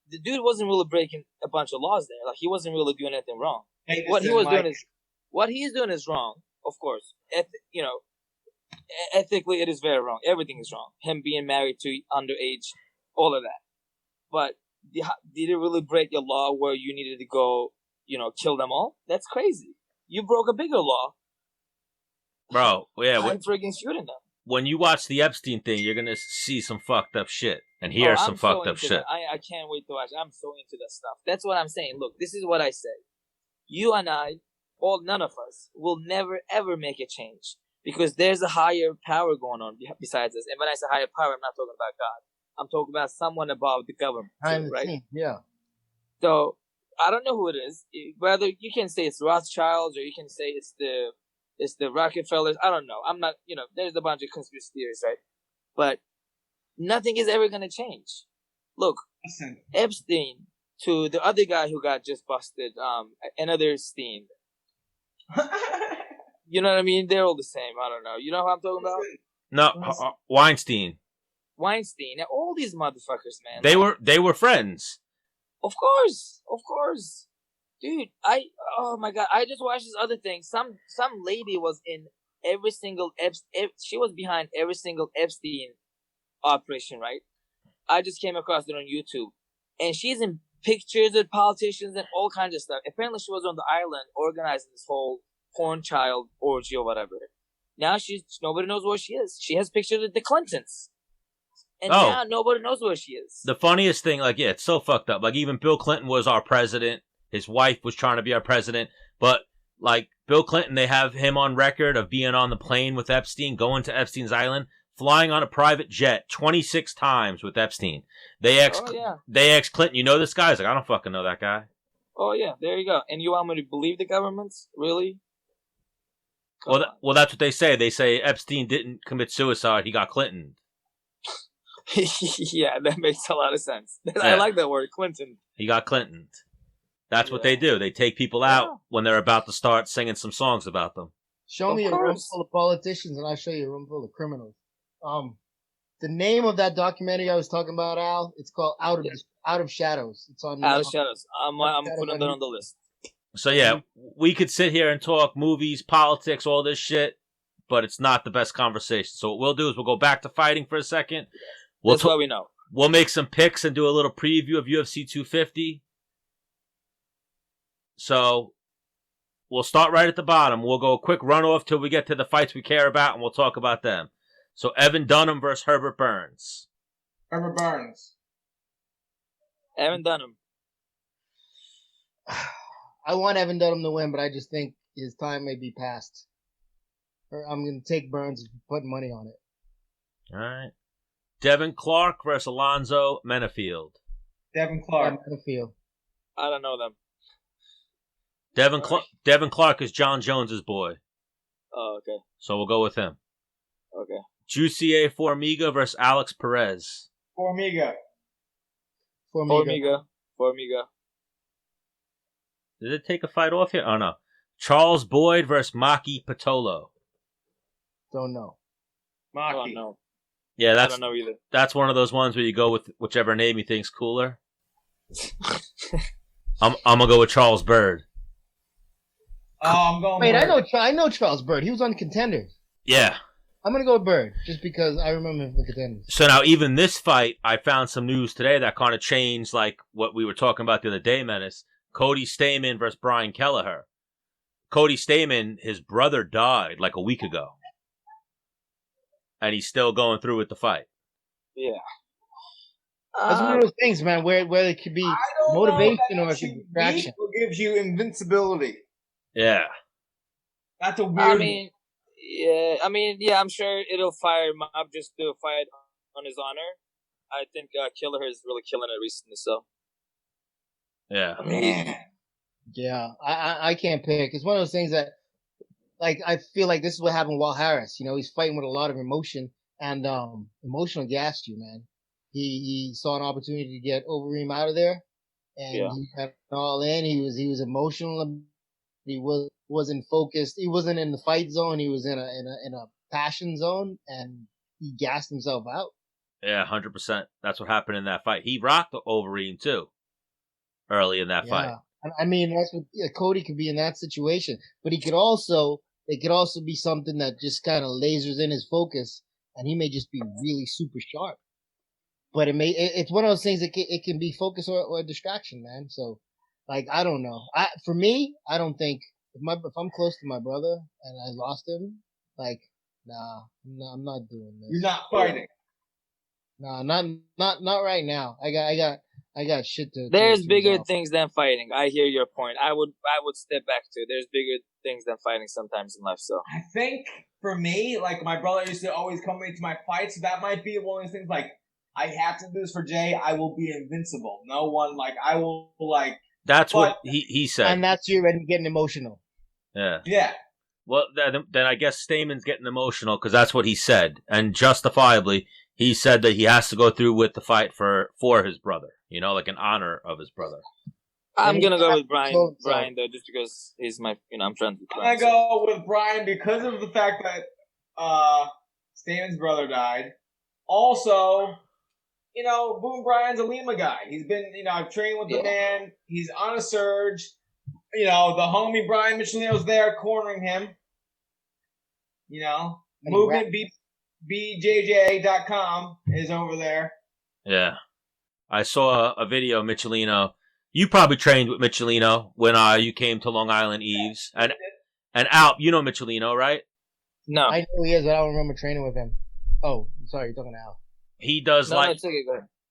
the dude wasn't really breaking a bunch of laws there. Like, he wasn't really doing anything wrong. What he's doing is wrong, of course. Ethically, it is very wrong. Everything is wrong. Him being married to underage, all of that. But did it really break a law where you needed to go, kill them all? That's crazy. You broke a bigger law. Bro, yeah. I'm freaking shooting them. When you watch the Epstein thing, you're going to see some fucked up shit and hear some fucked up shit. I can't wait to watch. I'm so into that stuff. That's what I'm saying. Look, this is what I say. You and I, none of us, will never, ever make a change. Because there's a higher power going on besides us. And when I say higher power, I'm not talking about God. I'm talking about someone above the government. Right? Yeah. So, I don't know who it is. Whether you can say it's Rothschilds or you can say it's the Rockefellers. I don't know. I'm not, there's a bunch of conspiracy theories, right? But nothing is ever going to change. Look, Epstein to the other guy who got just busted, another Steen. You know what I mean? They're all the same. I don't know. You know who I'm talking about? No, Weinstein. Weinstein. All these motherfuckers, man. They were friends. Of course. Dude, oh my God, I just watched this other thing. Some lady was in every single she was behind every single Epstein operation, right? I just came across it on YouTube. And she's in pictures with politicians and all kinds of stuff. Apparently she was on the island organizing this whole porn child orgy or whatever. Now nobody knows where she is. She has pictures of the Clintons. And now nobody knows where she is. The funniest thing, it's so fucked up. Like, even Bill Clinton was our president. His wife was trying to be our president. But, Bill Clinton, they have him on record of being on the plane with Epstein, going to Epstein's island, flying on a private jet 26 times with Epstein. They asked Clinton, you know this guy? He's like, I don't fucking know that guy. Oh, yeah, there you go. And you want me to believe the governments? Really? Well, that's what they say. They say Epstein didn't commit suicide. He got Clinton. Yeah, that makes a lot of sense. I like that word, Clinton. He got Clinton. That's what they do. They take people out when they're about to start singing some songs about them. Show me a room full of politicians, and I'll show you a room full of criminals. The name of that documentary I was talking about, Al, it's called Out of Shadows. It's on Out of Shadows. I'm putting that on the list. So yeah, we could sit here and talk movies, politics, all this shit, but it's not the best conversation. So what we'll do is we'll go back to fighting for a second. That's what we know. We'll make some picks and do a little preview of UFC 250. So we'll start right at the bottom. We'll go a quick runoff till we get to the fights we care about, and we'll talk about them. So Evan Dunham versus Herbert Burns. Herbert Burns. Evan Dunham. I want Evan Dunham to win, but I just think his time may be past. I'm going to take Burns and put money on it. All right. Devin Clark versus Alonzo Menafield. Devin Clark. Menafield. I don't know them. Devin Clark is Jon Jones's boy. Oh, okay. So we'll go with him. Okay. Jussier Formiga versus Alex Perez. Formiga. Did it take a fight off here? Oh, no. Charles Boyd versus Maki Pitolo. Don't know. Maki. Oh, no. Yeah, I don't know either. That's one of those ones where you go with whichever name you think's cooler. I'm gonna go with Charles Bird. Oh, I'm going. Wait, Bird. I know Charles Bird. He was on Contenders. Yeah. I'm gonna go with Bird just because I remember him from Contenders. So now, even this fight, I found some news today that kind of changed, like what we were talking about the other day, Menace. Cody Stamann versus Brian Kelleher. Cody Stamann, his brother died like a week ago, and he's still going through with the fight. Yeah. That's one of those things, man, where it could be motivation or it could be distraction. Or gives you invincibility. Yeah. That's a weird. I'm sure it'll fire him up just to fight on his honor. I think Killer is really killing it recently, so. Yeah. Man. Yeah, I can't pick. It's one of those things that, like, I feel like this is what happened with Walt Harris. You know, he's fighting with a lot of emotion, and emotional gassed you, man. He saw an opportunity to get Overeem out of there, and he got all in. He was emotional. He wasn't focused. He wasn't in the fight zone. He was in a passion zone, and he gassed himself out. Yeah, 100%. That's what happened in that fight. He rocked Overeem too early in that fight. I mean, that's what Cody could be in that situation, but it could also be something that just kind of lasers in his focus, and he may just be really super sharp. But it's one of those things that it can be focus or distraction, man. So, like, I don't know. For me, I don't think if I'm close to my brother and I lost him, like, nah, I'm not doing this. You're not fighting. Nah, not right now. I got shit to. There's bigger things than fighting. I hear your point. I would step back too. There's bigger things than fighting sometimes in life. So I think for me, like, my brother used to always come into my fights. That might be one of those things. Like, I have to do this for Jay. I will be invincible. No one, like, I will, like. That's what he said. And that's you and getting emotional. Yeah. Yeah. Well, then I guess Stamann's getting emotional because that's what he said, and justifiably, he said that he has to go through with the fight for his brother. You know, like in honor of his brother. I'm gonna go with Brian though, just because he's my. I'm trying to. I'm gonna go with Brian because of the fact that Stamann's brother died. Also, you know, Boom Brian's a Lima guy. He's been, you know, I've trained with the man. He's on a surge. You know, the homie Brian Michelino's there cornering him. You know, movement BJJ.com is over there. Yeah. I saw a video of Michelino. You probably trained with Michelino when you came to Long Island, Yves. And Alp, you know Michelino, right? No. I know he is, but I don't remember training with him. Oh, sorry, you're talking to Alp. He does Go ahead.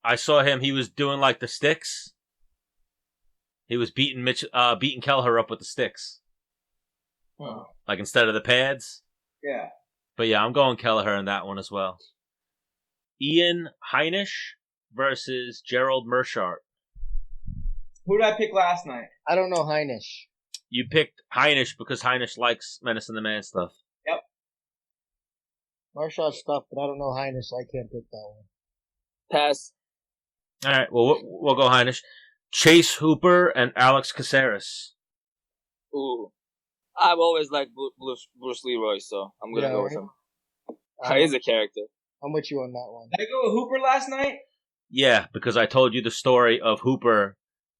I saw him, he was doing like the sticks. He was beating Kelleher up with the sticks. Huh. Like instead of the pads. Yeah. But yeah, I'm going Kelleher in that one as well. Ian Heinisch versus Gerald Mershart. Who did I pick last night? I don't know Heinisch. You picked Heinisch because Heinisch likes Menace and the Man stuff. Yep. Marshall stuff, but I don't know Heinisch, so I can't pick that one. Pass. All right, well, we'll go Heinisch. Chase Hooper and Alex Caceres. Ooh. I've always liked Bruce Leroy, so I'm going to go with him. He's a character. I'm with you on that one. Did I go with Hooper last night? Yeah, because I told you the story of Hooper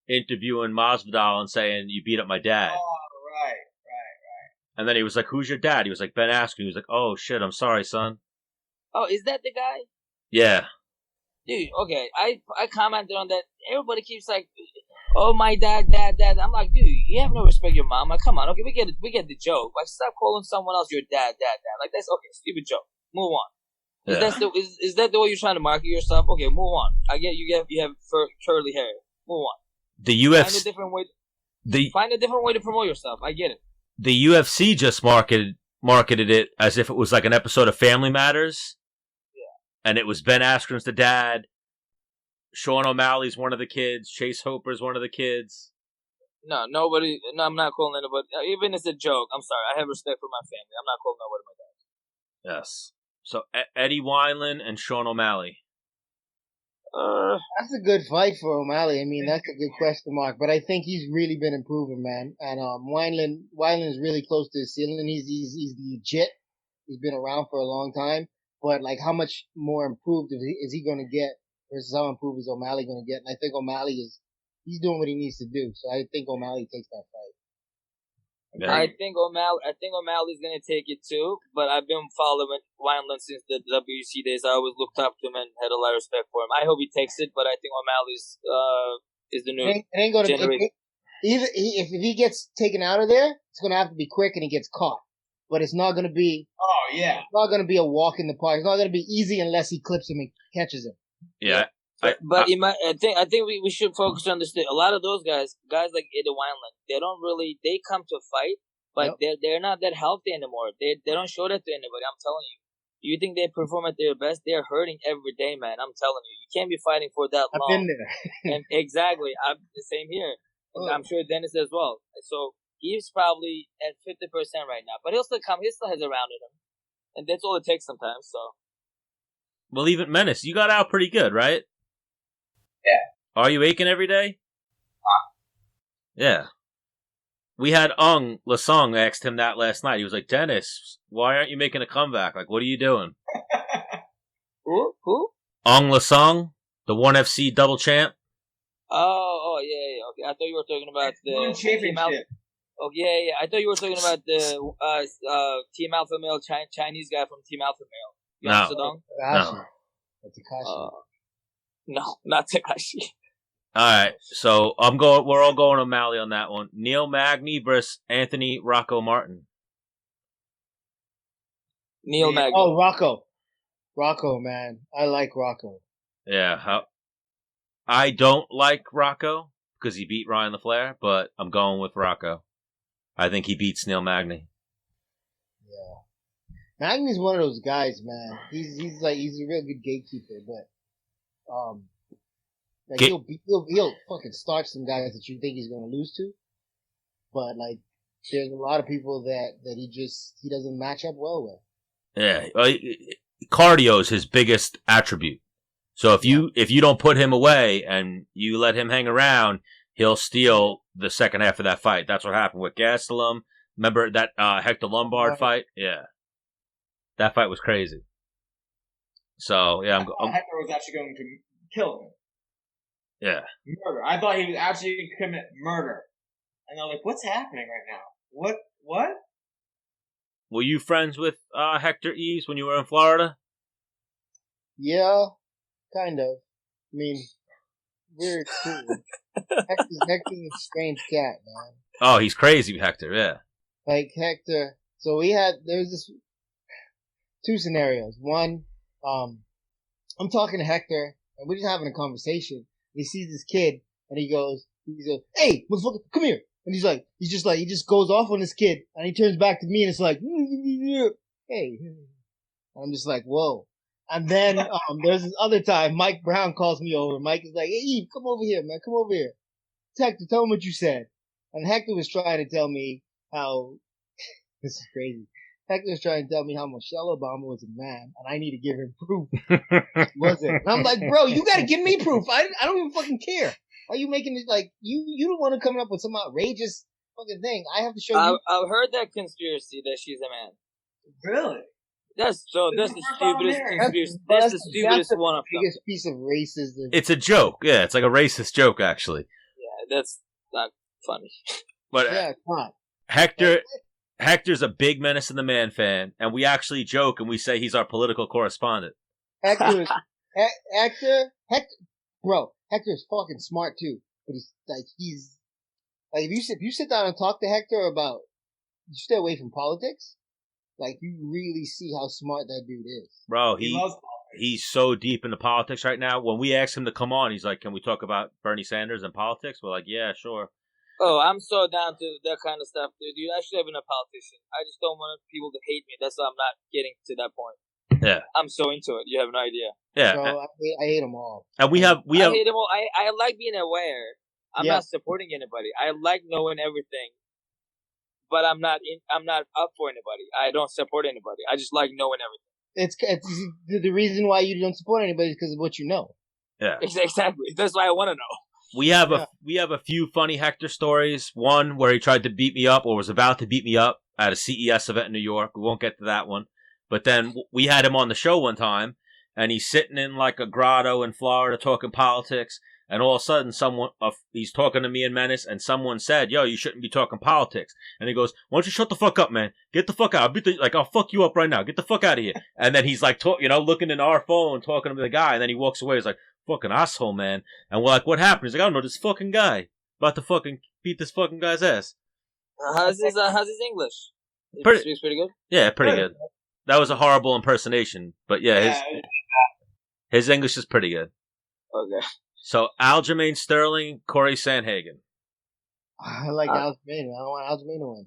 interviewing Masvidal and saying, you beat up my dad. Oh, right. And then he was like, who's your dad? He was like, Ben Askren. He was like, oh, shit, I'm sorry, son. Oh, is that the guy? Yeah. Dude, okay, I commented on that. Everybody keeps like, oh, my dad. I'm like, dude, you have no respect for your mom. Like, come on, okay, we get the joke. Like, stop calling someone else your dad. Like, that's okay, stupid joke. Move on. Is that the way you're trying to market yourself? Okay, move on. I get you have curly hair. Move on. The UFC find a different way to promote yourself. I get it. The UFC just marketed it as if it was like an episode of Family Matters. Yeah. And it was Ben Askren's the dad. Sean O'Malley's one of the kids. Chase Hooper's one of the kids. No, nobody. No, I'm not calling anybody. Even if it's a joke, I'm sorry. I have respect for my family. I'm not calling nobody my dad. Yes. So Eddie Wineland and Sean O'Malley. That's a good fight for O'Malley. I mean, that's a good question mark. But I think he's really been improving, man. And Wineland is really close to his ceiling. He's legit. He's been around for a long time. But like, how much more improved is he going to get versus how improved is O'Malley going to get? And I think O'Malley is he's doing what he needs to do. So I think O'Malley takes that fight. Yeah. I think O'Malley's gonna take it too. But I've been following Wineland since the WC days. I always looked up to him and had a lot of respect for him. I hope he takes it, but I think O'Malley's is the new generation. If he gets taken out of there, it's gonna have to be quick and he gets caught. But it's not gonna be. Oh yeah. It's not gonna be a walk in the park. It's not gonna be easy unless he clips him and catches him. Yeah. I think we should focus on this. A lot of those guys like Eddie Wineland, they come to fight, but they're not that healthy anymore. They don't show that to anybody. I'm telling you. You think they perform at their best? They're hurting every day, man. I'm telling you. You can't be fighting for that long. I've been there. And exactly, I'm the same here. And I'm sure Dennis as well. So he's probably at 50% right now, but he'll still come. He still has a round in him, and that's all it takes sometimes. So. Well, even Menace, you got out pretty good, right? Yeah. Are you aching every day? Yeah. We had Ung Lasong asked him that last night. He was like, Dennis, why aren't you making a comeback? Like, what are you doing? Who? Ung Lasong, the 1FC double champ. Oh, yeah. Okay, I thought you were talking about the championship. Oh, yeah. I thought you were talking about the Team Alpha Male Chinese guy from Team Alpha Male. No. That's Takashi. No, not Takashi. All right, so we're all going O'Malley on that one. Neil Magny versus Anthony Rocco Martin. Neil Magny. Oh, Rocco, man, I like Rocco. Yeah, I don't like Rocco because he beat Ryan LaFleur, but I'm going with Rocco. I think he beats Neil Magny. Yeah, Magny's one of those guys, man. He's a real good gatekeeper, but like he'll fucking starch some guys that you think he's gonna lose to, but like there's a lot of people that he doesn't match up well with. Yeah, cardio is his biggest attribute. So if you don't put him away and you let him hang around, he'll steal the second half of that fight. That's what happened with Gastelum. Remember that Hector Lombard fight? Yeah, that fight was crazy. So yeah, Hector was actually going to kill him. Yeah. Murder. I thought he was actually going to commit murder. And I'm like, what's happening right now? What? Were you friends with Hector Yves when you were in Florida? Yeah, kind of. I mean, we're cool. Hector's a strange cat, man. Oh, he's crazy, Hector, yeah. Like, Hector, so there was this, two scenarios. One, I'm talking to Hector, and we're just having a conversation. He sees this kid, and he goes, hey, motherfucker, come here. And he just goes off on this kid, and he turns back to me, and it's like, hey. I'm just like, whoa. And then, there's this other time, Mike Brown calls me over. Mike is like, hey, Eve, come over here, man, come over here. Hector, tell him what you said. And Hector was trying to tell me how, this is crazy. Hector was trying to tell me how Michelle Obama was a man, and I need to give him proof. Was it? And I'm like, bro, you gotta give me proof. I don't even fucking care. Why are you making it like, you don't want to come up with some outrageous fucking thing. I have to show you. I've heard that conspiracy that she's a man. Really? That's the stupidest conspiracy. That's the stupidest one of them. Biggest piece of racism. It's a joke. Yeah, it's like a racist joke, actually. Yeah, that's not funny. But yeah, it's not. Hector's a big Menace and the Man fan, and we actually joke and we say he's our political correspondent. Hector, bro, Hector's fucking smart too. But he's like, if you sit down and talk to Hector about, you stay away from politics, like you really see how smart that dude is. Bro, He loves politics. he's so deep into politics right now. When we asked him to come on, he's like, can we talk about Bernie Sanders and politics? We're like, yeah, sure. Oh, I'm so down to that kind of stuff, dude. I should have been a politician. I just don't want people to hate me. That's why I'm not getting to that point. Yeah. I'm so into it. You have no idea. Yeah. So I hate them all. And we have I hate them all. I like being aware. I'm not supporting anybody. I like knowing everything, but I'm not up for anybody. I don't support anybody. I just like knowing everything. It's the reason why you don't support anybody is because of what you know. Yeah. Exactly. That's why I want to know. We have a few funny Hector stories. One where he tried to beat me up or was about to beat me up at a CES event in New York. We won't get to that one. But then we had him on the show one time, and he's sitting in like a grotto in Florida talking politics. And all of a sudden, he's talking to me and Menace, and someone said, "Yo, you shouldn't be talking politics." And he goes, "Why don't you shut the fuck up, man? Get the fuck out! I'll fuck you up right now. Get the fuck out of here." And then he's like, looking in our phone, talking to the guy, and then he walks away. He's like, "Fucking asshole, man." And we're like, "What happened?" He's like, "I don't know, this fucking guy about to fucking beat this fucking guy's ass." How's his English? He speaks pretty good. Yeah, pretty good. That was a horrible impersonation, but yeah. His English is pretty good. Okay. So, Aljamain Sterling, Corey Sandhagen. I like Aljamain. I don't want Aljamain to win.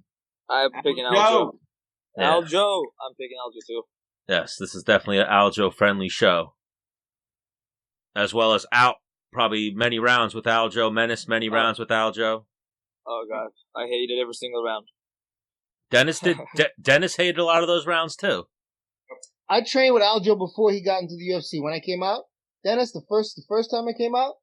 I'm picking Aljo. Yeah. Aljo. I'm picking Aljo too. Yes, this is definitely an Aljo-friendly show. As well as probably many rounds with Aljo. Menace, many rounds with Aljo. Oh, God. I hated every single round. Dennis Dennis hated a lot of those rounds, too. I trained with Aljo before he got into the UFC. When I came out, Dennis, the first time I came out,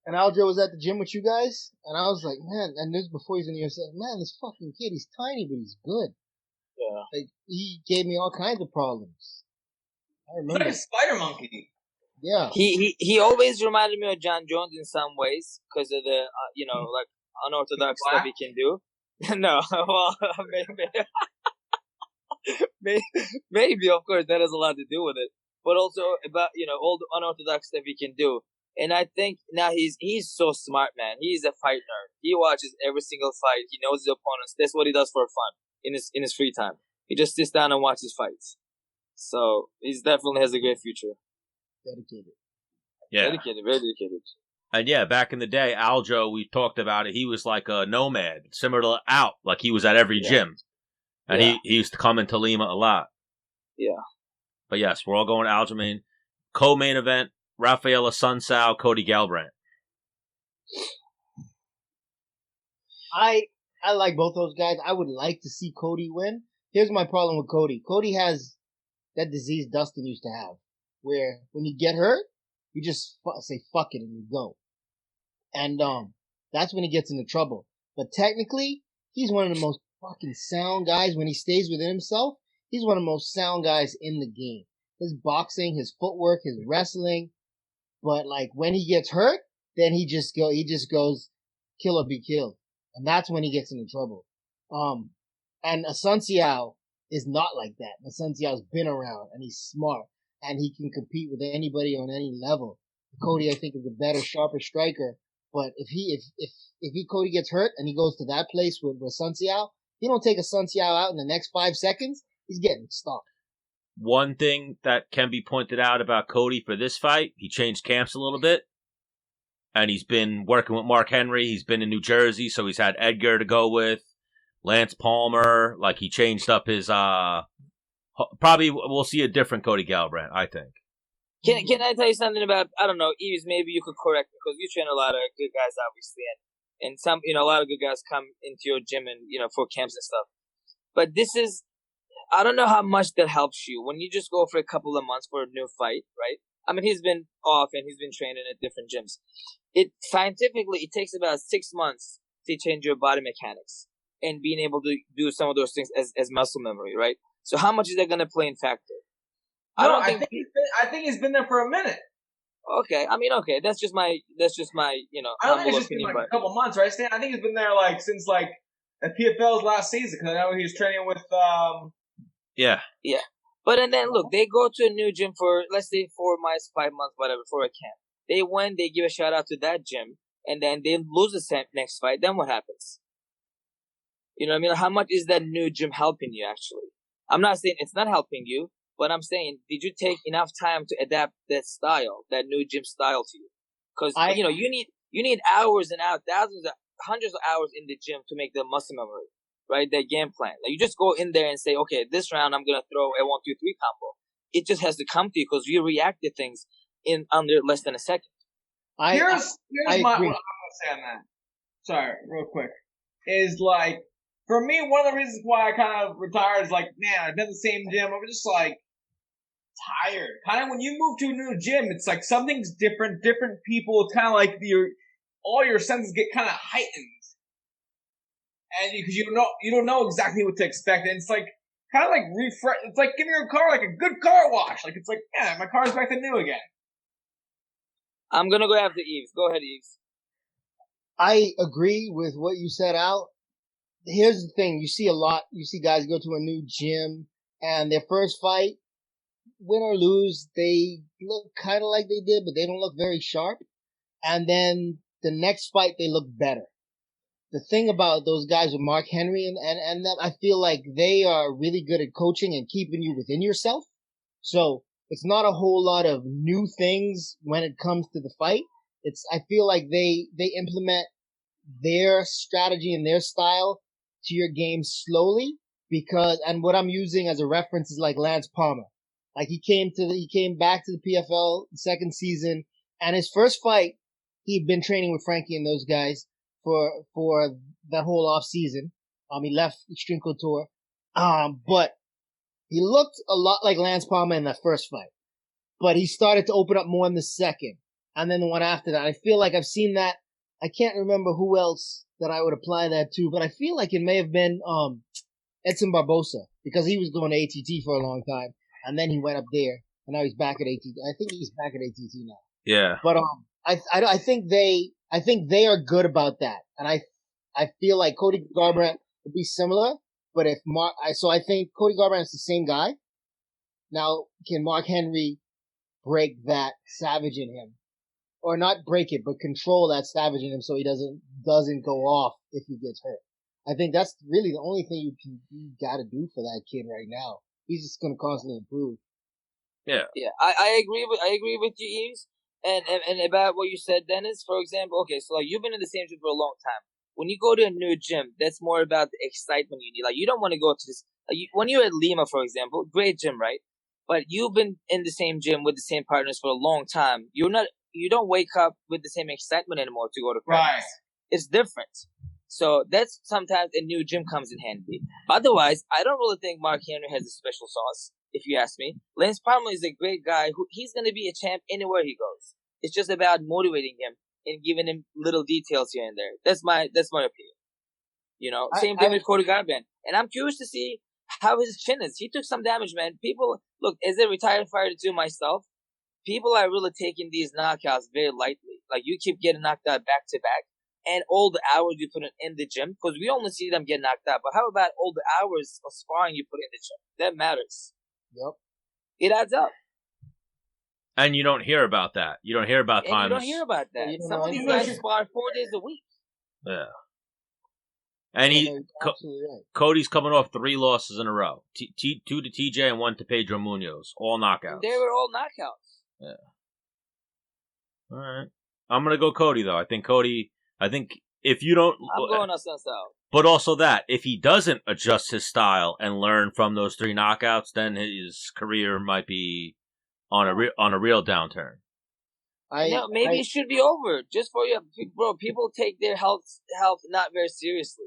and Aljo was at the gym with you guys, and I was like, man, and this before he's in the UFC, man, this fucking kid, he's tiny, but he's good. Yeah. Like, he gave me all kinds of problems. I remember. He's like a spider monkey. Yeah. He always reminded me of Jon Jones in some ways, because of the, like, unorthodox stuff he can do. No, well, maybe, of course, that has a lot to do with it. But also about, all the unorthodox stuff he can do. And I think now he's so smart, man. He's a fight nerd. He watches every single fight. He knows his opponents. That's what he does for fun in his free time. He just sits down and watches fights. So he's definitely has a great future. Dedicated. Yeah. Dedicated, very dedicated. And yeah, back in the day, Aljo, we talked about it. He was like a nomad, similar to Alp. Like he was at every gym. And he used to come into Lima a lot. Yeah. But yes, we're all going to Aljamain. Co-main event, Rafaela Sunsao, Cody Garbrandt. I like both those guys. I would like to see Cody win. Here's my problem with Cody. Cody has that disease Dustin used to have, where when you get hurt, you just say fuck it and you go. And that's when he gets into trouble. But technically, he's one of the most fucking sound guys when he stays within himself. He's one of the most sound guys in the game. His boxing, his footwork, his wrestling. But like when he gets hurt, then he just goes kill or be killed. And that's when he gets into trouble. And Asunciao is not like that. Asunciao's been around and he's smart and he can compete with anybody on any level. Cody, I think, is a better, sharper striker. But if Cody gets hurt and he goes to that place with Asunciao, he don't take Asunciao out in the next 5 seconds, he's getting stopped. One thing that can be pointed out about Cody for this fight, he changed camps a little bit. And he's been working with Mark Henry. He's been in New Jersey, so he's had Edgar to go with. Lance Palmer. Like, he changed up his, probably we'll see a different Cody Garbrandt, I think. Can I tell you something about, I don't know, Yves, maybe you could correct me, because you train a lot of good guys, obviously, and some, a lot of good guys come into your gym and, for camps and stuff. But this is, I don't know how much that helps you when you just go for a couple of months for a new fight, right? I mean, he's been off and he's been training at different gyms. Scientifically, it takes about 6 months to change your body mechanics and being able to do some of those things as muscle memory, right? So how much is that going to play in factor? I think he's been there for a minute. Okay, I mean, okay, that's just my, I don't think it's just been like a couple months, right, Stan? I think he's been there since the PFL's last season, because I know he's training with Yeah. But and then look, they go to a new gym for, let's say, 4 months, 5 months, whatever, for a camp. They win, they give a shout out to that gym, and then they lose the next fight. Then what happens? You know what I mean? How much is that new gym helping you, actually? I'm not saying it's not helping you, but I'm saying, did you take enough time to adapt that style, that new gym style to you? Because you need hours and hours, hundreds of hours in the gym to make the muscle memory, right? That game plan. Like, you just go in there and say, okay, this round I'm gonna throw a 1, 2, 3 combo. It just has to come to you because you react to things in under less than a second. Here's what I'm gonna say on that. Sorry, real quick. Is for me, one of the reasons why I kind of retired is man, I've been in the same gym. I was just tired. Kind of when you move to a new gym, it's something's different people. It's kind of all your senses get kind of heightened, and because you don't know exactly what to expect, and it's kind of refresh. It's like giving your car a good car wash. Yeah, my car's back to new again. I'm gonna go after Yves. Go ahead, Yves. I agree with what you said out. Here's the thing. You see guys go to a new gym and their first fight, win or lose, they look kind of like they did, but they don't look very sharp. And then the next fight, they look better. The thing about those guys with Mark Henry and them, I feel like they are really good at coaching and keeping you within yourself. So it's not a whole lot of new things when it comes to the fight. I feel like they implement their strategy and their style to your game slowly and what I'm using as a reference is like Lance Palmer. Like he came back to the PFL second season, and his first fight, he'd been training with Frankie and those guys for that whole off season. He left Extreme Couture. But he looked a lot like Lance Palmer in that first fight. But he started to open up more in the second. And then the one after that. I feel like I've seen that. I can't remember who else that I would apply that to, but I feel like it may have been Edson Barbosa, because he was going to ATT for a long time, and then he went up there, and now he's back at ATT. I think he's back at ATT now. Yeah. But I think they are good about that, and I feel like Cody Garbrandt would be similar, but I think Cody Garbrandt is the same guy. Now, can Mark Henry break that savage in him? Or not break it, but control that savage in him so he doesn't go off if he gets hurt. I think that's really the only thing you got to do for that kid right now. He's just going to constantly improve. Yeah. I agree with you, Yves, and about what you said, Dennis. For example, okay, so like you've been in the same gym for a long time. When you go to a new gym, that's more about the excitement you need. Like you don't want to go to this. When you're at Lima, for example, great gym, right? But you've been in the same gym with the same partners for a long time. You don't wake up with the same excitement anymore to go to practice. Right. It's different. So that's sometimes a new gym comes in handy. Otherwise, I don't really think Mark Henry has a special sauce, if you ask me. Lance Palmer is a great guy he's going to be a champ anywhere he goes. It's just about motivating him and giving him little details here and there. That's my opinion. You know, same thing with Cody Garbrandt. And I'm curious to see how his chin is. He took some damage, man. People, look, as a retired fighter too myself, people are really taking these knockouts very lightly. Like, you keep getting knocked out back to back, and all the hours you put in the gym, because we only see them get knocked out. But how about all the hours of sparring you put in the gym? That matters. Yep. It adds up. And you don't hear about that. You don't hear about times. You don't hear about that. Some of these guys spar 4 days a week. Yeah. And Cody's coming off 3 losses in a row. 2 to TJ and 1 to Pedro Munoz. All knockouts. They were all knockouts. Yeah. All right. I'm going to go Cody, though. I think if you don't... I'm going Ascenso. But also that, if he doesn't adjust his style and learn from those 3 knockouts, then his career might be on a real downturn. Maybe it should be over. Just for you, bro. People take their health not very seriously.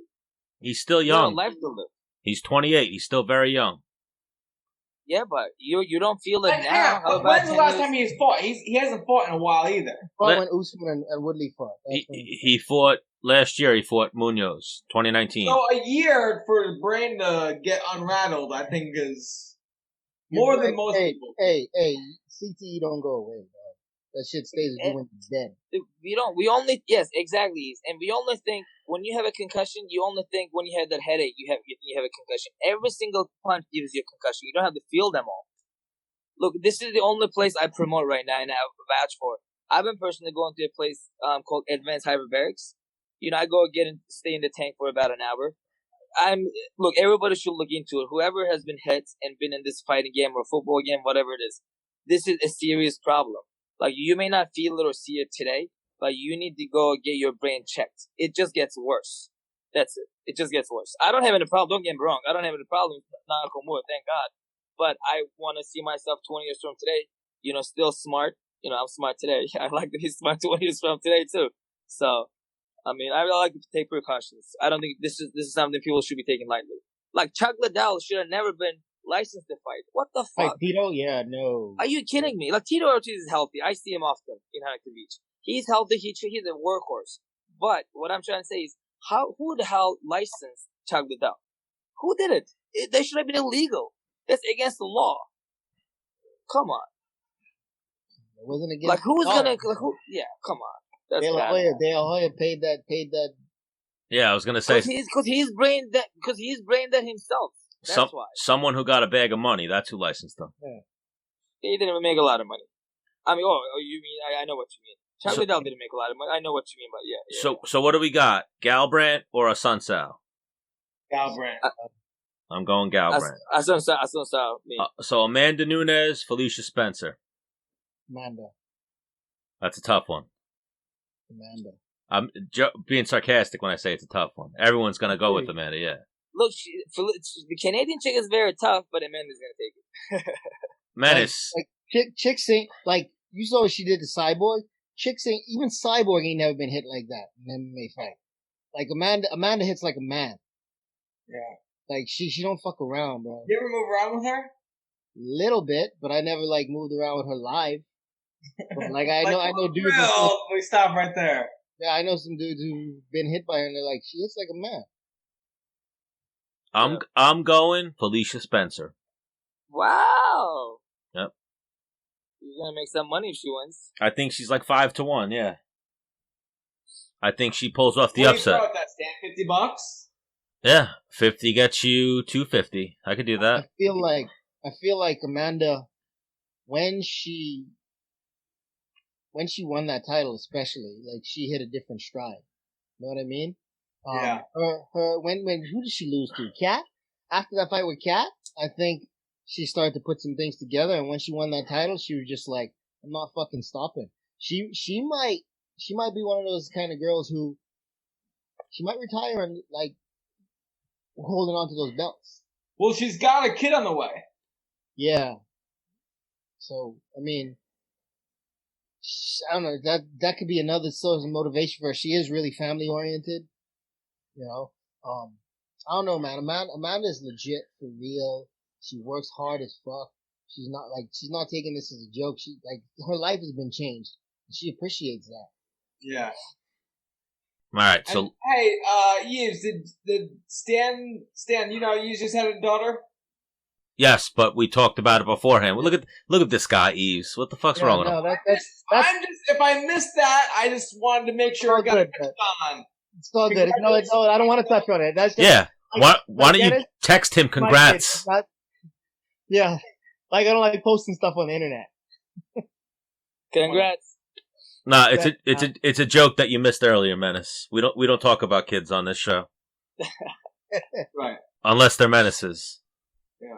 He's still young. Life to live. He's 28. He's still very young. Yeah, but you don't feel it now. When's the last time he's fought? He hasn't fought in a while either. Fought when Usman and Woodley fought. He fought last year. He fought Munoz, 2019. So a year for the brain to get unrattled, I think, is more than most people. Hey, CTE don't go away, bro. That shit stays with you when you're dead. Yes, exactly. And we only think, when you have a concussion, you only think when you have that headache, you have a concussion. Every single punch gives you a concussion. You don't have to feel them all. Look, this is the only place I promote right now and I vouch for. I've been personally going to a place called Advanced Hyperbarics. You know, I go stay in the tank for about an hour. Look, everybody should look into it. Whoever has been hit and been in this fighting game or football game, whatever it is, this is a serious problem. Like, you may not feel it or see it today, but you need to go get your brain checked. It just gets worse. That's it. It just gets worse. I don't have any problem. Don't get me wrong. I don't have any problem. Knock on wood, thank God. But I want to see myself 20 years from today, still smart. I'm smart today. I like to be smart 20 years from today, too. So, I like to take precautions. I don't think this is something people should be taking lightly. Like, Chuck Liddell should have never been licensed to fight. What the fuck? Like Tito? Yeah, no. Are you kidding me? Like, Tito Ortiz is healthy. I see him often in Huntington Beach. He's healthy. He's a workhorse. But what I'm trying to say is, who the hell licensed Chuck Liddell? Who did it? They should have been illegal. That's against the law. Come on. It wasn't against. Like who's gonna? Like who? Yeah, come on. That's De La bad. Hoya. De La Hoya paid that. Yeah, I was gonna say Because he's brain dead himself. That's why. Someone who got a bag of money. That's who licensed them. Yeah. He didn't make a lot of money. I mean, you mean? I know what you mean. Charlie Liddell didn't make a lot of money. I know what you mean, but yeah. So what do we got? Galbrandt or Asuncao? Galbrandt. I'm going Galbrandt. Asuncao. So Amanda Nunes, Felicia Spencer. Amanda. That's a tough one. Amanda. I'm being sarcastic when I say it's a tough one. Everyone's gonna go with Amanda. Yeah. Look, the Canadian chick is very tough, but Amanda's gonna take it. Menace. Like chicks ain't like you saw what she did to Cyborg. Chicks ain't even Cyborg ain't never been hit like that in an MMA fight. Like Amanda hits like a man. Yeah. Like she don't fuck around, bro. You ever move around with her? Little bit, but I never like moved around with her live. But, like I know dudes. We stop right there. Yeah, I know some dudes who've been hit by her and they're like, she hits like a man. I'm going Felicia Spencer. Wow. Yep. She's gonna make some money if she wins. I think she's like 5-1. Yeah. I think she pulls off the What upset. do you throw at that, Stan? $50? Yeah, 50 gets you 250. I could do that. I feel like Amanda, when she won that title, especially, like she hit a different stride. You know what I mean? Yeah. When who did she lose to? Kat? After that fight with Kat, I think she started to put some things together, and when she won that title, she was just like, I'm not fucking stopping. She might be one of those kind of girls who she might retire and like holding on to those belts. Well, she's got a kid on the way. Yeah. So, I mean, I don't know, that could be another source of motivation for her. She is really family oriented. You know? I don't know, man. Amanda's legit for real. She works hard as fuck. She's not taking this as a joke. Her life has been changed. And she appreciates that. Yeah. All right. So, and, hey, Yves, did Stan, you just had a daughter? yes, but we talked about it beforehand. Well, look at this guy, Yves. What the fuck's wrong with him? That's if I missed that, I just wanted to make sure I got it on. It's all good. No, I don't want to touch on it. That's just, yeah. Why don't you text him congrats? Yeah. Like I don't like posting stuff on the internet. Congrats. Nah, it's a joke that you missed earlier, Menace. We don't talk about kids on this show. Right. Unless they're menaces. Yeah.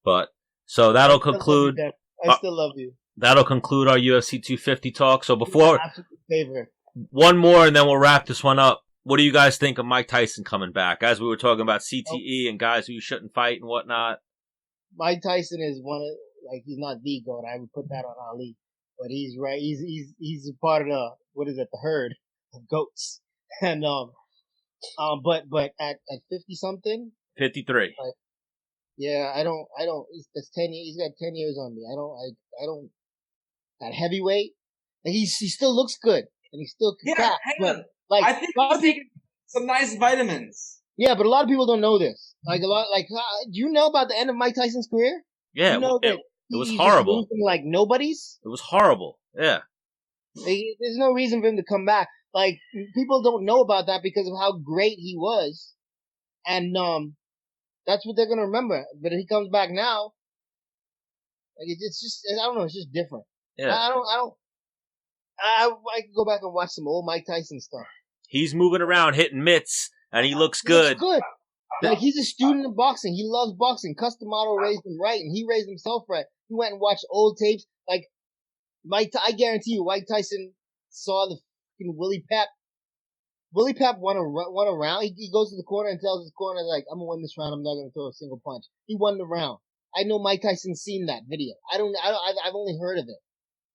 But so that'll conclude. I still love you. That'll conclude our UFC 250 talk. So before favorite. One more, and then we'll wrap this one up. What do you guys think of Mike Tyson coming back? As we were talking about CTE and guys who shouldn't fight and whatnot. Mike Tyson is one of he's not the GOAT. I would put that on Ali, but he's right. He's a part of the herd of goats. And but at 50 something, 53. Yeah, I don't. That's 10 years. He's got 10 years on me. I don't. At heavyweight, he still looks good and he still can crack. But I think he's taking some nice vitamins. Yeah, but a lot of people don't know this. Do you know about the end of Mike Tyson's career? Yeah, you know it was horrible. Losing like nobodies. It was horrible. Yeah. There's no reason for him to come back. Like people don't know about that because of how great he was, and that's what they're gonna remember. But if he comes back now, it's just I don't know. It's just different. Yeah. I could go back and watch some old Mike Tyson stuff. He's moving around, hitting mitts, and he looks good. Looks good. Like he's a student of boxing. He loves boxing. Customato raised him right, and he raised himself right. He went and watched old tapes. Like I guarantee you, Mike Tyson saw the fucking Willie Pep. Willie Pep won a round. He goes to the corner and tells his corner like, "I'm gonna win this round. I'm not gonna throw a single punch." He won the round. I know Mike Tyson's seen that video. I've only heard of it.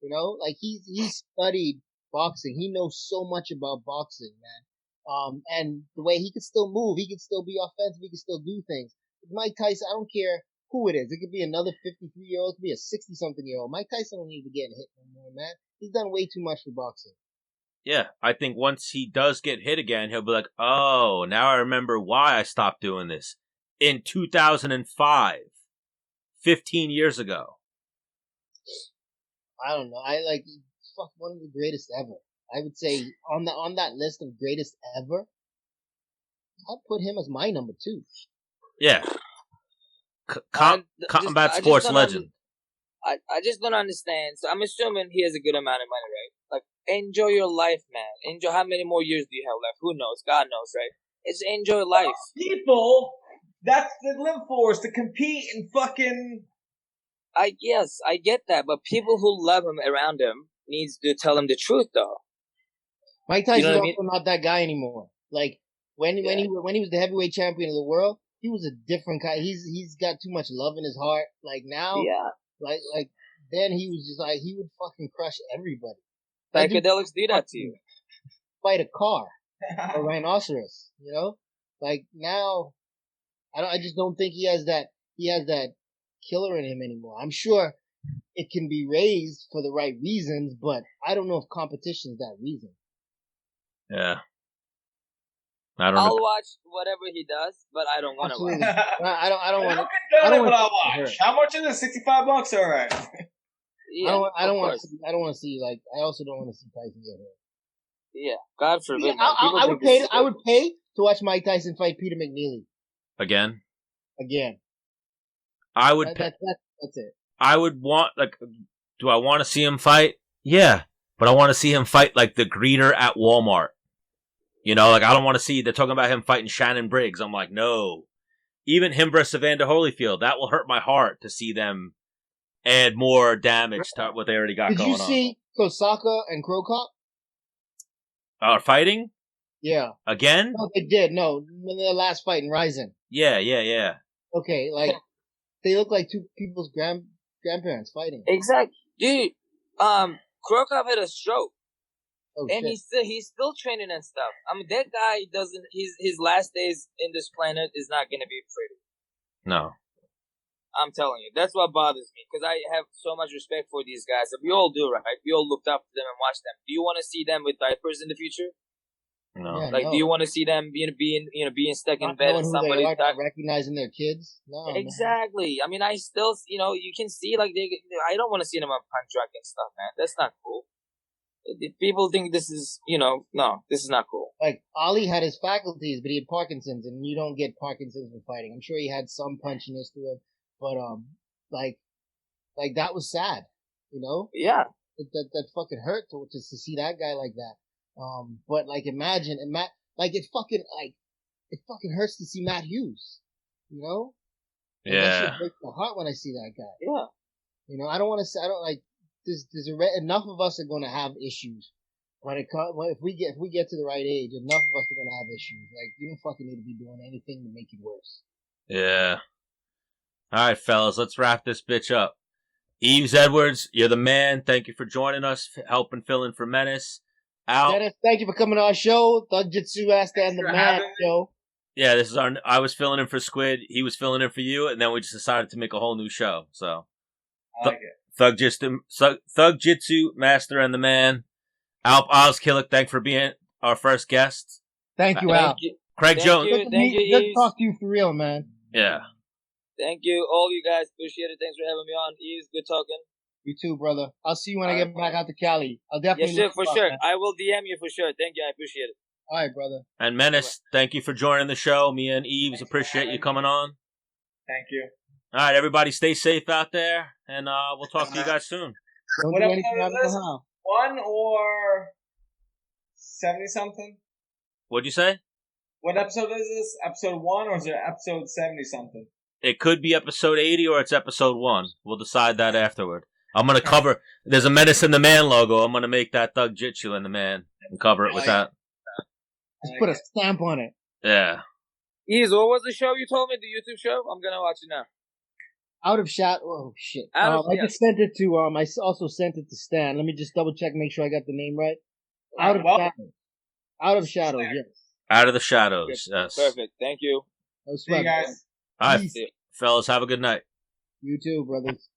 You know, like he's studied boxing. He knows so much about boxing, man. And the way he could still move, he could still be offensive, he could still do things. Mike Tyson, I don't care who it is. It could be another 53-year-old, it could be a 60-something-year-old. Mike Tyson don't need to get hit no more, man. He's done way too much for boxing. Yeah, I think once he does get hit again, he'll be like, oh, now I remember why I stopped doing this. In 2005, 15 years ago. I don't know. I like fuck one of the greatest ever. I would say on that list of greatest ever, I'd put him as my number 2. Yeah. Combat sports legend. I just don't understand. So I'm assuming he has a good amount of money, right? Like, enjoy your life, man. Enjoy. How many more years do you have left? Who knows? God knows, right? It's enjoy life. People, that's what they live for, is to compete and fucking... I get that, but people who love him around him needs to tell him the truth, though. Mike Tyson's also not that guy anymore. Like, when he was the heavyweight champion of the world, he was a different guy. He's got too much love in his heart. Like, now... Yeah. Like then he was just like, he would fucking crush everybody. Psychedelics do that to you. Fight a car, a rhinoceros, you know? Like now, I just don't think he has that killer in him anymore. I'm sure it can be raised for the right reasons, but I don't know if competition is that reason. Yeah. I'll watch whatever he does, but I don't want to watch. I don't want to. I'll watch. How much is it? $65? All right. Yeah, I don't want to see. Like, I also don't want to see Tyson get hurt. Yeah, God forbid. Yeah, I would pay to watch Mike Tyson fight Peter McNeely again. I would. That's it. I would want, like, do I want to see him fight? Yeah, but I want to see him fight like the greeter at Walmart. You know, like, I don't want to see, they're talking about him fighting Shannon Briggs. I'm like, no. Even him versus Evander Holyfield, that will hurt my heart to see them add more damage to what they already got going on. Did you see Kosaka and Crow Cop? Fighting? Yeah. Again? No, they did. No, in their last fight in Ryzen. Yeah. Okay, like, they look like two people's grandparents fighting. Exactly. Dude, Crow Cop had a stroke. Oh, and shit. he's still training and stuff. I mean, that guy doesn't. His last days in this planet is not going to be pretty. No, I'm telling you, that's what bothers me, because I have so much respect for these guys. We all do, right? We all looked up to them and watched them. Do you want to see them with diapers in the future? No. Yeah, do you want to see them being stuck in bed and somebody not recognizing their kids? No. Exactly. Man. I mean, I still, you can see like I don't want to see them on punch drunk and stuff, man. That's not cool. People think this is, no, this is not cool. Like, Ali had his faculties, but he had Parkinson's, and you don't get Parkinson's from fighting. I'm sure he had some punchiness to it, but, like that was sad, you know? Yeah. That fucking hurt to see that guy like that. But, like, imagine, it fucking hurts to see Matt Hughes, you know? Like, yeah. That shit breaks my heart when I see that guy. Yeah. You know, enough of us are going to have issues if we get to the right age. Enough of us are going to have issues. Like, you don't fucking need to be doing anything to make it worse. Yeah. All right, fellas, let's wrap this bitch up. Yves Edwards, you're the man. Thank you for joining us, helping fill in for Menace. Al, Dennis, thank you for coming on our show, ThugJitsu Master and The Man show. Yeah, this is I was filling in for Squid. He was filling in for you, and then we just decided to make a whole new show. So, I like it. ThugJitsu Master and The Man. Alp Ozkilic, thanks for being our first guest. Thank you, Al. Craig Jones. Thank you, Good to talk to you for real, man. Yeah. Thank you, all you guys. Appreciate it. Thanks for having me on. Yves, good talking. You too, brother. I'll see you when I get back out to Cali. I'll definitely. Yes, sir, for sure. Man. I will DM you for sure. Thank you. I appreciate it. All right, brother. And Menace, thank you for joining the show. Me and Yves appreciate you coming on. Thank you. All right, everybody, stay safe out there, and we'll talk to you guys soon. What episode is this? 1 or 70-something? What'd you say? What episode is this? Episode 1 or is it episode 70-something? It could be episode 80 or it's episode 1. We'll decide that afterward. I'm going to cover... There's a Menace and The Man logo. I'm going to make that ThugJitsu and The Man and cover it with that. Just put a stamp on it. Yeah. Yves, what was the show you told me? The YouTube show? I'm going to watch it now. Out of Shadow. Oh, shit. I just sent it to... I also sent it to Stan. Let me just double check, make sure I got the name right. Out of Shadows. Out of Shadows, yes. Out of the Shadows, yes. Perfect. Thank you. See you guys. All right, fellas, have a good night. You too, brothers.